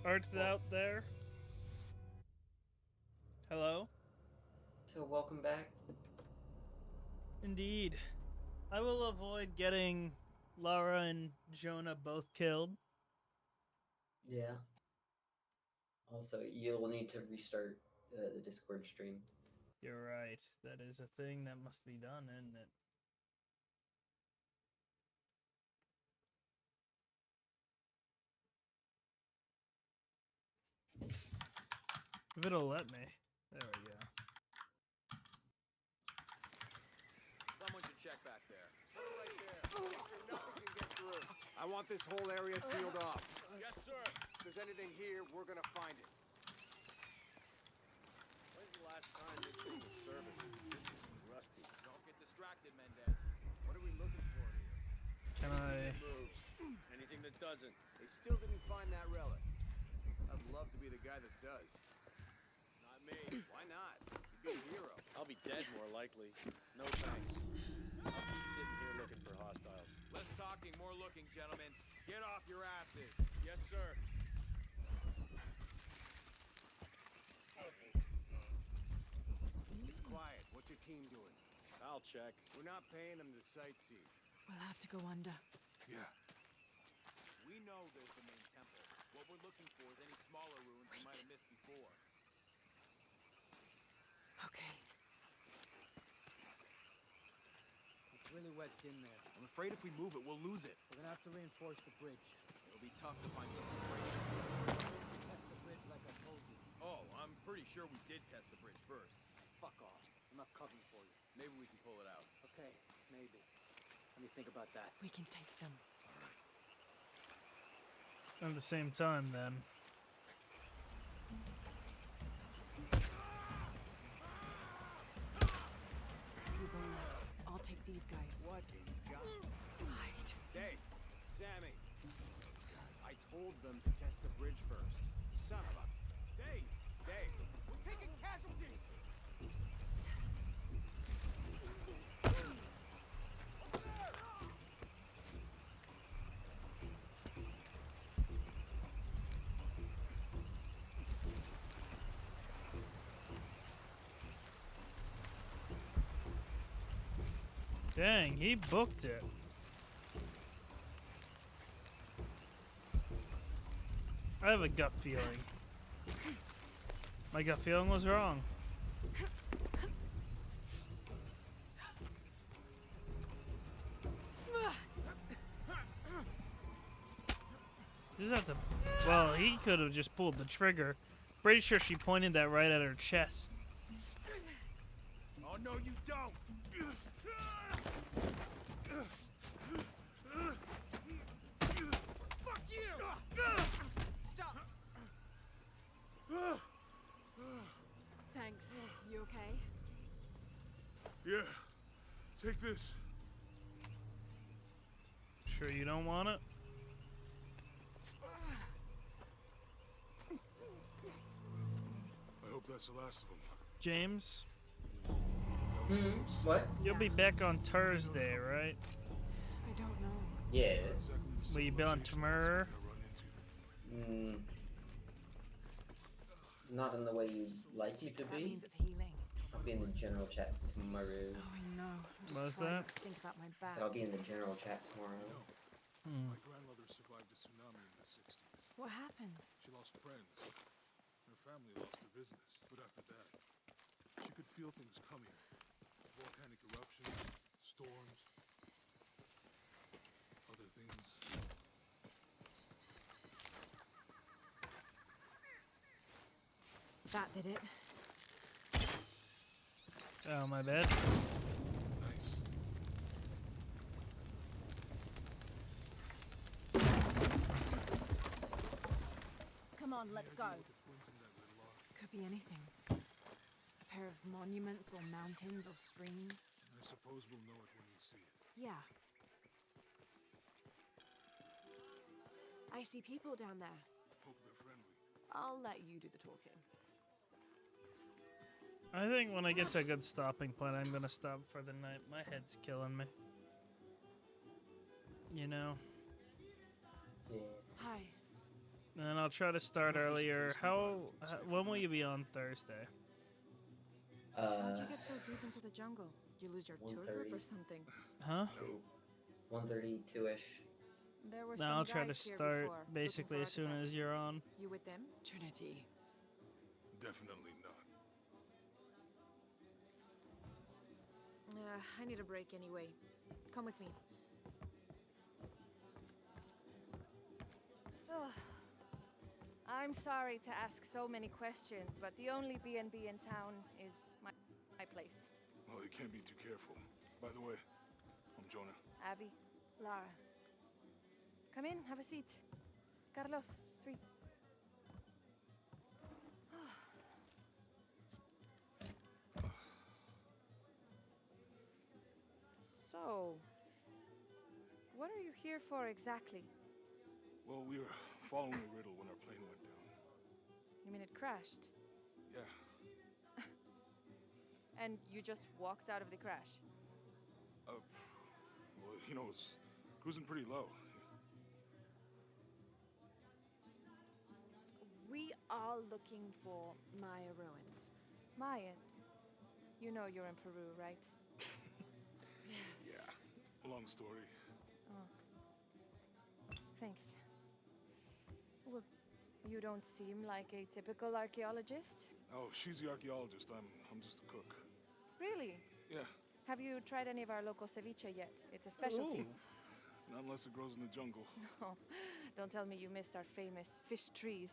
Art thou there? Hello? So welcome back. Indeed. I will avoid getting Lara and Jonah both killed. Yeah. Also, you'll need to restart the Discord stream. You're right. That is a thing that must be done, isn't it? If it'll let me. There we go. Someone should check back there. Put it right there. Make sure nothing can get through. I want this whole area sealed off. Yes, sir. If there's anything here, we're gonna find it. When's the last time this thing was serviced? This is rusty. Don't get distracted, Mendez. What are we looking for here? Can I... Anything that moves. Anything that doesn't. They still didn't find that relic. I'd love to be the guy that does. Not me. Why not? You'd be a hero. I'll be dead more likely. No thanks. I'll keep sitting here looking for hostiles. Less talking, more looking, gentlemen. Get off your asses. Yes, sir. It's quiet. What's your team doing? I'll check. We're not paying them to sightsee. We'll have to go under. Yeah. We know there's the main temple. What we're looking for is any smaller ruins we might have missed before. Okay. It's really wedged in there. I'm afraid if we move it, we'll lose it. We're gonna have to reinforce the bridge. It'll be tough to find something brace. Test the bridge like I told you. Oh, I'm pretty sure we did test the bridge first. Fuck off. Enough covering for you. Maybe we can pull it out. Okay, maybe. Let me think about that. We can take them. At the same time, then. People left. I'll take these guys. What in God? Hide. Dave, Sammy. Guys, I told them to test the bridge first. Son of a... Dave! Dave! We're taking casualties! Dang, he booked it. I have a gut feeling. My gut feeling was wrong. She's at the. Well, he could have just pulled the trigger. Pretty sure she pointed that right at her chest. Oh, no, you don't! Fuck you! Stop! Thanks. You okay? Yeah. Take this. Sure you don't want it? I hope that's the last of them. James? What? You'll be back on Thursday, right? I don't know. Yes. Will you be on tomorrow? Not in the way you'd like me to That be. means it's healing. I'll be in the general chat tomorrow. Oh, I know. I'm just What's trying that? not to think about my I back. said I'll be in the general chat tomorrow. My grandmother survived a tsunami in the 60s. What happened? She lost friends. Her family lost their business. But after that, she could feel things coming. Volcanic eruptions, storms, other things. That did it. Oh, my bad. Nice. Come on, let's go. Could be anything. A pair of monuments or mountains or streams. I suppose we'll know it when we see it. Yeah. I see people down there. Hope they're friendly. I'll let you do the talking. I think when I get to a good stopping point, I'm gonna stop for the night. My head's killing me. You know? Yeah. Hi. And I'll try to start earlier. When will you be on Thursday? How'd you get so deep into the jungle? Did you lose your tour group 1:30. or something? Huh? 1:32-ish. There were No, some I'll try to guys here start before, looking basically for as soon as artifacts. you're on. You with them? Trinity. Definitely not. I need a break anyway. Come with me. Ugh. I'm sorry to ask so many questions, but the only B&B in town is my place. Well, you can't be too careful. By the way, I'm Jonah. Abby, Lara. Come in, have a seat. Carlos, 3. So, what are you here for exactly? Well, we were following a riddle when our plane went down. You mean it crashed? Yeah. And you just walked out of the crash? Well, you know, it was cruising pretty low. We are looking for Maya ruins. Maya, you know you're in Peru, right? Yeah. Long story. Oh. Thanks. Well, you don't seem like a typical archaeologist. Oh, she's the archaeologist. I'm just a cook. Really? Yeah. Have you tried any of our local ceviche yet? It's a specialty. Ooh. Not unless it grows in the jungle. No, don't tell me you missed our famous fish trees.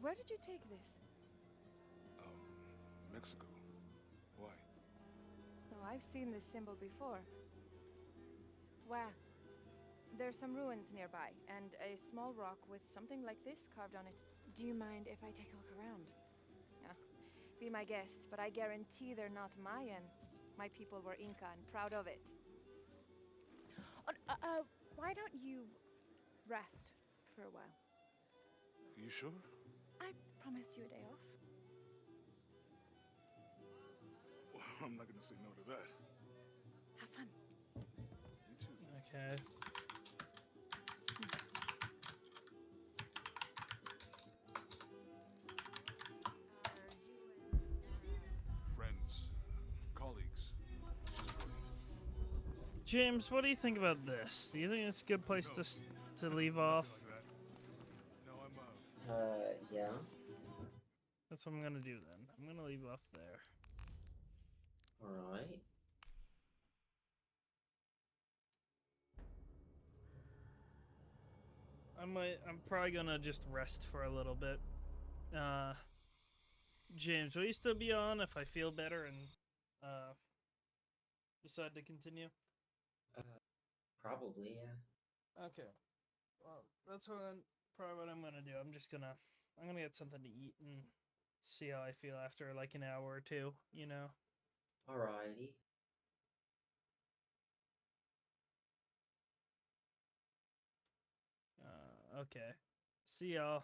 Where did you take this? Mexico. Why? No, I've seen this symbol before. Where? There's some ruins nearby, and a small rock with something like this carved on it. Do you mind if I take a look around? Be my guest, but I guarantee they're not Mayan. My people were Inca and proud of it. Why don't you rest for a while? You sure? I promised you a day off. Well, I'm not gonna say no to that. Have fun. You too. Okay. Friends, colleagues. She's brilliant. James, what do you think about this? Do you think it's a good place to leave off? No, I'm Yeah. That's what I'm gonna do then. I'm gonna leave off there. Alright. I'm probably gonna just rest for a little bit. James, will you still be on if I feel better and decide to continue? Probably, yeah. Okay. Well, that's probably what I'm gonna do. I'm gonna get something to eat and see how I feel after like an hour or two, you know? Alrighty. Okay. See y'all.